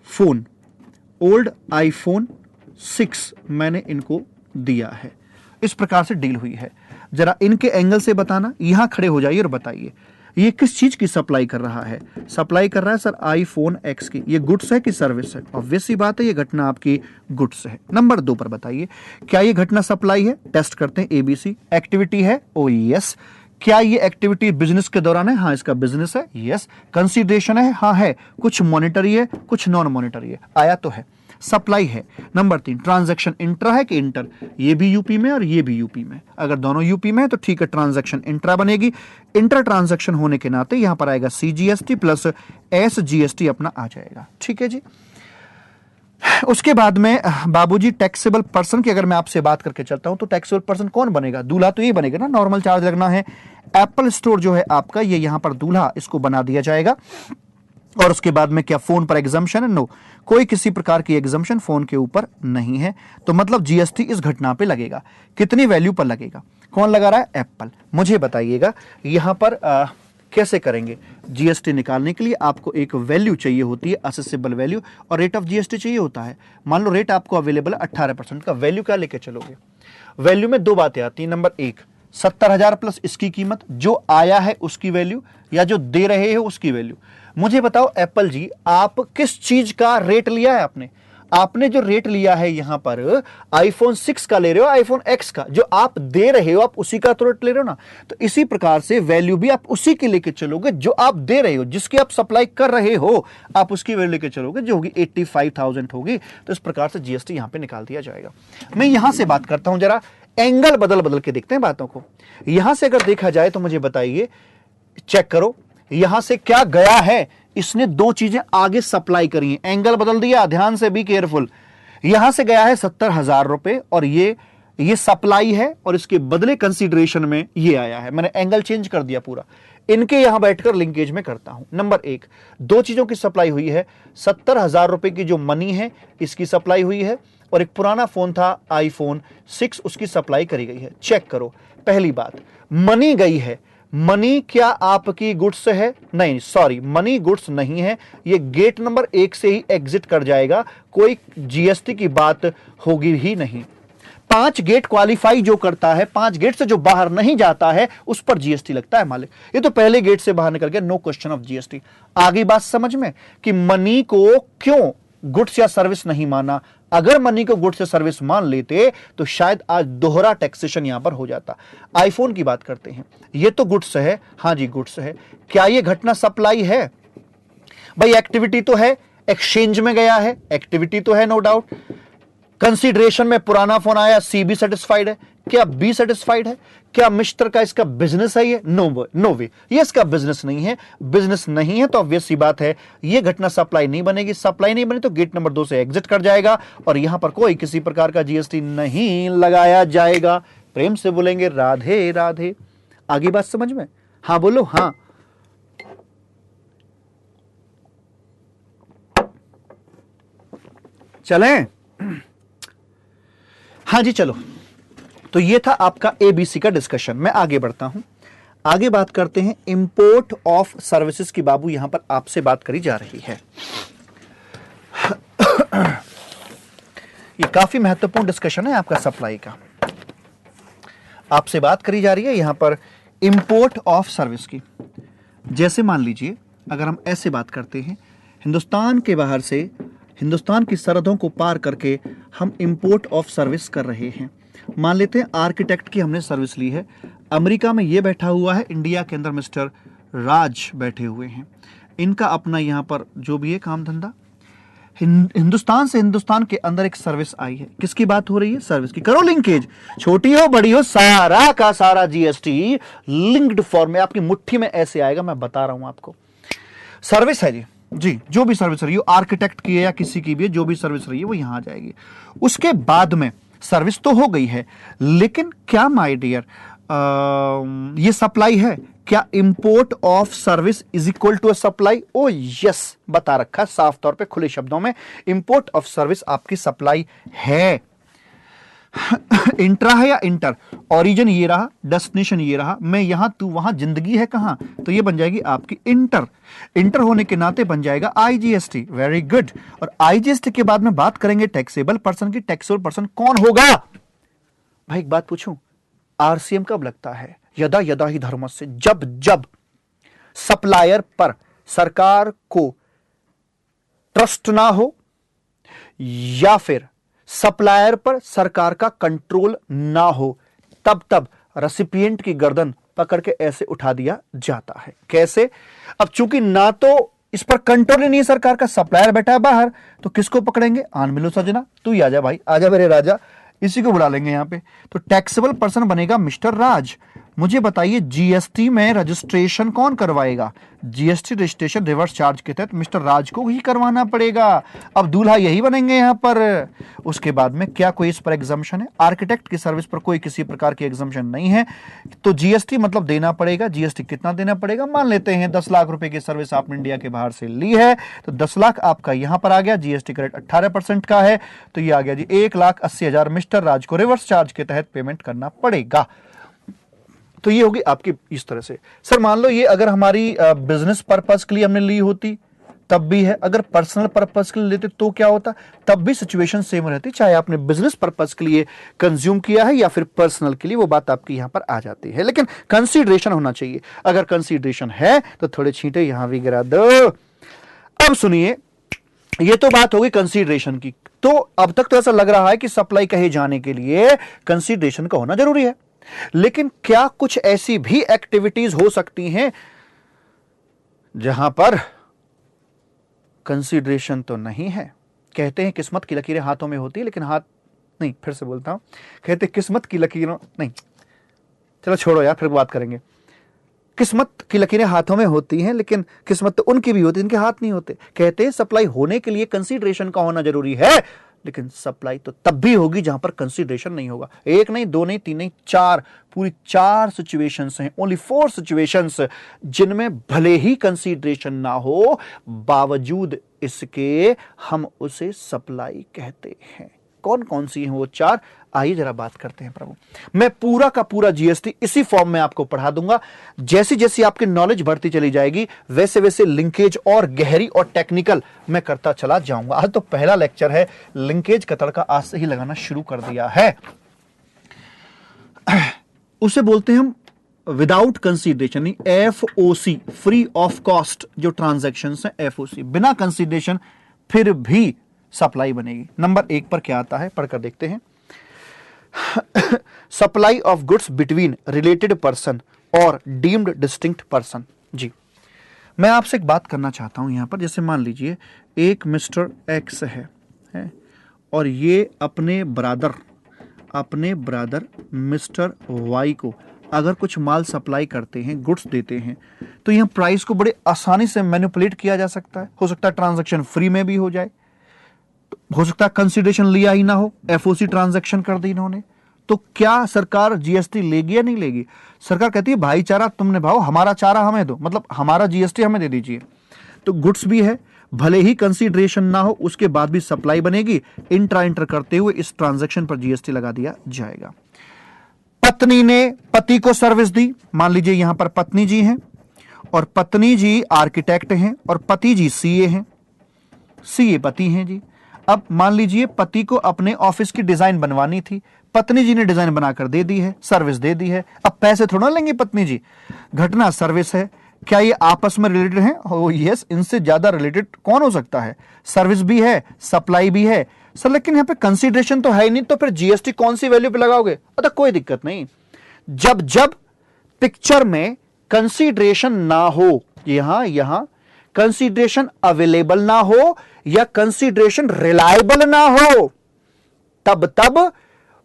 फोन, ओल्ड आईफोन 6 मैंने इनको दिया है। इस प्रकार से डील हुई है। जरा इनके एंगल से बताना, यहां खड़े हो जाइए और बताइए ये किस चीज की सप्लाई कर रहा है। सप्लाई कर रहा है सर आईफोन एक्स की। ये गुड्स है कि सर्विस है? ऑब्वियस सी बात है, ये घटना आपकी गुड्स है। नंबर 2 पर बताइए, क्या ये घटना सप्लाई है? टेस्ट करते हैं, एबीसी। एक्टिविटी है? ओ यस। क्या ये एक्टिविटी बिजनेस के दौरान है? हाँ, इसका बिजनेस है, यस। कंसीडरेशन है? हाँ है। कुछ मॉनिटरी है, कुछ नॉन मॉनिटरी है, आया तो है। सप्लाई है। नंबर 3, ट्रांजैक्शन इंट्रा है कि इंटर? ये भी यूपी में और ये भी यूपी में। अगर दोनों यूपी में है तो ठीक है, ट्रांजैक्शन इंट्रा बनेगी। इंटर ट्रांजैक्शन होने के नाते यहां पर आएगा सीजीएसटी प्लस एसजीएसटी अपना आ जाएगा, ठीक है जी। उसके बाद में बाबूजी टैक्सेबल पर्सन की अगर मैं आपसे बात करके चलता हूं तो टैक्सेबल पर्सन कौन बनेगा? दूल्हा तो ये बनेगा ना, नॉर्मल चार्ज लगना है। एप्पल स्टोर जो है आपका, ये यहां पर दूल्हा, इसको बना दिया जाएगा। और उसके बाद में क्या फोन पर एग्जम्पशन है? नो, कोई किसी प्रकार की एग्जम्पशन फोन के ऊपर नहीं है। तो मतलब जीएसटी इस घटना पे लगेगा। कितनी वैल्यू पर लगेगा? कौन लगा रहा है? एप्पल। मुझे बताइएगा यहां पर कैसे करेंगे? जीएसटी निकालने के लिए आपको एक वैल्यू चाहिए होती है, असेसेबल वैल्यू, और रेट ऑफ जीएसटी चाहिए होता है। मान लो रेट आपको अवेलेबल है 18% का, वैल्यू क्या लेके चलोगे? वैल्यू में 2 बातें आती हैं। नंबर 1, 70,000 प्लस इसकी कीमत, जो आया है उसकी वैल्यू, या जो दे रहे हो उसकी वैल्यू। मुझे बताओ एप्पल जी, आप किस चीज का रेट लिया है? आपने जो रेट लिया है यहां पर आईफोन 6 का ले रहे हो, आईफोन एक्स का, जो आप दे रहे हो आप उसी का तो रेट ले रहे हो ना। तो इसी प्रकार से वैल्यू भी आप उसी की लेके चलोगे जो आप दे रहे हो, जिसकी आप सप्लाई कर रहे हो, आप उसकी वैल्यू लेके चलोगे, जो होगी 85,000 होगी। तो इस प्रकार से जीएसटी यहां पे निकाल दिया जाएगा। मैं यहां से बात करता हूं, जरा एंगल बदल बदल के देखते हैं बातों को। यहां से अगर देखा जाए तो मुझे बताइए, चेक करो यहां से क्या गया है। इसने 2 चीजें आगे सप्लाई करी हैं, एंगल बदल दिया, ध्यान से बी केयरफुल। यहां से गया है 70,000 रुपए, और ये सप्लाई है, और इसके बदले कंसीडरेशन में ये आया है। मैंने एंगल चेंज कर दिया पूरा। इनके यहां बैठकर लिंकेज में करता हूं। नंबर 1, 2 चीजों की सप्लाई हुई है। 70,000 रुपए की जो मनी है इसकी सप्लाई हुई है, और एक पुराना फोन था आईफोन 6, उसकी सप्लाई करी गई है। चेक करो, पहली बात, मनी गई है। मनी क्या आपकी गुड्स है? नहीं, सॉरी, मनी गुड्स नहीं है। ये गेट नंबर 1 से ही एग्जिट कर जाएगा, कोई जीएसटी की बात होगी ही नहीं। 5 गेट क्वालिफाई जो करता है, 5 गेट से जो बाहर नहीं जाता है, उस पर जीएसटी लगता है मालिक। ये तो पहले गेट से बाहर निकल गया, नो क्वेश्चन ऑफ जीएसटी। आगे बात समझ में कि मनी को क्यों गुड्स या सर्विस नहीं माना। अगर मनी को गुड्स या सर्विस मान लेते तो शायद आज दोहरा टैक्सेशन यहां पर हो जाता। आईफोन की बात करते हैं, ये तो गुड्स है, हां जी गुड्स है। क्या ये घटना सप्लाई है? भाई एक्टिविटी तो है, एक्सचेंज में गया है, एक्टिविटी तो है, नो डाउट। कंसीडरेशन में पुराना फोन आया, सी भी सेटिस्फाइड है। क्या बी सेटिस्फाइड है? क्या मिस्टर का इसका बिजनेस है ये? नो वे, ये इसका बिजनेस नहीं है। बिजनेस नहीं है तो ऑब्वियस सी बात है ये घटना सप्लाई नहीं बनेगी। सप्लाई नहीं बनी तो गेट नंबर 2 से एग्जिट कर जाएगा और यहां पर कोई किसी प्रकार का जीएसटी नहीं लगाया जाएगा। प्रेम से बोलेंगे राधे राधे। आगे बात समझ में? हां बोलो हां। चलें? हां जी चलो। तो ये था आपका एबीसी का डिस्कशन। मैं आगे बढ़ता हूं। आगे बात करते हैं इंपोर्ट ऑफ सर्विसेज की। बाबू यहां पर आपसे बात करी जा रही है। ये काफी महत्वपूर्ण डिस्कशन है आपका सप्लाई का। आपसे बात करी जा रही है यहां पर इंपोर्ट ऑफ सर्विस की। जैसे मान लीजिए अगर हम ऐसे बात करते हैं, हिंदुस्तान के बाहर से, हिंदुस्तान की सरहदों को पार करके हम इंपोर्ट ऑफ सर्विस कर रहे हैं। मान लेते हैं आर्किटेक्ट की हमने सर्विस ली है। अमेरिका में ये बैठा हुआ है, इंडिया के अंदर मिस्टर राज बैठे हुए हैं। इनका अपना यहाँ पर जो भी है काम धंधा। हिंदुस्तान से हिंदुस्तान के अंदर एक सर्विस आई है। किसकी बात हो रही है? सर्विस की। करो लिंकेज, छोटी हो बड़ी हो, सारा का सारा जीएसटी लिंक्ड फॉर्म में आपकी मुट्ठी में ऐसे आएगा। मैं बता रहा हूं आपको। सर्विस है जी, जो भी सर्विस रही हो, आर्किटेक्ट की है या किसी की भी, जो भी सर्विस रही है वो यहां आ जाएगी। उसके बाद में सर्विस तो हो गई है, लेकिन क्या माय डियर ये सप्लाई है? क्या import of service is equal to a supply? Oh yes, बता रखा साफ तौर पे खुले शब्दों में, इंपोर्ट ऑफ सर्विस आपकी सप्लाई है। इंट्रा है या इंटर? ओरिजिन ये रहा, डेस्टिनेशन ये रहा, मैं यहां तू वहां, जिंदगी है कहां, तो ये बन जाएगी आपकी इंटर। इंटर होने के नाते बन जाएगा आईजीएसटी। Very good. और आईजीएसटी के बाद में बात करेंगे टैक्सेबल पर्सन की। टैक्सेबल पर्सन कौन होगा? भाई एक बात पूछूं, आरसीएम कब लगता है? यदा यदा ही धर्मस्य, जब जब सप्लायर पर सरकार को ट्रस्ट ना हो या फिर सप्लायर पर सरकार का कंट्रोल ना हो, तब तब रेसिपिएंट की गर्दन पकड़ के ऐसे उठा दिया जाता है। कैसे? अब चूंकि ना तो इस पर कंट्रोल ही नहीं है सरकार का, सप्लायर बैठा है बाहर, तो किसको पकड़ेंगे? आन मिलो सजना, तू ही आजा भाई, आजा मेरे राजा, इसी को बुला लेंगे यहां पे। तो टैक्सेबल पर्सन बनेगा मिस्टर राज। मुझे बताइए जीएसटी में रजिस्ट्रेशन कौन करवाएगा? जीएसटी रजिस्ट्रेशन रिवर्स चार्ज के तहत मिस्टर राज को ही करवाना पड़ेगा। अब दूल्हा यही बनेंगे यहां पर। उसके बाद में क्या कोई इस पर एग्जम्पशन है? आर्किटेक्ट की सर्विस पर कोई किसी प्रकार की एग्जम्पशन नहीं है, तो जीएसटी मतलब देना पड़ेगा। जीएसटी कितना देना पड़ेगा? मान लेते हैं 10 लाख रुपए की सर्विस आपने इंडिया के बाहर से ली है, तो 10 लाख आपका यहां पर आ गया। जीएसटी का रेट 18% का है, तो ये आ गया जी 1,80,000 मिस्टर राज को रिवर्स चार्ज के तहत पेमेंट करना पड़ेगा। तो ये होगी आपकी इस तरह से। सर मान लो ये अगर हमारी बिजनेस पर्पस के लिए हमने ली होती तब भी है, अगर पर्सनल पर्पस के लिए लेते तो क्या होता? तब भी सिचुएशन सेम रहती, चाहे आपने बिजनेस पर्पस के लिए कंज्यूम किया है या फिर पर्सनल के लिए, वो बात आपकी यहां पर आ जाती है। लेकिन कंसीडरेशन होना चाहिए। अगर कंसीडरेशन है तो थोड़े छींटे यहां भी गिरा दो। अब सुनिए, ये तो बात होगी कंसीडरेशन की। तो अब तक तो ऐसा लग रहा है कि सप्लाई कहे जाने के लिए कंसीडरेशन का होना जरूरी है, लेकिन क्या कुछ ऐसी भी एक्टिविटीज हो सकती हैं जहां पर कंसीडरेशन तो नहीं है? कहते हैं किस्मत की लकीरें हाथों में होती है, लेकिन हाथ नहीं, फिर से बोलता हूं, कहते किस्मत की लकीरों नहीं, चलो छोड़ो यार, फिर बात करेंगे। किस्मत की लकीरें हाथों में होती हैं, लेकिन किस्मत तो उनकी भी होती है, इनके हाथ नहीं होते। कहते हैं सप्लाई होने के लिए कंसीडरेशन का होना जरूरी है, लेकिन सप्लाई तो तब भी होगी जहां पर कंसीडरेशन नहीं होगा। एक नहीं, दो नहीं, तीन नहीं, चार, पूरी 4 सिचुएशंस हैं, ओनली 4 सिचुएशंस, जिनमें भले ही कंसीडरेशन ना हो, बावजूद इसके हम उसे सप्लाई कहते हैं। कौन कौन सी हैं वो 4? आइए जरा बात करते हैं प्रभु। मैं पूरा का पूरा जीएसटी इसी फॉर्म में आपको पढ़ा दूंगा। जैसी जैसी आपकी नॉलेज बढ़ती चली जाएगी, वैसे वैसे लिंकेज और गहरी और टेक्निकल मैं करता चला जाऊंगा। आज तो पहला लेक्चर है, लिंकेज का तड़का आज से ही लगाना शुरू कर दिया है। उसे बोलते हैं हम without consideration, FOC, free of cost जो ट्रांजैक्शन है, एफओसी, बिना कंसीडरेशन फिर भी सप्लाई बनेगी। नंबर 1 पर क्या आता है, पढ़कर देखते हैं। Supply of goods between related person और डीम्ड डिस्टिंक्ट पर्सन। जी, मैं आपसे एक बात करना चाहता हूं यहां पर। जैसे मान लीजिए एक मिस्टर एक्स है और ये अपने ब्रदर अपने ब्रदर मिस्टर वाई को अगर कुछ माल सप्लाई करते हैं, गुड्स देते हैं, तो यहां प्राइस को बड़े आसानी से मैनिपुलेट किया जा सकता है। हो सकता है ट्रांजैक्शन फ्री में भी हो जाए, हो सकता है कंसिडरेशन लिया ही ना हो, एफओसी ट्रांजैक्शन कर दी इन्होंने। तो क्या सरकार जीएसटी लेगी या नहीं लेगी? सरकार कहती है भाईचारा तुमने भाव, हमारा चारा हमें दो, मतलब हमारा जीएसटी हमें दे दीजिए। तो गुड्स भी है, भले ही कंसीडरेशन ना हो, उसके बाद भी सप्लाई बनेगी, इंटर करते हुए इस ट्रांजैक्शन पर जीएसटी लगा दिया जाएगा। पत्नी ने पति को सर्विस दी, मान लीजिए यहां पर पत्नी जी हैं और पत्नी जी आर्किटेक्ट हैं और पति जी सीए हैं, सीए पति हैं जी। अब मान लीजिए पति को अपने ऑफिस की डिजाइन बनवानी थी, पत्नी जी ने डिजाइन बनाकर दे दी है, सर्विस दे दी है। अब पैसे थोड़ा लेंगे पत्नी जी, घटना सर्विस है। क्या ये आपस में रिलेटेड हैं? ओ यस, इनसे ज्यादा रिलेटेड कौन हो सकता है? सर्विस भी है, सप्लाई भी है सर, लेकिन यहां पे कंसीडरेशन तो है ही नहीं, तो फिर जीएसटी कौन सी वैल्यू पे लगाओगे? अतः कोई दिक्कत नहीं। जब जब पिक्चर में कंसीडरेशन ना हो, यहां कंसीडरेशन अवेलेबल ना हो या कंसीडरेशन रिलायबल ना हो, तब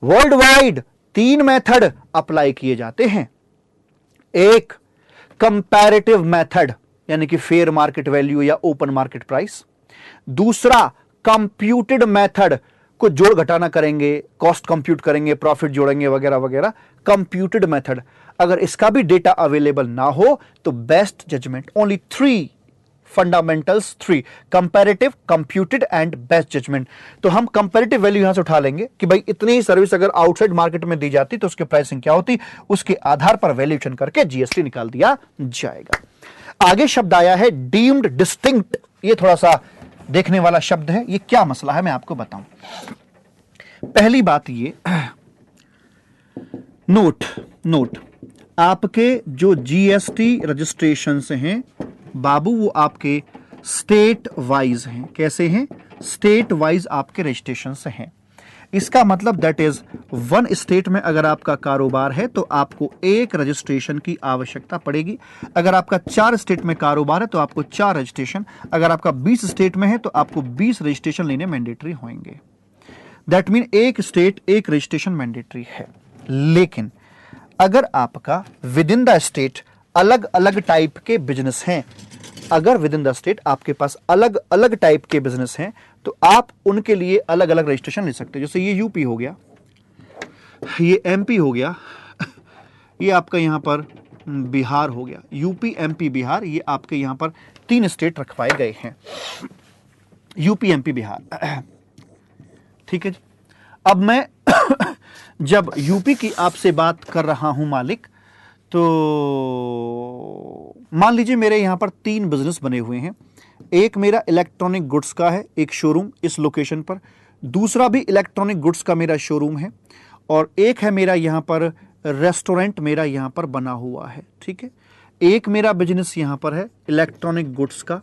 वर्ल्ड वाइड 3 मेथड अप्लाई किए जाते हैं। एक कंपैरेटिव मेथड, यानी कि फेयर मार्केट वैल्यू या ओपन मार्केट प्राइस। दूसरा कंप्यूटेड मेथड, को जोड़ घटाना करेंगे, कॉस्ट कंप्यूट करेंगे, प्रॉफिट जोड़ेंगे वगैरह वगैरह, कंप्यूटेड मेथड। अगर इसका भी डेटा अवेलेबल ना हो तो best judgement. Only 3 fundamentals, 3 comparative, computed and best judgement. तो हम कंपैरेटिव वैल्यू यहां से उठा लेंगे कि भाई इतनी ही सर्विस अगर आउटसाइड मार्केट में दी जाती तो उसकी प्राइसिंग क्या होती, उसके आधार पर वैल्यूएशन करके जीएसटी निकाल दिया जाएगा। आगे शब्द आया है डीम्ड डिस्टिंक्ट। ये थोड़ा सा देखने वाला शब्द है, ये क्या मसला है मैं आपको बताऊं। पहली बात ये, नोट आपके जो जीएसटी रजिस्ट्रेशन हैं बाबू, वो आपके स्टेट वाइज हैं। कैसे हैं? स्टेट वाइज आपके रजिस्ट्रेशन से हैं। इसका मतलब दैट इज वन स्टेट में अगर आपका कारोबार है तो आपको एक रजिस्ट्रेशन की आवश्यकता पड़ेगी। अगर आपका 4 स्टेट में कारोबार है तो आपको 4 रजिस्ट्रेशन, अगर आपका 20 स्टेट में है तो आपको 20 रजिस्ट्रेशन लेने मैंडेटरी होंगे। दैट मीन एक स्टेट एक रजिस्ट्रेशन मैंडेटरी है। लेकिन अगर आपका विद इन द स्टेट अलग अलग टाइप के बिजनेस हैं, अगर विद इन द स्टेट आपके पास अलग अलग टाइप के बिजनेस हैं तो आप उनके लिए अलग अलग रजिस्ट्रेशन ले सकते हैं। जैसे ये यूपी हो गया, ये एमपी हो गया, ये आपका यहां पर बिहार हो गया, यूपी एमपी बिहार, ये आपके यहां पर 3 स्टेट रखवाए गए हैं, यूपी एमपी बिहार। ठीक है जी। अब मैं जब यूपी की आपसे बात कर रहा हूं मालिक, तो मान लीजिए मेरे यहां पर 3 बिजनेस बने हुए हैं। एक मेरा इलेक्ट्रॉनिक गुड्स का है, एक शोरूम इस लोकेशन पर, दूसरा भी इलेक्ट्रॉनिक गुड्स का मेरा शोरूम है, और एक है मेरा यहां पर रेस्टोरेंट मेरा यहां पर बना हुआ है। ठीक है, एक मेरा बिजनेस यहां पर है इलेक्ट्रॉनिक गुड्स का,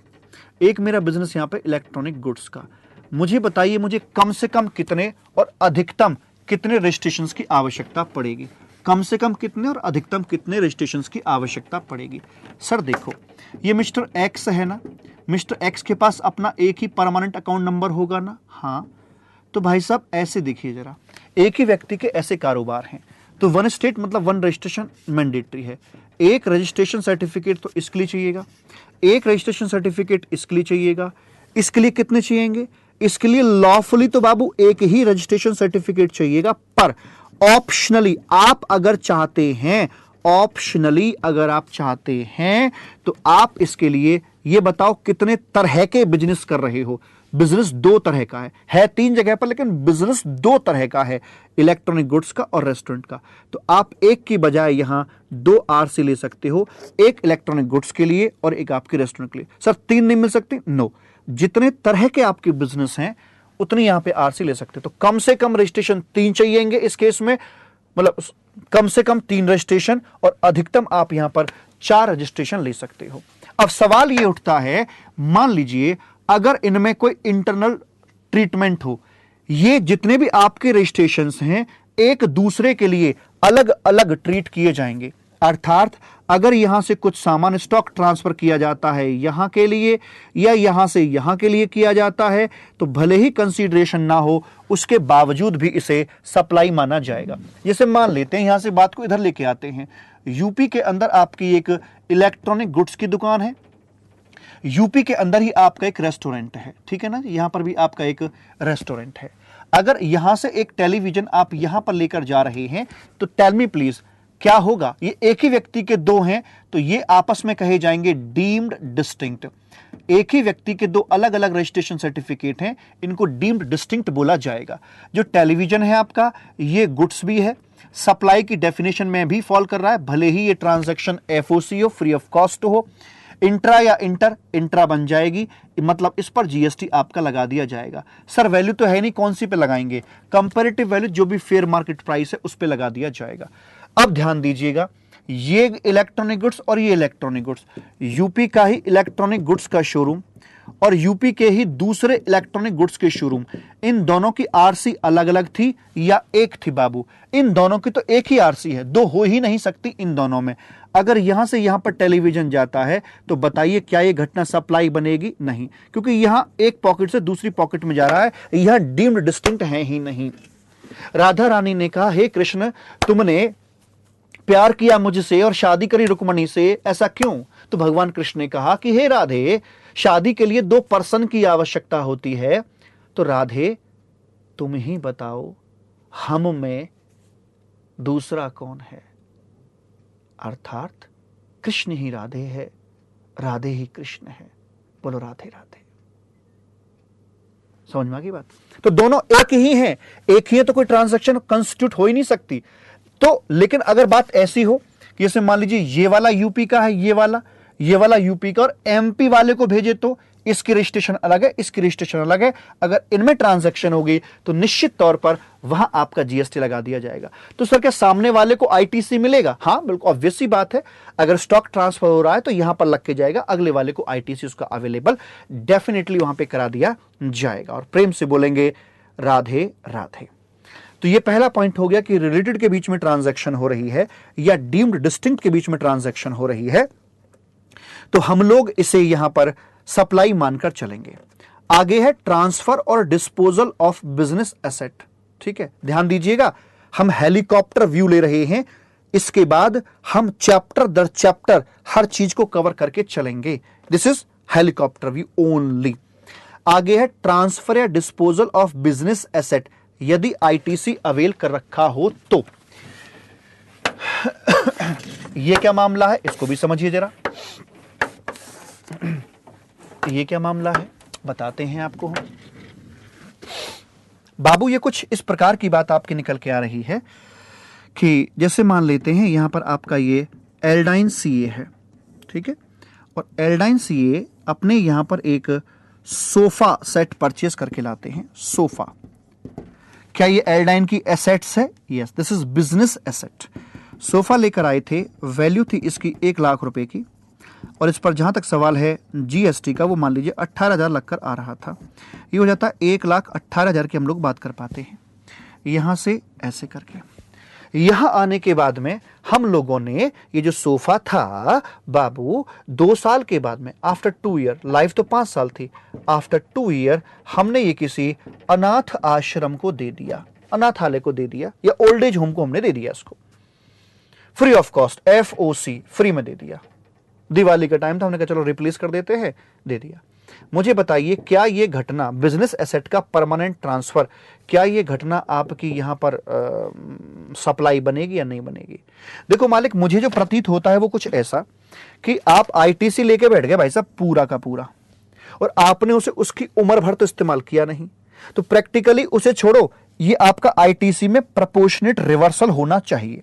एक मेरा बिजनेस यहां पर इलेक्ट्रॉनिक गुड्स का। मुझे बताइए मुझे कम से कम कितने और अधिकतम कितने रजिस्ट्रेशंस की आवश्यकता पड़ेगी? कम से कम कितने और अधिकतम कितने रजिस्ट्रेशंस की आवश्यकता पड़ेगी? सर देखो, ये मिस्टर एक्स है ना, मिस्टर एक्स के पास अपना एक ही परमानेंट अकाउंट नंबर होगा ना? हाँ। तो भाई साहब ऐसे देखिए जरा, एक ही व्यक्ति के ऐसे कारोबार हैं, तो वन स्टेट मतलब वन रजिस्ट्रेशन मैंडेटरी है। एक रजिस्ट्रेशन सर्टिफिकेट तो इसके लिए चाहिएगा, एक रजिस्ट्रेशन सर्टिफिकेट इसके लिए चाहिएगा। इसके लिए कितने चाहिएंगे? इसके लिए लॉफुली तो बाबू एक ही रजिस्ट्रेशन सर्टिफिकेट चाहिएगा, पर ऑप्शनली आप अगर चाहते हैं, ऑप्शनली अगर आप चाहते हैं तो आप इसके लिए ये बताओ कितने तरह के बिजनेस कर रहे हो। बिजनेस 2 तरह का है 3 जगह पर, लेकिन बिजनेस 2 तरह का है, इलेक्ट्रॉनिक गुड्स का और रेस्टोरेंट का। तो आप एक की बजाय यहां 2 आरसी ले सकते हो, एक इलेक्ट्रॉनिक गुड्स के लिए और एक आपके रेस्टोरेंट के लिए। सर 3 नहीं मिल सकती? नो, जितने तरह के आपके बिजनेस हैं उतनी यहां पे आरसी ले सकते हो। तो कम से कम रजिस्ट्रेशन 3 चाहिएंगे इस केस में, मतलब कम से कम 3 रजिस्ट्रेशन और अधिकतम आप यहां पर 4 रजिस्ट्रेशन ले सकते हो। अब सवाल ये उठता है, मान लीजिए अगर इनमें कोई इंटरनल ट्रीटमेंट हो, ये जितने भी आपके रजिस्ट्रेशंस हैं एक दूसरे के लिए अलग अलग ट्रीट किए जाएंगे। अर्थात अगर यहां से कुछ सामान स्टॉक ट्रांसफर किया जाता है यहां के लिए या यहां से यहां के लिए किया जाता है तो भले ही कंसीडरेशन ना हो उसके बावजूद भी इसे सप्लाई माना जाएगा। जैसे मान लेते हैं, यहां से बात को इधर लेके आते हैं, यूपी के अंदर आपकी एक इलेक्ट्रॉनिक गुड्स की दुकान है, यूपी के अंदर ही आपका एक रेस्टोरेंट है, ठीक है ना, यहां पर भी आपका एक रेस्टोरेंट है। अगर यहां से एक टेलीविजन आप यहां पर लेकर जा रहे हैं तो टेल मी प्लीज क्या होगा, ये एक ही व्यक्ति के दो हैं तो ये आपस में कहे जाएंगे डीम्ड डिस्टिंक्ट। एक ही व्यक्ति के दो अलग अलग रजिस्ट्रेशन सर्टिफिकेट हैं, इनको डीम्ड डिस्टिंक्ट बोला जाएगा। जो टेलीविजन है आपका ये गुड्स भी है, सप्लाई की डेफिनेशन में भी फॉल कर रहा है, भले ही ये ट्रांजैक्शन एफओसी हो, फ्री ऑफ कॉस्ट हो। इंट्रा या इंट्रा बन जाएगी, मतलब इस पर जीएसटी आपका लगा दिया जाएगा। सर वैल्यू तो है नहीं, कौन सी पे लगाएंगे, कंपैरेटिव वैल्यू जो भी फेयर मार्केट प्राइस है उस पे लगा दिया जाएगा। अब ध्यान दीजिएगा, ये इलेक्ट्रॉनिक गुड्स और ये इलेक्ट्रॉनिक गुड्स, यूपी का ही इलेक्ट्रॉनिक गुड्स का शोरूम और यूपी के ही दूसरे इलेक्ट्रॉनिक गुड्स के शोरूम, इन दोनों की आरसी अलग अलग थी या एक थी बाबू? इन दोनों की तो एक ही आरसी है, दो हो ही नहीं सकती इन दोनों में। अगर यहां से यहां पर टेलीविजन जाता है तो बताइए क्या यह घटना सप्लाई बनेगी? नहीं, क्योंकि यहां एक पॉकेट से दूसरी पॉकेट में जा रहा है, यह डीम्ड डिस्टिंक्ट है ही नहीं। राधा रानी ने कहा, हे कृष्ण तुमने प्यार किया मुझसे और शादी करी रुक्मणी से, ऐसा क्यों? तो भगवान कृष्ण ने कहा कि हे राधे, शादी के लिए 2 पर्सन की आवश्यकता होती है, तो राधे तुम ही बताओ हम में दूसरा कौन है? अर्थात कृष्ण ही राधे है, राधे ही कृष्ण है। बोलो राधे राधे। समझ में आ गई बात? तो दोनों एक ही हैं, एक ही है तो कोई ट्रांजैक्शन कंस्टिट्यूट हो ही नहीं सकती। तो लेकिन अगर बात ऐसी हो कि जैसे मान लीजिए ये वाला यूपी का है, ये वाला यूपी का और एमपी वाले को भेजे तो इसकी रजिस्ट्रेशन अलग है, इसकी रजिस्ट्रेशन अलग है। अगर इनमें ट्रांजैक्शन होगी तो निश्चित तौर पर वहां आपका जीएसटी लगा दिया जाएगा। तो सर क्या सामने वाले को आईटीसी मिलेगा? हाँ बिल्कुल, ऑब्वियस सी बात है। अगर स्टॉक ट्रांसफर हो रहा है तो यहां पर लग के जाएगा, अगले वाले को आईटीसी उसका अवेलेबल डेफिनेटली वहां पर करा दिया जाएगा। और प्रेम से बोलेंगे राधे राधे। तो ये पहला पॉइंट हो गया कि रिलेटेड के बीच में ट्रांजैक्शन हो रही है या डीम्ड डिस्टिंक्ट के बीच में ट्रांजैक्शन हो रही है तो हम लोग इसे यहां पर सप्लाई मानकर चलेंगे। आगे है ट्रांसफर और डिस्पोजल ऑफ बिजनेस एसेट। ठीक है, ध्यान दीजिएगा, हम हेलीकॉप्टर व्यू ले रहे हैं, इसके बाद हम चैप्टर दर चैप्टर हर चीज को कवर करके चलेंगे। This is helicopter view only. आगे है ट्रांसफर या डिस्पोजल ऑफ बिजनेस एसेट, यदि आईटीसी अवेल कर रखा हो तो। यह क्या मामला है इसको भी समझिए जरा। ये क्या मामला है बताते हैं आपको हम। बाबू ये कुछ इस प्रकार की बात आपके निकल के आ रही है कि जैसे मान लेते हैं यहां पर आपका ये एल्डाइन सीए है, ठीक है, और एल्डाइन सीए अपने यहां पर एक सोफा सेट परचेज करके लाते हैं। सोफा, क्या ये एल्डाइन की एसेट्स है? Yes, this is business asset. Sofa लेकर आए थे, वैल्यू थी इसकी 1 लाख रुपए की, और इस पर जहां तक सवाल है जीएसटी का वो मान लीजिए 18,000 लगकर आ रहा था। ये हो जाता है 1,18,000 की हम लोग बात कर पाते हैं यहां से ऐसे करके। यहां आने के बाद में हम लोगों ने ये जो सोफा था बाबू 2 साल के बाद में, आफ्टर 2 ईयर, लाइफ तो 5 साल थी, आफ्टर 2 ईयर हमने ये किसी अनाथ आश्रम को दे दिया, अनाथालय को दे दिया, या ओल्ड एज होम को हमने दे दिया, इसको free of cost, FOC, free में दे दिया। दिवाली का टाइम था, हमने कहा चलो रिप्लेस कर देते हैं, दे दिया। मुझे बताइए क्या ये घटना बिजनेस एसेट का परमानेंट ट्रांसफर, क्या ये घटना आपकी यहां पर सप्लाई बनेगी या नहीं बनेगी? देखो मालिक, मुझे जो प्रतीत होता है वो कुछ ऐसा कि आप आईटीसी लेके बैठ गए भाई साहब पूरा का पूरा, और आपने उसे उसकी उम्र भर तो इस्तेमाल किया नहीं, तो प्रैक्टिकली उसे छोड़ो, ये आपका आईटीसी में प्रपोर्शनेट रिवर्सल होना चाहिए।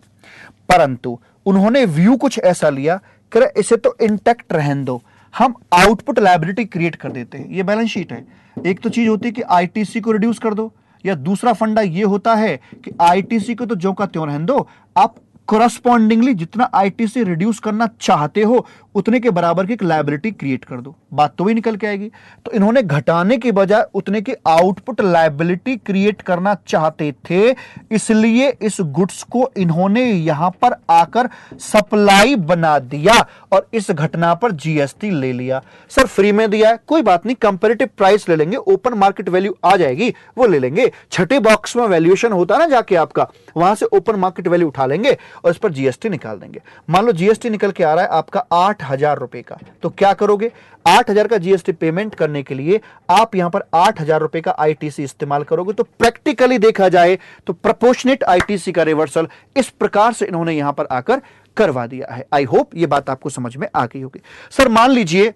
परंतु उन्होंने व्यू कुछ ऐसा लिया, कर इसे तो इंटैक्ट रहने दो, हम आउटपुट लायबिलिटी क्रिएट कर देते हैं। ये बैलेंस शीट है। एक तो चीज होती है कि आईटीसी को रिड्यूस कर दो, या दूसरा फंडा ये होता है कि आईटीसी को तो ज्यों का त्यों रहने दो, आप कोरस्पॉन्डिंगली जितना आईटीसी रिड्यूस करना चाहते हो उतने के बराबर की एक लायबिलिटी क्रिएट कर दो, बात तो भी निकल के आएगी। तो इन्होंने घटाने के बजाय उतने की आउटपुट लायबिलिटी क्रिएट करना चाहते थे, इसलिए इस गुड्स को इन्होंने यहां पर आकर सप्लाई बना दिया और इस घटना पर जीएसटी ले लिया। सर फ्री में दिया है, कोई बात नहीं, कंपैरेटिव प्राइस ले लेंगे, ओपन मार्केट वैल्यू आ जाएगी वो ले लेंगे। छठे बॉक्स में वैल्यूएशन होता है ना, जाके आपका वहां से ओपन मार्केट वैल्यू उठा लेंगे और इस पर जीएसटी निकाल देंगे। मान लो जीएसटी निकल के आ रहा है आपका 8,000 रुपए का, तो क्या करोगे, 8,000 का जीएसटी पेमेंट करने के लिए आप यहां पर 8,000 रुपए का आईटीसी इस्तेमाल करोगे। तो प्रैक्टिकली देखा जाए तो प्रोपोर्शनेट आईटीसी का रिवर्सल इस प्रकार से इन्होंने यहां पर आकर करवा दिया है। आई होप ये बात आपको समझ में आ गई होगी। सर मान लीजिए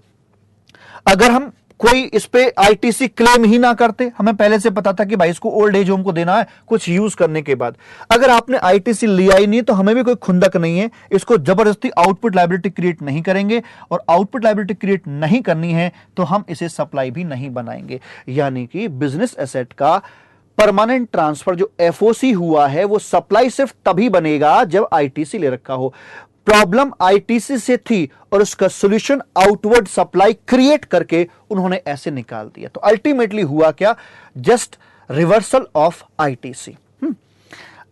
अगर हम कोई इस पे आईटीसी क्लेम ही ना करते, हमें पहले से पता था कि भाई इसको ओल्ड एज होम को देना है कुछ यूज करने के बाद, अगर आपने आईटीसी लिया ही नहीं तो हमें भी कोई खुंदक नहीं है, इसको जबरदस्ती आउटपुट लायबिलिटी क्रिएट नहीं करेंगे, और आउटपुट लायबिलिटी क्रिएट नहीं करनी है तो हम इसे सप्लाई भी नहीं बनाएंगे। यानी कि बिजनेस एसेट का परमानेंट ट्रांसफर जो एफओसी हुआ है वो सप्लाई सिर्फ तभी बनेगा जब आईटीसी ले रखा हो। प्रॉब्लम आईटीसी से थी और उसका सॉल्यूशन आउटवर्ड सप्लाई क्रिएट करके उन्होंने ऐसे निकाल दिया। तो अल्टीमेटली हुआ क्या, जस्ट रिवर्सल ऑफ आईटीसी।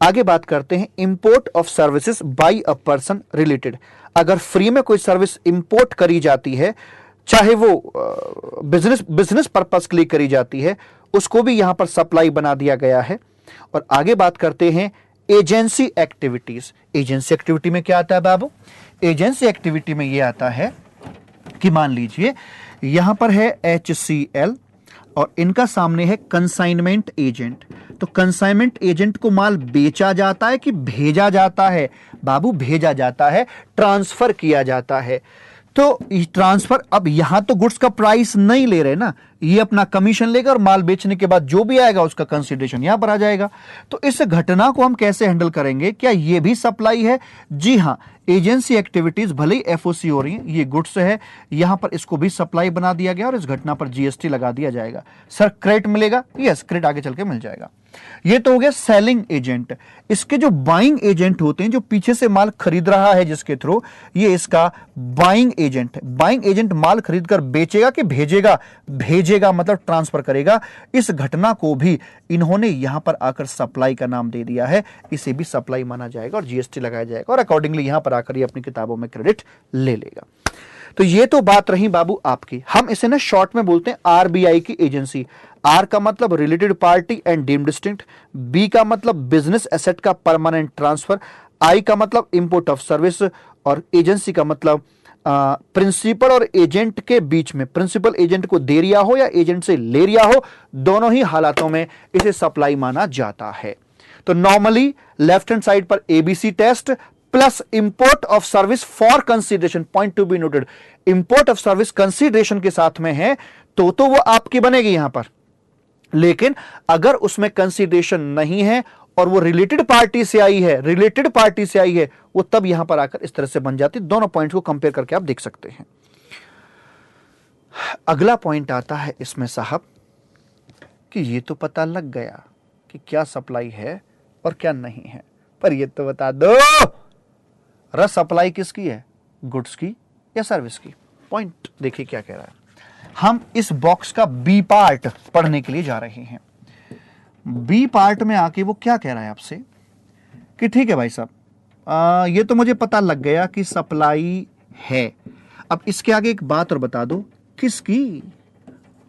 आगे बात करते हैं import of services by a person related. अगर फ्री में कोई सर्विस इंपोर्ट करी जाती है, चाहे वो बिजनेस पर्पस के लिए करी जाती है, उसको भी यहां पर सप्लाई बना दिया गया है। और आगे बात करते हैं एजेंसी एक्टिविटीज। एजेंसी एक्टिविटी में क्या आता है बाबू, एजेंसी एक्टिविटी में यह आता है कि मान लीजिए यहां पर है HCL और इनका सामने है कंसाइनमेंट एजेंट। तो कंसाइनमेंट एजेंट को माल बेचा जाता है कि भेजा जाता है बाबू, भेजा जाता है, ट्रांसफर किया जाता है। तो ट्रांसफर, अब यहां तो गुड्स का प्राइस नहीं ले रहे ना, ये अपना कमीशन लेगा और माल बेचने के बाद जो भी आएगा उसका कंसिडरेशन यहां पर आ जाएगा। तो इस घटना को हम कैसे हैंडल करेंगे, क्या ये भी सप्लाई है? जी हां, एजेंसी एक्टिविटीज भले ही एफओसी हो रही है, ये गुड्स है, यहां पर इसको भी सप्लाई बना दिया गया और इस घटना पर जीएसटी लगा दिया जाएगा। सर क्रेडिट मिलेगा? यस, क्रेडिट आगे चल के मिल जाएगा। ये तो हो गया सेलिंग एजेंट। इसके जो बाइंग एजेंट होते हैं, जो पीछे से माल खरीद रहा है जिसके थ्रू, ये इसका बाइंग एजेंट है। बाइंग एजेंट माल खरीद कर बेचेगा कि भेजेगा? भेजेगा, मतलब ट्रांसफर करेगा। इस घटना को भी इन्होंने यहां पर आकर सप्लाई का नाम दे दिया है, इसे भी सप्लाई माना जाएगा और जीएसटी लगाया जाएगा और अकॉर्डिंगली यहां पर आकर ये अपनी किताबों में क्रेडिट ले लेगा। तो ये तो बात रही बाबू आपकी। हम इसे ना शॉर्ट में बोलते हैं आरबीआई की एजेंसी। आर का मतलब related party and deemed distinct, B का मतलब बिजनेस एसेट का परमानेंट ट्रांसफर, आई का मतलब इंपोर्ट ऑफ सर्विस, और एजेंसी का मतलब प्रिंसिपल और एजेंट के बीच में, प्रिंसिपल एजेंट को दे रिया हो या एजेंट से ले रिया हो, दोनों ही हालातों में इसे सप्लाई माना जाता है। तो नॉर्मली लेफ्ट हैंड साइड पर ABC test plus import of service for consideration, point to be noted, import of service consideration के साथ में है तो वो आपकी बनेगी यहां पर। लेकिन अगर उसमें कंसीडरेशन नहीं है और वो रिलेटेड पार्टी से आई है, रिलेटेड पार्टी से आई है, वो तब यहां पर आकर इस तरह से बन जाती। दोनों पॉइंट को कंपेयर करके आप देख सकते हैं। अगला पॉइंट आता है इसमें साहब कि ये तो पता लग गया कि क्या सप्लाई है और क्या नहीं है, पर ये तो बता दो रस सप्लाई किसकी है, गुड्स की या सर्विस की? पॉइंट देखिए क्या कह रहा है। हम इस बॉक्स का बी पार्ट पढ़ने के लिए जा रहे हैं। बी पार्ट में आके वो क्या कह रहा है आपसे कि ठीक है भाई साहब, ये तो मुझे पता लग गया कि सप्लाई है। अब इसके आगे एक बात और बता दो, किसकी?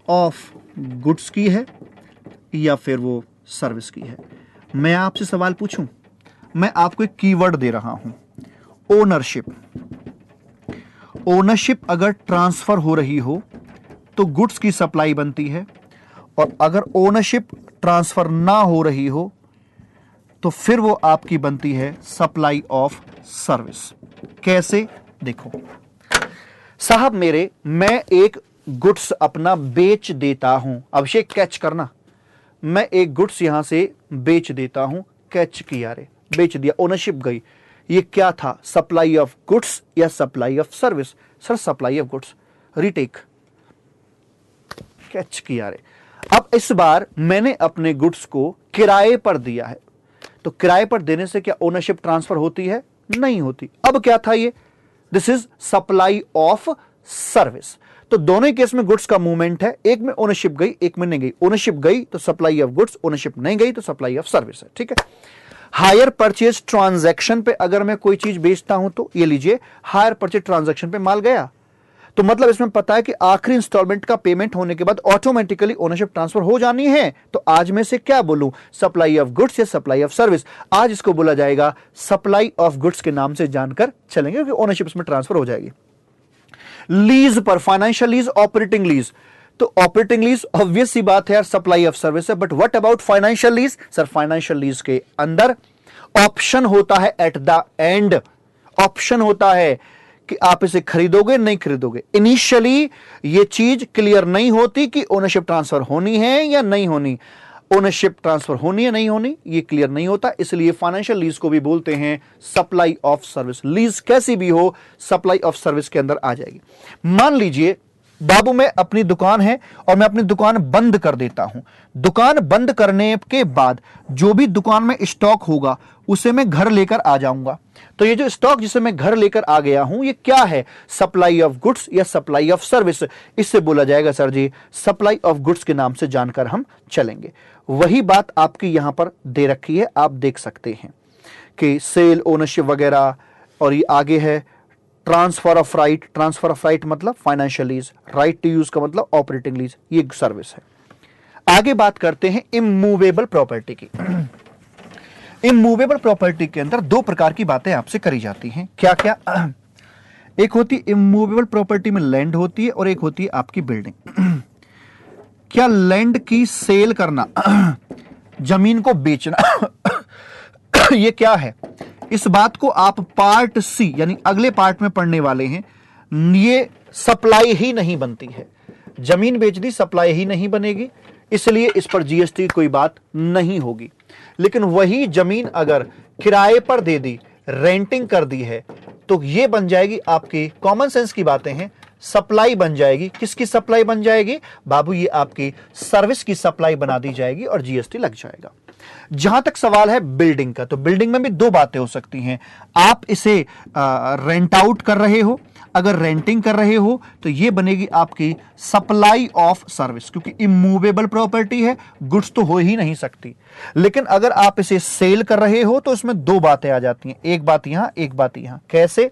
ऑफ गुड्स की है या फिर वो सर्विस की है? मैं आपसे सवाल पूछूं, मैं आपको एक कीवर्ड दे रहा हूं, ओनरशिप। ओनरशिप अगर ट्रांसफर हो रही हो तो गुड्स की सप्लाई बनती है, और अगर ओनरशिप ट्रांसफर ना हो रही हो तो फिर वो आपकी बनती है सप्लाई ऑफ सर्विस। कैसे? देखो साहब मेरे, मैं एक गुड्स अपना बेच देता हूं, अभिषेक कैच करना, मैं एक गुड्स यहां से बेच देता हूं, कैच किया रे, बेच दिया, ओनरशिप गई। ये क्या था, सप्लाई ऑफ गुड्स या supply of service? Sir supply of goods, retake, catch किया रे। अब इस बार मैंने अपने गुड्स को किराए पर दिया है, तो किराए पर देने से क्या ओनरशिप ट्रांसफर होती है? नहीं होती। अब क्या था ये? This is supply of service. तो दोनों ही केस में गुड्स का मूवमेंट है, एक में ओनरशिप गई, एक में नहीं गई। ओनरशिप गई तो सप्लाई ऑफ गुड्स, ओनरशिप नहीं गई तो सप्लाई ऑफ सर्विस है। ठीक है। हायर परचेज ट्रांजैक्शन पे अगर मैं कोई चीज बेचता हूं तो ये लीजिए, हायर परचेज ट्रांजैक्शन पे माल गया, तो मतलब इसमें पता है कि आखिरी इंस्टॉलमेंट का पेमेंट होने के बाद ऑटोमेटिकली ओनरशिप ट्रांसफर हो जानी है। तो आज में से क्या बोलूं, सप्लाई ऑफ गुड्स या सप्लाई ऑफ सर्विस? आज इसको बोला जाएगा सप्लाई ऑफ गुड्स के नाम से जानकर चलेंगे, क्योंकि ओनरशिप इसमें ट्रांसफर हो जाएगी। लीज पर, फाइनेंशियल लीज, ऑपरेटिंग लीज, तो ऑपरेटिंग लीज ऑब्वियस सी बात है यार, सप्लाई ऑफ सर्विस है। But what about financial lease? Sir financial lease के अंदर ऑप्शन होता है एट द एंड, ऑप्शन होता है कि आप इसे खरीदोगे नहीं खरीदोगे। इनिशियली ये चीज क्लियर नहीं होती कि ओनरशिप ट्रांसफर होनी है या नहीं होनी, ओनरशिप ट्रांसफर होनी है नहीं होनी ये क्लियर नहीं होता, इसलिए फाइनेंशियल लीज को भी बोलते हैं सप्लाई ऑफ सर्विस। लीज कैसी भी हो सप्लाई ऑफ सर्विस के अंदर आ जाएगी। मान लीजिए बाबू में अपनी दुकान है और मैं अपनी दुकान बंद कर देता हूं। दुकान बंद करने के बाद जो भी दुकान में स्टॉक होगा उसे मैं घर लेकर आ जाऊंगा। तो ये जो स्टॉक जिसे मैं घर लेकर आ गया हूं ये क्या है, सप्लाई ऑफ गुड्स या सप्लाई ऑफ सर्विस? इससे बोला जाएगा sir ji supply of goods के नाम से जानकर हम चलेंगे। वही बात आपकी यहां पर दे रखी है, आप देख सकते हैं कि सेल, ओनरशिप वगैरह, और ये आगे है transfer of right. Transfer of right मतलब financial lease, right to use का मतलब ऑपरेटिंग लीज, ये सर्विस है। आगे बात करते हैं इमूवेबल प्रॉपर्टी की। इमूवेबल प्रॉपर्टी के अंदर दो प्रकार की बातें आपसे करी जाती हैं। क्या क्या? एक होती है इमूवेबल प्रॉपर्टी में लैंड होती है और एक होती है आपकी बिल्डिंग। क्या लैंड की सेल करना, जमीन को बेचना ये क्या है? इस बात को आप पार्ट सी यानी अगले पार्ट में पढ़ने वाले हैं। ये सप्लाई ही नहीं बनती है, जमीन बेच दी सप्लाई ही नहीं बनेगी, इसलिए इस पर जीएसटी की कोई बात नहीं होगी। लेकिन वही जमीन अगर किराए पर दे दी, रेंटिंग कर दी है, तो ये बन जाएगी आपकी, कॉमन सेंस की बातें हैं, सप्लाई बन जाएगी। किसकी सप्लाई बन जाएगी बाबू? ये आपकी सर्विस की सप्लाई बना दी जाएगी और जीएसटी लग जाएगा। जहां तक सवाल है बिल्डिंग का, तो बिल्डिंग में भी दो बातें हो सकती हैं। आप इसे रेंट आउट कर रहे हो, अगर रेंटिंग कर रहे हो तो ये बनेगी आपकी सप्लाई ऑफ सर्विस, क्योंकि इमूवेबल प्रॉपर्टी है, गुड्स तो हो ही नहीं सकती। लेकिन अगर आप इसे सेल कर रहे हो तो इसमें दो बातें आ जाती हैं, एक बात यहां एक बात यहां। कैसे?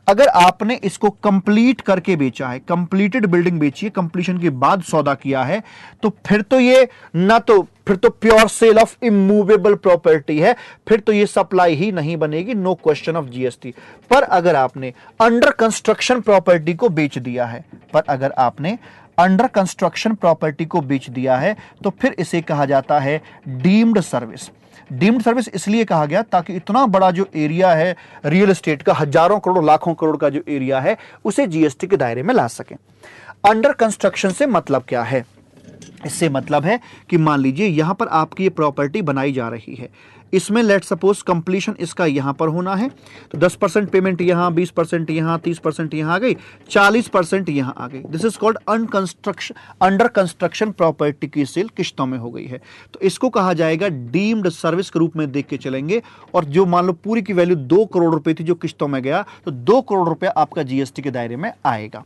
अगर आपने इसको कंप्लीट करके बेचा है, कंप्लीटेड बिल्डिंग बेची है, कंप्लीशन के बाद सौदा किया है, तो फिर तो ये ना तो फिर तो pure sale of immovable property है, फिर तो ये सप्लाई ही नहीं बनेगी, नो क्वेश्चन ऑफ जीएसटी। पर अगर आपने अंडर कंस्ट्रक्शन प्रॉपर्टी को बेच दिया है, पर अगर आपने अंडर कंस्ट्रक्शन प्रॉपर्टी को बेच दिया है तो फिर इसे कहा जाता है डीम्ड सर्विस। डीम्ड सर्विस इसलिए कहा गया ताकि इतना बड़ा जो एरिया है रियल एस्टेट का, हजारों करोड़ लाखों करोड़ का जो एरिया है, उसे जीएसटी के दायरे में ला सकें। अंडर कंस्ट्रक्शन से मतलब क्या है? इससे मतलब है कि मान लीजिए यहां पर आपकी ये प्रॉपर्टी बनाई जा रही है, इसमें लेट सपोज कंप्लीशन इसका यहां पर होना है, तो 10% पेमेंट यहां, 20% यहां, 30% यहां आ गई, 40% यहां आ गई। This is called under construction property की सेल किश्तों में हो गई है, तो इसको कहा जाएगा डीम्ड सर्विस के रूप में देख के चलेंगे। और जो मान लो पूरी की वैल्यू 2 करोड़ रुपए थी जो किश्तों में गया, तो 2 करोड़ रुपया आपका जीएसटी के दायरे में आएगा।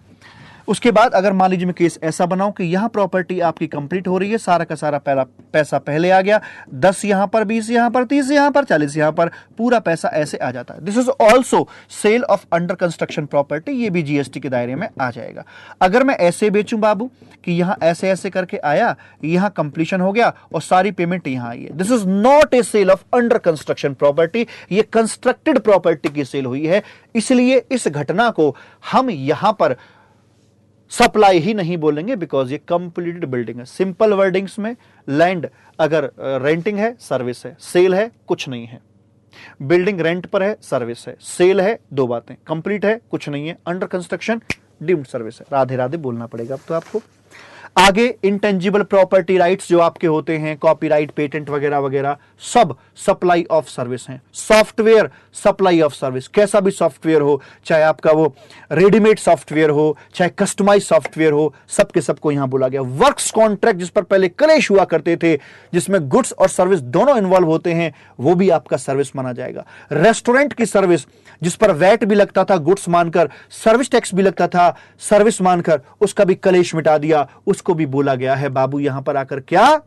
उसके बाद अगर मान लीजिए मैं केस ऐसा बनाऊं कि यहां प्रॉपर्टी आपकी कंप्लीट हो रही है, सारा का सारा पहला पैसा पहले आ गया, 10 यहां पर, 20 यहां पर, 30 यहां पर, 40 यहां पर, पूरा पैसा ऐसे आ जाता है। This is also sale of under construction property, ये भी जीएसटी के दायरे में आ जाएगा। अगर मैं ऐसे बेचूं बाबू कि यहां ऐसे ऐसे करके आया, यहां कंप्लीशन हो गया और सारी पेमेंट यहां आई है, this is not a sale of under construction property, ये कंस्ट्रक्टेड प्रॉपर्टी की सेल हुई है। इसलिए इस घटना को हम यहां पर सप्लाई ही नहीं बोलेंगे, बिकॉज ये कंप्लीटेड बिल्डिंग है। सिंपल वर्डिंग्स में लैंड अगर रेंटिंग है सर्विस है, सेल है कुछ नहीं है। बिल्डिंग रेंट पर है सर्विस है, सेल है दो बातें, कंप्लीट है कुछ नहीं है, अंडर कंस्ट्रक्शन डीम्ड सर्विस है। राधे राधे बोलना पड़ेगा अब तो आपको। आगे इंटेंजिबल प्रॉपर्टी राइट्स जो आपके होते हैं, कॉपीराइट, पेटेंट वगैरह वगैरह, सब सप्लाई ऑफ सर्विस हैं। सॉफ्टवेयर सप्लाई ऑफ सर्विस, कैसा भी सॉफ्टवेयर हो, चाहे आपका वो रेडीमेड सॉफ्टवेयर हो, चाहे कस्टमाइज सॉफ्टवेयर हो, सबके सबको यहां बोला गया। वर्क्स कॉन्ट्रैक्ट जिस पर पहले क्लेश हुआ करते थे, जिसमें गुड्स और सर्विस दोनों इन्वॉल्व होते हैं, वो भी आपका सर्विस माना जाएगा। रेस्टोरेंट की सर्विस जिस पर वैट भी लगता था गुड्स मानकर, सर्विस टैक्स भी लगता था सर्विस मानकर, उसका भी कलेश मिटा दिया। उसको भी बोला गया है बाबू यहां पर आकर क्या,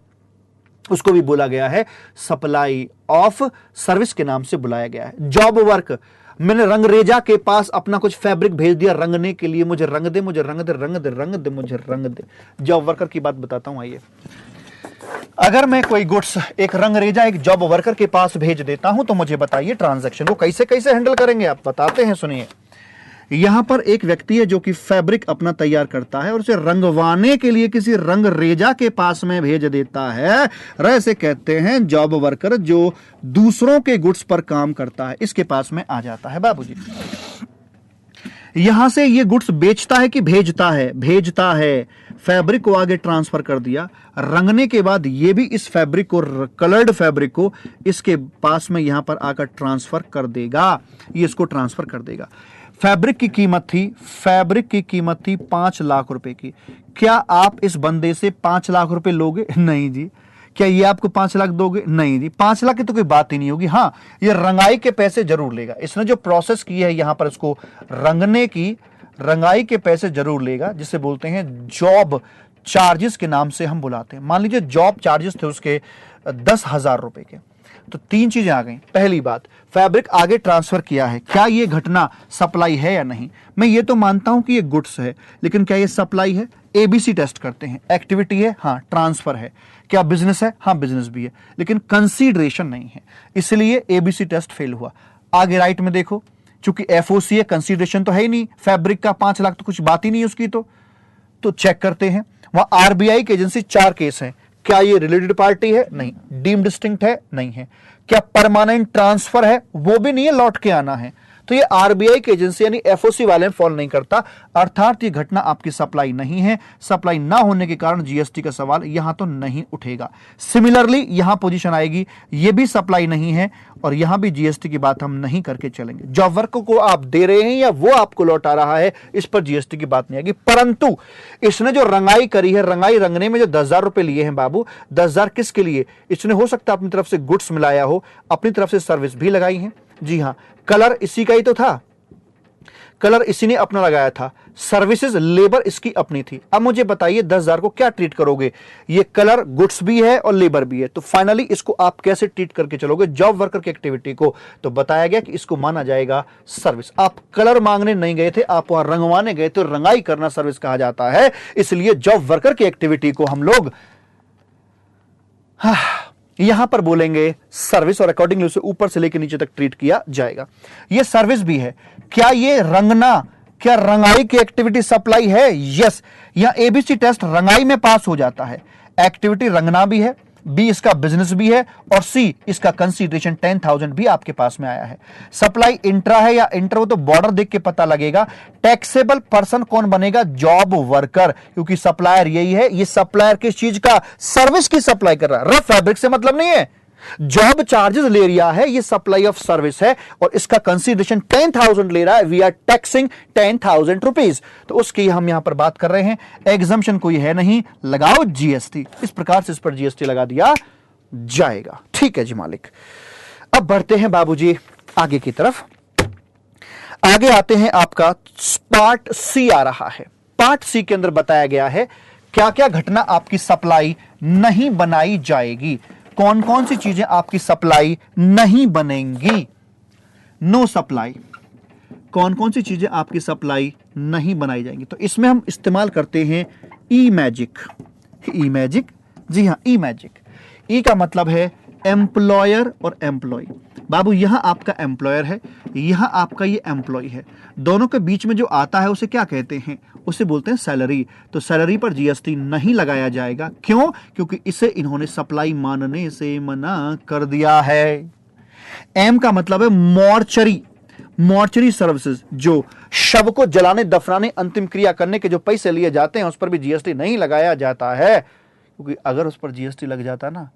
उसको भी बोला गया है सप्लाई ऑफ सर्विस के नाम से बुलाया गया है। जॉब वर्क, मैंने रंगरेजा के पास अपना कुछ फैब्रिक भेज दिया रंगने के लिए, मुझे रंग दे, मुझे रंग दे, रंग दे, रंग दे, मुझे रंग दे। जॉब वर्कर की बात बताता हूं। आइए, अगर मैं कोई गुड्स एक रंगरेजा एक जॉब वर्कर के पास भेज देता हूं तो मुझे बताइए ट्रांजैक्शन को कैसे कैसे हैंडल करेंगे आप, बताते हैं, सुनिए। यहां पर एक व्यक्ति है जो कि फैब्रिक अपना तैयार करता है और उसे रंगवाने के लिए किसी रंगरेजा के पास में भेज देता है। ऐसे कहते हैं जॉब वर्कर जो दूसरों के गुड्स पर काम करता है, इसके पास में आ जाता है बाबूजी। यहां से ये गुड्स बेचता है कि भेजता है? भेजता है। फैब्रिक को आगे ट्रांसफर कर दिया, रंगने के बाद ये भी इस फैब्रिक को, कलर्ड फैब्रिक को इसके पास में यहां पर आकर ट्रांसफर कर देगा, ये इसको ट्रांसफर कर देगा। फैब्रिक की कीमत थी 5 लाख रुपए की। क्या आप इस बंदे से 5 लाख रुपए लोगे? नहीं जी। क्या ये आपको 5 लाख दोगे? नहीं जी। 5 लाख की तो कोई बात ही नहीं होगी। हाँ, ये रंगाई के पैसे जरूर लेगा। इसने जो प्रोसेस की है यहां पर इसको रंगने की, रंगाई के पैसे जरूर लेगा, जिसे बोलते हैं जॉब चार्जेस के नाम से हम बुलाते हैं। मान लीजिए जॉब चार्जेस थे उसके 10,000 रुपए के, तो 3 चीजें आ गई। पहली बात, फैब्रिक आगे ट्रांसफर किया है, क्या ये घटना सप्लाई है या नहीं? मैं ये तो मानता हूं कि ये गुड्स है, लेकिन क्या ये सप्लाई है? एबीसी टेस्ट करते हैं। एक्टिविटी है, हाँ। ट्रांसफर है, क्या बिजनेस है? हाँ, बिजनेस भी है, लेकिन कंसीडरेशन नहीं है, इसलिए एबीसी टेस्ट फेल हुआ। आगे राइट में देखो, चूंकि एफओसी है, कंसीडरेशन तो है ही नहीं, फैब्रिक का 5 लाख तो कुछ बात ही नहीं है उसकी, तो चेक करते हैं। वहां आरबीआई की एजेंसी 4 केस हैं। क्या ये रिलेटेड पार्टी है? नहीं। डीम्ड डिस्टिंक्ट है? नहीं है। क्या परमानेंट ट्रांसफर है? वो भी नहीं है, लौट के आना है। तो ये आरबीआई की एजेंसी यानी एफओसी वाले में फॉल नहीं करता, अर्थात ये घटना आपकी सप्लाई नहीं है। सप्लाई ना होने के कारण जीएसटी का सवाल यहां तो नहीं उठेगा। सिमिलरली यहां पोजीशन आएगी, ये भी सप्लाई नहीं है और यहां भी जीएसटी की बात हम नहीं करके चलेंगे। जॉब वर्क को आप दे रहे हैं या वो आपको लौटा रहा है, इस पर जीएसटी की बात नहीं आएगी। परंतु इसने जो रंगाई करी है, रंगाई रंगने में जो 10,000 रुपए लिए हैं बाबू, 10,000 किसके लिए? इसने हो सकता है अपनी तरफ से गुड्स मिलाया हो, अपनी तरफ से सर्विस भी लगाई है। जी हां, कलर इसी का ही तो था, कलर इसी ने अपना लगाया था, सर्विसेज लेबर इसकी अपनी थी। अब मुझे बताइए 10,000 को क्या ट्रीट करोगे? ये कलर गुड्स भी है और लेबर भी है, तो फाइनली इसको आप कैसे ट्रीट करके चलोगे जॉब वर्कर की एक्टिविटी को? तो बताया गया कि इसको माना जाएगा सर्विस। आप कलर मांगने नहीं गए थे, आप वहां रंगवाने गए, तो रंगाई करना सर्विस कहा जाता है। इसलिए जॉब वर्कर की एक्टिविटी को हम लोग यहां पर बोलेंगे सर्विस, और अकॉर्डिंगली उसे ऊपर से लेकर नीचे तक ट्रीट किया जाएगा। यह सर्विस भी है। क्या ये रंगना, क्या रंगाई की एक्टिविटी सप्लाई है? यस। यहां एबीसी टेस्ट रंगाई में पास हो जाता है, एक्टिविटी रंगना भी है, बी इसका बिजनेस भी है, और सी इसका कंसीडरेशन 10,000 भी आपके पास में आया है। सप्लाई इंट्रा है या इंटर, वो तो बॉर्डर देख के पता लगेगा। टैक्सेबल पर्सन कौन बनेगा? जॉब वर्कर, क्योंकि सप्लायर यही है। ये सप्लायर किस चीज का? सर्विस की सप्लाई कर रहा है। रफ फैब्रिक से मतलब नहीं है, जॉब चार्जेस ले रहा है, ये सप्लाई ऑफ सर्विस है और इसका कंसीडरेशन 10,000 ले रहा है। वी आर टैक्सिंग 10,000 रुपीज, तो उसकी हम यहां पर बात कर रहे हैं। एग्जम्पशन कोई है नहीं, लगाओ जीएसटी। इस प्रकार से इस पर जीएसटी लगा दिया जाएगा। ठीक है जी मालिक। अब बढ़ते हैं बाबूजी आगे की तरफ। आगे आते हैं, आपका पार्ट सी आ रहा है। पार्ट सी के अंदर बताया गया है क्या क्या घटना आपकी सप्लाई नहीं बनाई जाएगी, कौन कौन सी चीजें आपकी सप्लाई नहीं बनेंगी। नो सप्लाई, कौन कौन सी चीजें आपकी सप्लाई नहीं बनाई जाएंगी। तो इसमें हम इस्तेमाल करते हैं ई मैजिक। ई मैजिक, जी हां, ई मैजिक। ई का मतलब है एम्प्लॉयर और एम्प्लॉय। बाबू यहां आपका एम्प्लॉयर है, यहां आपका ये एम्प्लॉय है, दोनों के बीच में जो आता है उसे क्या कहते हैं? उसे बोलते हैं सैलरी। तो सैलरी पर जीएसटी नहीं लगाया जाएगा। क्यों? क्योंकि इसे इन्होंने सप्लाई मानने से मना कर दिया है। एम का मतलब है मॉर्चरी। मॉर्चरी सर्विसेज, जो शव को जलाने, दफनाने, अंतिम क्रिया करने के जो पैसे लिए जाते हैं उस पर भी जीएसटी नहीं लगाया जाता है, क्योंकि अगर उस पर जीएसटी लग जाता ना,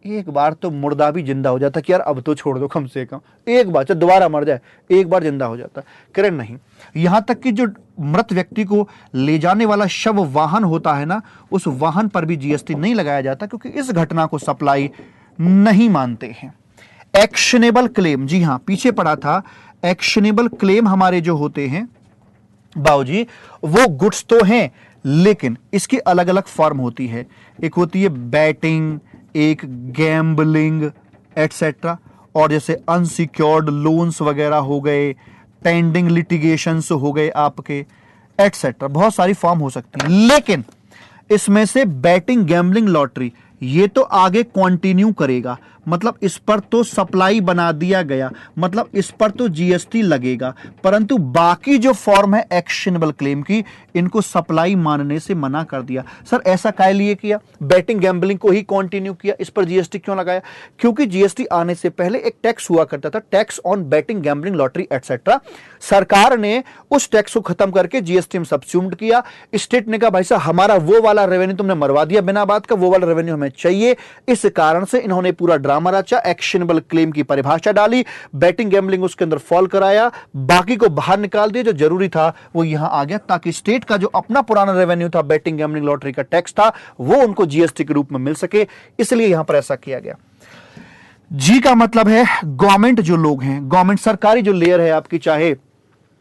एक बार तो मुर्दा भी जिंदा हो जाता कि यार अब तो छोड़ दो कम से कम, एक बार चाहे दोबारा मर जाए, एक बार जिंदा हो जाता। करें नहीं, यहां तक कि जो मृत व्यक्ति को ले जाने वाला शव वाहन होता है ना, उस वाहन पर भी जीएसटी नहीं लगाया जाता, क्योंकि इस घटना को सप्लाई नहीं मानते हैं। एक्शनेबल क्लेम, जी हां, पीछे पढ़ा था, एक्शनेबल क्लेम हमारे जो होते हैं बाबूजी, वो गुड्स तो हैं, लेकिन इसकी अलग अलग फॉर्म होती है। एक होती है बैटिंग, एक गैम्बलिंग एटसेट्रा, और जैसे अनसिक्योर्ड लोन्स वगैरह हो गए, पेंडिंग लिटिगेशंस हो गए आपके, एटसेट्रा, बहुत सारी फॉर्म हो सकती है। लेकिन इसमें से बैटिंग, गैम्बलिंग, लॉटरी, ये तो आगे कंटिन्यू करेगा, मतलब इस पर तो सप्लाई बना दिया गया, मतलब इस पर तो जीएसटी लगेगा, परंतु बाकी जो फॉर्म है एक्शनेबल क्लेम की, इनको सप्लाई मानने से मना कर दिया। सर ऐसा काहे लिए किया? बैटिंग गैम्बलिंग को ही कंटिन्यू किया, इस पर जीएसटी क्यों लगाया? क्योंकि जीएसटी आने से पहले एक टैक्स हुआ करता था, tax on batting, gambling, lottery etcetera. सरकार ने उस टैक्स को खत्म करके जीएसटी में सब्स्यूम्ड किया। स्टेट ने कहा भाई साहब हमारा वो वाला रेवेन्यू तुमने मरवा दिया बिना बात का, वो वाला रेवेन्यू हमें चाहिए। इस कारण से इन्होंने पूरा ड्रामा रचा, एक्शनेबल क्लेम की परिभाषा डाली, बैटिंग गैम्बलिंग उसके अंदर फॉल कराया, बाकी को बाहर निकाल दिया, जो जरूरी था वो यहां आ गया, ताकि स्टेट का जो अपना पुराना रेवेन्यू था, बैटिंग गैम्बलिंग लॉटरी का टैक्स था, वो उनको जीएसटी के रूप में मिल सके, इसलिए यहां पर ऐसा किया गया। जी का मतलब है गवर्नमेंट जो लोग हैं, गवर्नमेंट सरकारी जो लेयर है आपकी, चाहे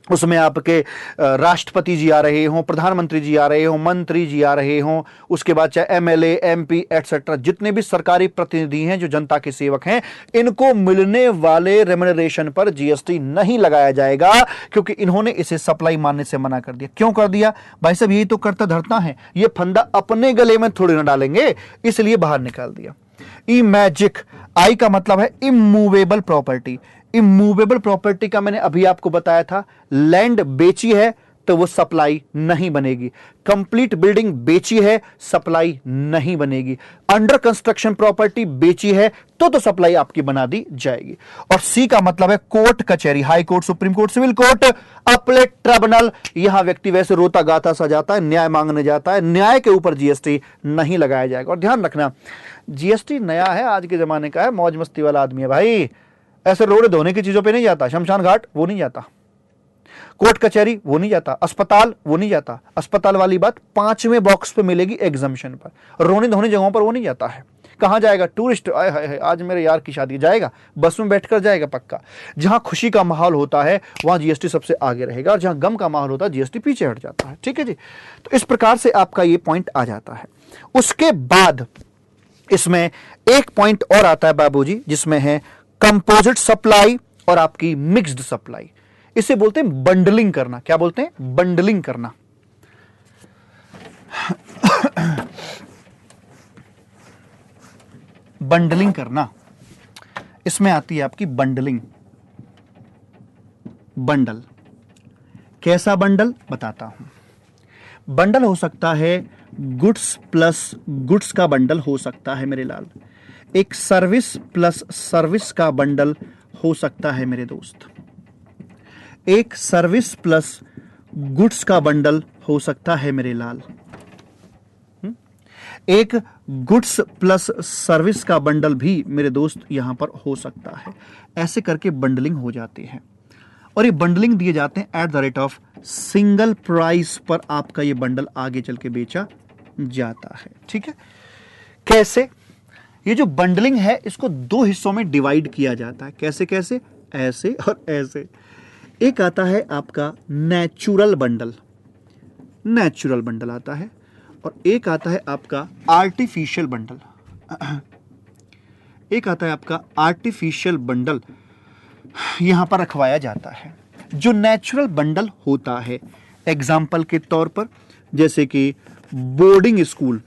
उसमें आपके राष्ट्रपति जी आ रहे हों, प्रधानमंत्री जी आ रहे हों, मंत्री जी आ रहे हों, उसके बाद चाहे एमएलए, एमपी एटसेट्रा, जितने भी सरकारी प्रतिनिधि हैं जो जनता के सेवक हैं, इनको मिलने वाले रेम्युनरेशन पर जीएसटी नहीं लगाया जाएगा, क्योंकि इन्होंने इसे सप्लाई मानने से मना कर दिया। क्यों कर दिया? भाई साहब यही तो करता धरता है, ये फंदा अपने गले में थोड़ी ना डालेंगे, इसलिए बाहर निकाल दिया। इमैजिक, आई का मतलब है इमूवेबल प्रॉपर्टी। इमूवेबल प्रॉपर्टी का मैंने अभी आपको बताया था, लैंड बेची है तो वो सप्लाई नहीं बनेगी, कंप्लीट बिल्डिंग बेची है सप्लाई नहीं बनेगी, अंडर कंस्ट्रक्शन प्रॉपर्टी बेची है तो सप्लाई आपकी बना दी जाएगी। और सी का मतलब है कोर्ट कचहरी, high court, supreme court, civil court, appellate tribunal. यहां व्यक्ति वैसे रोता गाता सा जाता है, न्याय मांगने जाता है, न्याय के ऊपर जीएसटी नहीं लगाया जाएगा। और ध्यान रखना, जीएसटी नया है, आज के जमाने का है, मौज मस्ती वाला आदमी है भाई, ऐसे रोड धोने की चीजों पे नहीं जाता, शमशान घाट वो नहीं जाता, कोर्ट कचहरी वो नहीं जाता, अस्पताल वो नहीं जाता। अस्पताल वाली बात 5वें बॉक्स पे मिलेगी एग्जम्पशन पर, रोने धोने जगहों पर वो नहीं जाता है। कहां जाएगा? टूरिस्ट, आए हाय आज मेरे यार की शादी, जाएगा बस में बैठकर जाएगा पक्का। जहां खुशी का माहौल होता है वहां जीएसटी सबसे आगे रहेगा, और जहां गम का माहौल होता है जीएसटी पीछे हट जाता है। ठीक है जी, तो इस प्रकार से आपका ये पॉइंट आ जाता है। उसके बाद इसमें एक पॉइंट और आता है बाबूजी, जिसमें है कंपोजिट सप्लाई और आपकी मिक्स्ड सप्लाई। इसे बोलते हैं बंडलिंग करना। क्या बोलते हैं? बंडलिंग करना। बंडलिंग करना, इसमें आती है आपकी बंडलिंग। बंडल, कैसा बंडल बताता हूं। बंडल हो सकता है गुड्स प्लस गुड्स का बंडल हो सकता है मेरे लाल, एक सर्विस प्लस सर्विस का बंडल हो सकता है मेरे दोस्त, एक सर्विस प्लस गुड्स का बंडल हो सकता है मेरे लाल, एक गुड्स प्लस सर्विस का बंडल भी मेरे दोस्त यहां पर हो सकता है। ऐसे करके बंडलिंग हो जाती है, और ये बंडलिंग दिए जाते हैं at the rate of single price पर आपका ये बंडल आगे चल के बेचा जाता है। ठीक है, कैसे? ये जो बंडलिंग है इसको दो हिस्सों में डिवाइड किया जाता है। कैसे कैसे? ऐसे और ऐसे। एक आता है आपका नेचुरल बंडल, नेचुरल बंडल आता है, और एक आता है आपका आर्टिफिशियल बंडल, एक आता है आपका आर्टिफिशियल बंडल, यहां पर रखवाया जाता है। जो नेचुरल बंडल होता है, एग्जाम्पल के तौर पर जैसे कि बोर्डिंग स्कूल,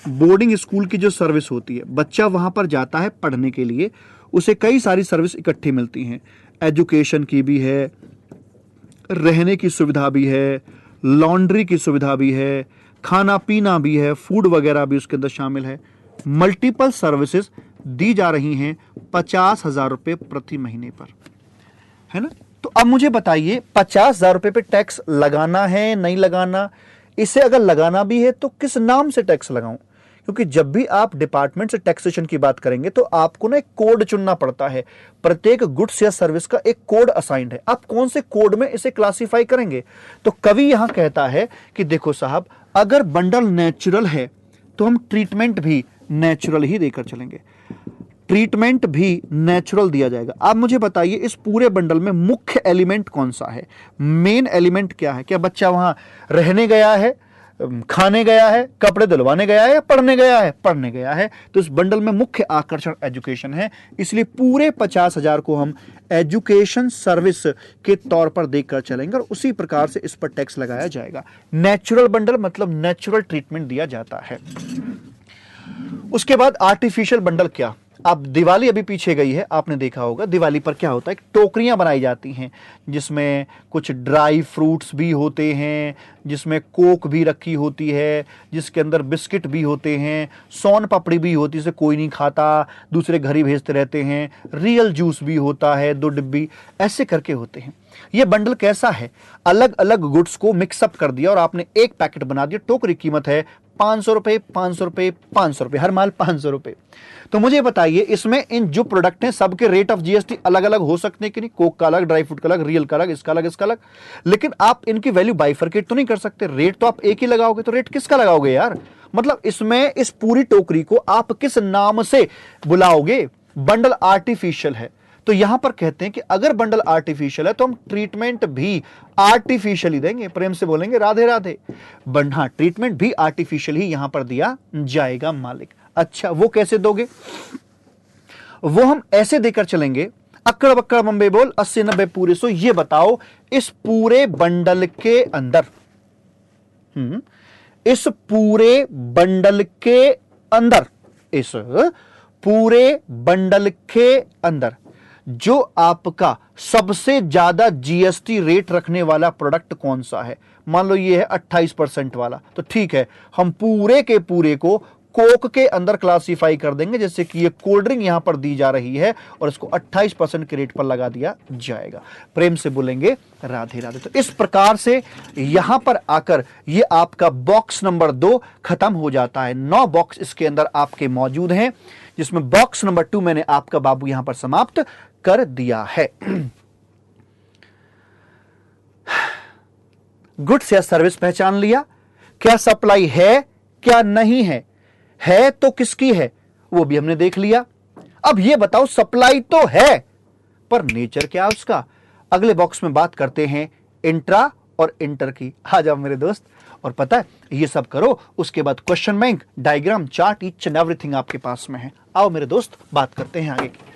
बोर्डिंग स्कूल की जो सर्विस होती है, बच्चा वहां पर जाता है पढ़ने के लिए, उसे कई सारी सर्विस इकट्ठी मिलती हैं, एजुकेशन की भी है, रहने की सुविधा भी है, लॉन्ड्री की सुविधा भी है, खाना पीना भी है, फूड वगैरह भी उसके अंदर शामिल है। मल्टीपल सर्विसेज दी जा रही हैं 50,000 रुपये प्रति महीने पर। है ना। तो अब मुझे बताइए 50,000 रुपए पे टैक्स लगाना है नहीं लगाना, इसे अगर लगाना भी है तो किस नाम से टैक्स लगाऊं, क्योंकि जब भी आप डिपार्टमेंट से टैक्सेशन की बात करेंगे तो आपको ना एक कोड चुनना पड़ता है। प्रत्येक गुड्स या सर्विस का एक कोड असाइंड है, आप कौन से कोड में इसे क्लासिफाई करेंगे। तो कवि यहां कहता है कि देखो साहब, अगर बंडल नेचुरल है तो हम ट्रीटमेंट भी नेचुरल ही देकर चलेंगे, ट्रीटमेंट भी नेचुरल दिया जाएगा। आप मुझे बताइए इस पूरे बंडल में मुख्य एलिमेंट कौन सा है, मेन एलिमेंट क्या है। क्या बच्चा वहां रहने गया है, खाने गया है, कपड़े धुलवाने गया है, या पढ़ने गया है? पढ़ने गया है। तो इस बंडल में मुख्य आकर्षण एजुकेशन है, इसलिए पूरे 50,000 को हम एजुकेशन सर्विस के तौर पर देखकर चलेंगे और उसी प्रकार से इस पर टैक्स लगाया जाएगा। नेचुरल बंडल मतलब नेचुरल ट्रीटमेंट दिया जाता है। उसके बाद आर्टिफिशियल बंडल क्या, अब दिवाली अभी पीछे गई है, आपने देखा होगा दिवाली पर क्या होता है, टोकरियां बनाई जाती हैं जिसमें कुछ ड्राई फ्रूट्स भी होते हैं, जिसमें कोक भी रखी होती है, जिसके अंदर बिस्किट भी होते हैं, सोन पापड़ी भी होती है, इसे कोई नहीं खाता, दूसरे घर ही भेजते रहते हैं, रियल जूस भी होता है 2 डिब्बी, ऐसे करके होते हैं। ये बंडल कैसा है, अलग अलग गुड्स को मिक्सअप कर दिया और आपने एक पैकेट बना दिया। टोकरी कीमत है 500 रुपए, 500 रुपए, 500 रुपए, हर माल 500 रुपए। तो मुझे बताइए इसमें इन जो प्रोडक्ट हैं सबके रेट ऑफ जीएसटी अलग अलग हो सकते हैं कि नहीं, कोक का अलग, ड्राई फ्रूट का अलग, रियल का अलग, इसका अलग, इसका अलग, लेकिन आप इनकी वैल्यू बाइफरकेट तो नहीं कर सकते। रेट तो आप एक ही लगाओगे, तो रेट किसका लगाओगे यार, मतलब इसमें इस पूरी टोकरी को आप किस नाम से बुलाओगे। बंडल आर्टिफिशियल है तो यहां पर कहते हैं कि अगर बंडल आर्टिफिशियल है तो हम ट्रीटमेंट भी आर्टिफिशियल ही देंगे, प्रेम से बोलेंगे राधे राधे। हाँ, ट्रीटमेंट भी आर्टिफिशियल ही यहां पर दिया जाएगा मालिक। अच्छा, वो कैसे दोगे, वो हम ऐसे देकर चलेंगे, अक्कड़ बक्कड़ बम्बे बोल 80 90 पूरे 100। ये बताओ इस पूरे बंडल के अंदर, इस पूरे बंडल के अंदर, इस पूरे बंडल के अंदर जो आपका सबसे ज्यादा जीएसटी रेट रखने वाला प्रोडक्ट कौन सा है। मान लो ये है 28% वाला, तो ठीक है, हम पूरे के पूरे को कोक के अंदर क्लासिफाई कर देंगे, जैसे कि ये कोल्ड ड्रिंक यहां पर दी जा रही है और इसको 28% के रेट पर लगा दिया जाएगा। प्रेम से बोलेंगे राधे राधे। तो इस प्रकार से यहां पर आकर ये आपका बॉक्स नंबर 2 खत्म हो जाता है। 9 बॉक्स इसके अंदर आपके मौजूद हैं, जिसमें बॉक्स नंबर 2 मैंने आपका बाबू यहां पर समाप्त कर दिया है। गुड्स या सर्विस पहचान लिया, क्या सप्लाई है क्या नहीं है तो किसकी है वो भी हमने देख लिया। अब ये बताओ सप्लाई तो है पर नेचर क्या है उसका। अगले बॉक्स में बात करते हैं इंट्रा और इंटर की। आ जाओ मेरे दोस्त, और पता है ये सब करो, उसके बाद question bank, diagram, chart, each and everything आपके पास में है। आओ मेरे दोस्त बात करते हैं आगे की।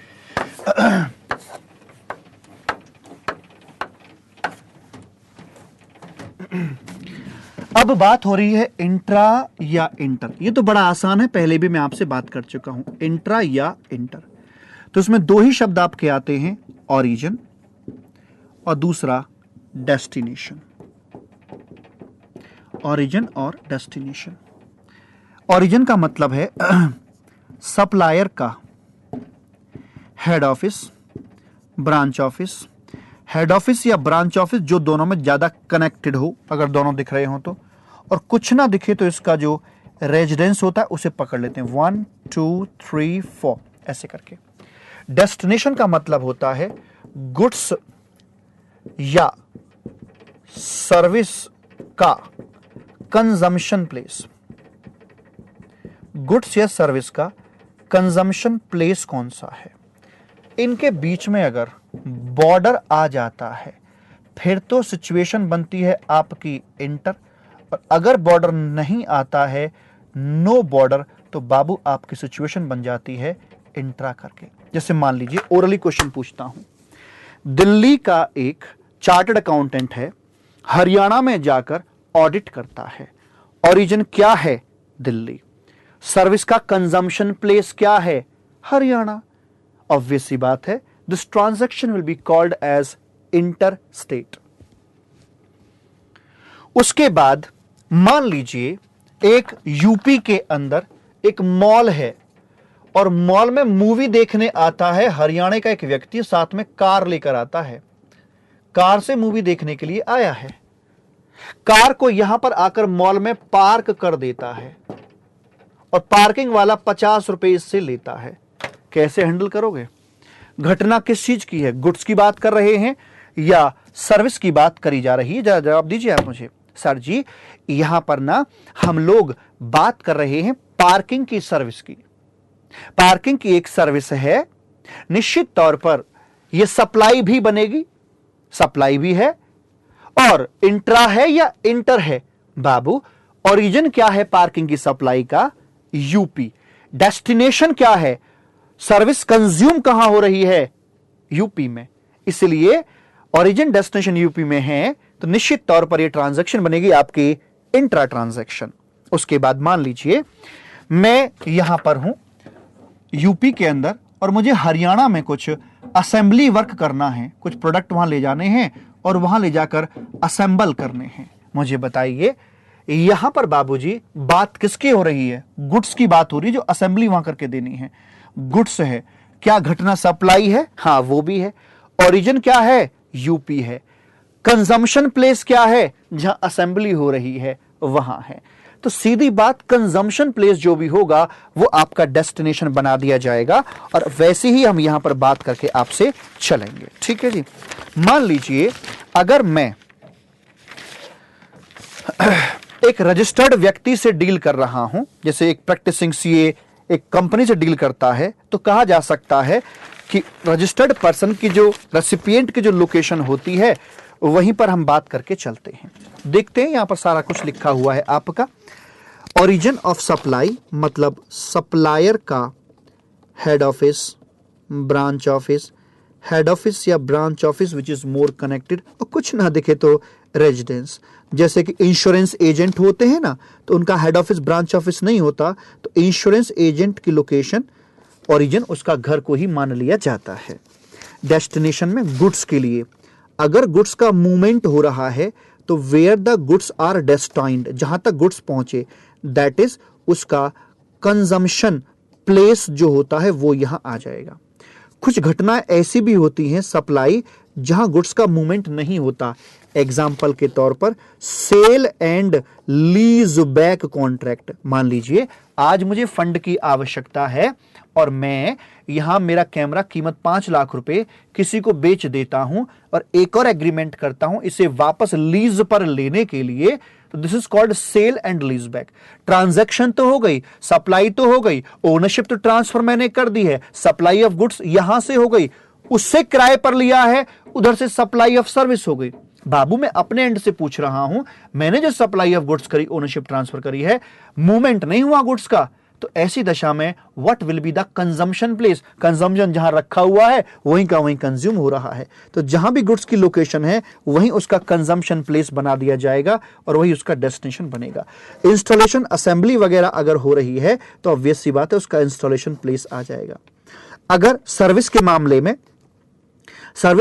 अब बात हो रही है इंट्रा या इंटर। ये तो बड़ा आसान है, पहले भी मैं आपसे बात कर चुका हूं, इंट्रा या इंटर। तो इसमें 2 ही शब्द आपके आते हैं, ओरिजिन और दूसरा डेस्टिनेशन। ओरिजिन और डेस्टिनेशन। ओरिजिन का मतलब है सप्लायर का head office, branch office. Head office या ब्रांच ऑफिस जो दोनों में ज्यादा कनेक्टेड हो, अगर दोनों दिख रहे हो तो, और कुछ ना दिखे तो इसका जो रेजिडेंस होता है उसे पकड़ लेते हैं, 1 2 3 4 ऐसे करके। डेस्टिनेशन का मतलब होता है गुड्स या सर्विस का कंजम्पशन प्लेस। गुड्स या सर्विस का कंजम्पशन प्लेस कौन सा है। इनके बीच में अगर बॉर्डर आ जाता है फिर तो सिचुएशन बनती है आपकी इंटर, और अगर बॉर्डर नहीं आता है, नो बॉर्डर, तो बाबू आपकी सिचुएशन बन जाती है इंट्रा करके। जैसे मान लीजिए ओरली क्वेश्चन पूछता हूं, दिल्ली का एक चार्टर्ड अकाउंटेंट है, हरियाणा में जाकर ऑडिट करता है। ओरिजिन क्या है, दिल्ली। सर्विस का कंजम्पशन प्लेस क्या है, हरियाणा। ऑब्वियस सी बात है, this transaction will be called as inter state. उसके बाद मान लीजिए एक यूपी के अंदर एक मॉल है और मॉल में मूवी देखने आता है हरियाणा का एक व्यक्ति, साथ में कार लेकर आता है। कार से मूवी देखने के लिए आया है, कार को यहां पर आकर मॉल में पार्क कर देता है और पार्किंग वाला 50 रुपए इससे लेता है। कैसे हैंडल करोगे? घटना किस चीज की है? गुड्स की बात कर रहे हैं या सर्विस की बात करी जा रही है? जवाब दीजिए आप मुझे। सर जी, यहां पर ना हम लोग बात कर रहे हैं पार्किंग की सर्विस की। पार्किंग की एक सर्विस है, निश्चित तौर पर यह सप्लाई भी बनेगी, सप्लाई भी है, और इंट्रा है या इंटर है? बाबू, ओरिजिन क्या है पार्किंग की सप्लाई का? यूपी। डेस्टिनेशन क्या है? सर्विस कंज्यूम कहां हो रही है? यूपी में। इसलिए ओरिजिन डेस्टिनेशन यूपी में है तो निश्चित तौर पर यह ट्रांजैक्शन बनेगी आपकी इंट्रा ट्रांजैक्शन। उसके बाद मान लीजिए मैं यहां पर हूं यूपी के अंदर और मुझे हरियाणा में कुछ असेंबली वर्क करना है, कुछ प्रोडक्ट वहां ले जाने हैं और वहां ले जाकर असेंबल करने हैं। मुझे बताइए यहां पर बाबूजी बात किसकी हो रही है? गुड्स की बात हो रही है, जो असेंबली वहां करके देनी है गुड्स है। क्या घटना सप्लाई है? हां, वो भी है। ओरिजिन क्या है? यूपी है। कंजम्पशन प्लेस क्या है? जहां असेंबली हो रही है वहां है। तो सीधी बात, कंजम्पशन प्लेस जो भी होगा वो आपका डेस्टिनेशन बना दिया जाएगा और वैसे ही हम यहां पर बात करके आपसे चलेंगे। ठीक है जी। मान लीजिए अगर मैं एक रजिस्टर्ड व्यक्ति से डील कर रहा हूं, जैसे एक प्रैक्टिसिंग सीए एक कंपनी से डील करता है, तो कहा जा सकता है कि रजिस्टर्ड पर्सन की जो रेसिपिएंट की जो लोकेशन होती है वहीं पर हम बात करके चलते हैं। देखते हैं यहां पर सारा कुछ लिखा हुआ है आपका। ओरिजिन ऑफ सप्लाई मतलब सप्लायर का head office, branch office, head office या branch office which is more connected, और कुछ ना दिखे तो रेजिडेंस। जैसे कि इंश्योरेंस एजेंट होते हैं ना, तो उनका हेड ऑफिस ब्रांच ऑफिस नहीं होता, तो इंश्योरेंस एजेंट की लोकेशन ओरिजिन उसका घर को ही मान लिया जाता है। डेस्टिनेशन में गुड्स के लिए अगर गुड्स का मूवमेंट हो रहा है तो where the goods are destined, जहां तक गुड्स पहुंचे, दैट इज उसका कंजम्पशन प्लेस जो होता है वो यहां आ जाएगा। कुछ घटनाएं ऐसी भी होती हैं सप्लाई जहां गुड्स का मूवमेंट नहीं होता। एग्जाम्पल के तौर पर sale and lease back contract. मान लीजिए आज मुझे फंड की आवश्यकता है और मैं यहां मेरा कैमरा कीमत 5 लाख रुपए किसी को बेच देता हूं और एक और एग्रीमेंट करता हूं इसे वापस लीज पर लेने के लिए, तो this is called sale and lease back. Transaction तो हो गई, सप्लाई तो हो गई, ओनरशिप तो ट्रांसफर मैंने कर दी है, सप्लाई ऑफ गुड्स यहां से हो गई, उससे किराए पर लिया है, उधर से सप्लाई ऑफ सर्विस हो गई। बाबू मैं अपने एंड से पूछ रहा हूं, मैंने जो सप्लाई ऑफ गुड्स करी, ओनरशिप ट्रांसफर करी है, मूवमेंट नहीं हुआ गुड्स का, तो ऐसी दशा में what will be the consumption place? Consumption जहां रखा हुआ है वहीं का वहीं कंज्यूम हो रहा है, तो जहां भी गुड्स की लोकेशन है वहीं उसका कंजम्पशन प्लेस बना दिया जाएगा और वही उसका डेस्टिनेशन बनेगा। इंस्टॉलेशन असेंबली वगैरह अगर हो रही है तो ऑब्वियस सी बात है उसका इंस्टॉलेशन प्लेस आ जाएगा। अगर सर्विस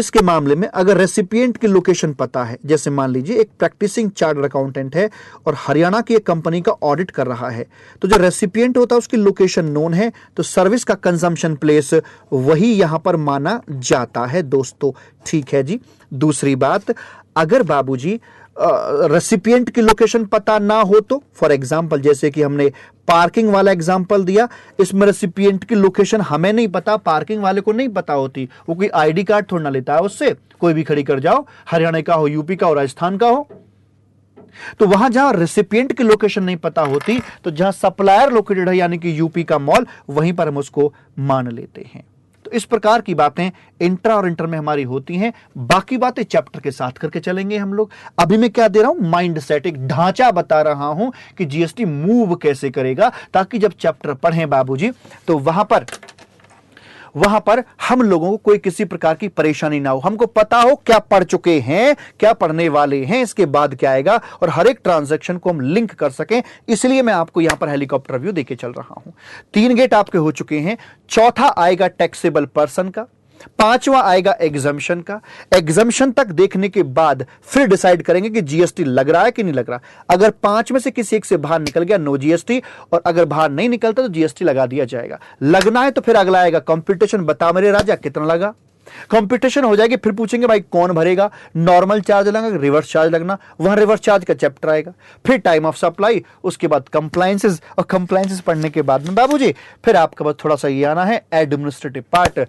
के मामले में अगर रेसिपिएंट की लोकेशन पता है, जैसे मान लीजिए एक प्रैक्टिसिंग चार्टर्ड अकाउंटेंट है और हरियाणा की एक कंपनी का ऑडिट कर रहा है, तो जो रेसिपिएंट होता है उसकी लोकेशन नोन है, तो सर्विस का कंजम्पशन प्लेस वही यहां पर माना जाता है दोस्तों। ठीक है जी। दूसरी बात, अगर बाबूजी रेसिपिएंट की लोकेशन पता ना हो तो, फॉर एग्जांपल जैसे कि हमने पार्किंग वाला एग्जांपल दिया, इसमें रेसिपिएंट की लोकेशन हमें नहीं पता, पार्किंग वाले को नहीं पता होती, वो कोई आईडी कार्ड थोड़ा ना लेता है उससे, कोई भी खड़ी कर जाओ, हरियाणा का हो, यूपी का हो, राजस्थान का हो, तो वहां जहां रेसिपिएंट की लोकेशन नहीं पता होती, तो जहां सप्लायर लोकेटेड है यानी कि यूपी का मॉल, वहीं पर हम उसको मान लेते हैं। तो इस प्रकार की बातें इंट्रा और इंटर में हमारी होती हैं। बाकी बातें चैप्टर के साथ करके चलेंगे हम लोग। अभी मैं क्या दे रहा हूं? माइंड सेट, एक ढांचा बता रहा हूं कि जीएसटी मूव कैसे करेगा, ताकि जब चैप्टर पढ़ें बाबूजी तो वहां पर हम लोगों को कोई किसी प्रकार की परेशानी ना हो, हमको पता हो क्या पढ़ चुके हैं, क्या पढ़ने वाले हैं, इसके बाद क्या आएगा, और हर एक ट्रांजैक्शन को हम लिंक कर सकें। इसलिए मैं आपको यहां पर हेलीकॉप्टर व्यू देके चल रहा हूं। 3 गेट आपके हो चुके हैं। चौथा आएगा टैक्सेबल पर्सन का, 5वां आएगा एग्जम्पशन का। एग्जम्पशन तक देखने के बाद फिर डिसाइड करेंगे कि जीएसटी लग रहा है कि नहीं लग रहा। अगर 5 में से किसी एक से बाहर निकल गया, नो जीएसटी, और अगर बाहर नहीं निकलता तो जीएसटी लगा दिया जाएगा। लगना है तो फिर अगला आएगा कंप्यूटेशन, बता मेरे राजा कितना लगा। कंपटीशन हो जाएगी, फिर पूछेंगे भाई कौन भरेगा, नॉर्मल चार्ज लगना, रिवर्स चार्ज लगना, वहां रिवर्स चार्ज का चैप्टर आएगा, फिर टाइम ऑफ सप्लाई, उसके बाद कंप्लायंसेस, और कंप्लायंसेस पढ़ने के बाद में बाबूजी फिर आपका बस थोड़ा सा ये आना है एडमिनिस्ट्रेटिव पार्ट,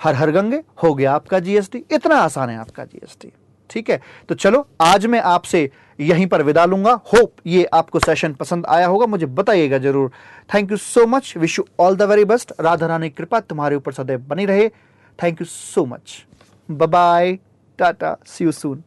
हर हर गंगे हो गया आपका जीएसटी। इतना आसान है आपका जीएसटी। ठीक है, तो चलो आज मैं आपसे यहीं पर विदा लूंगा। होप ये आपको सेशन पसंद आया होगा, मुझे बताइएगा जरूर। Thank you so much, wish you all the very best. Radha Rani की कृपा तुम्हारे ऊपर सदैव बनी रहे। Thank you so much, bye bye, tata, see you soon.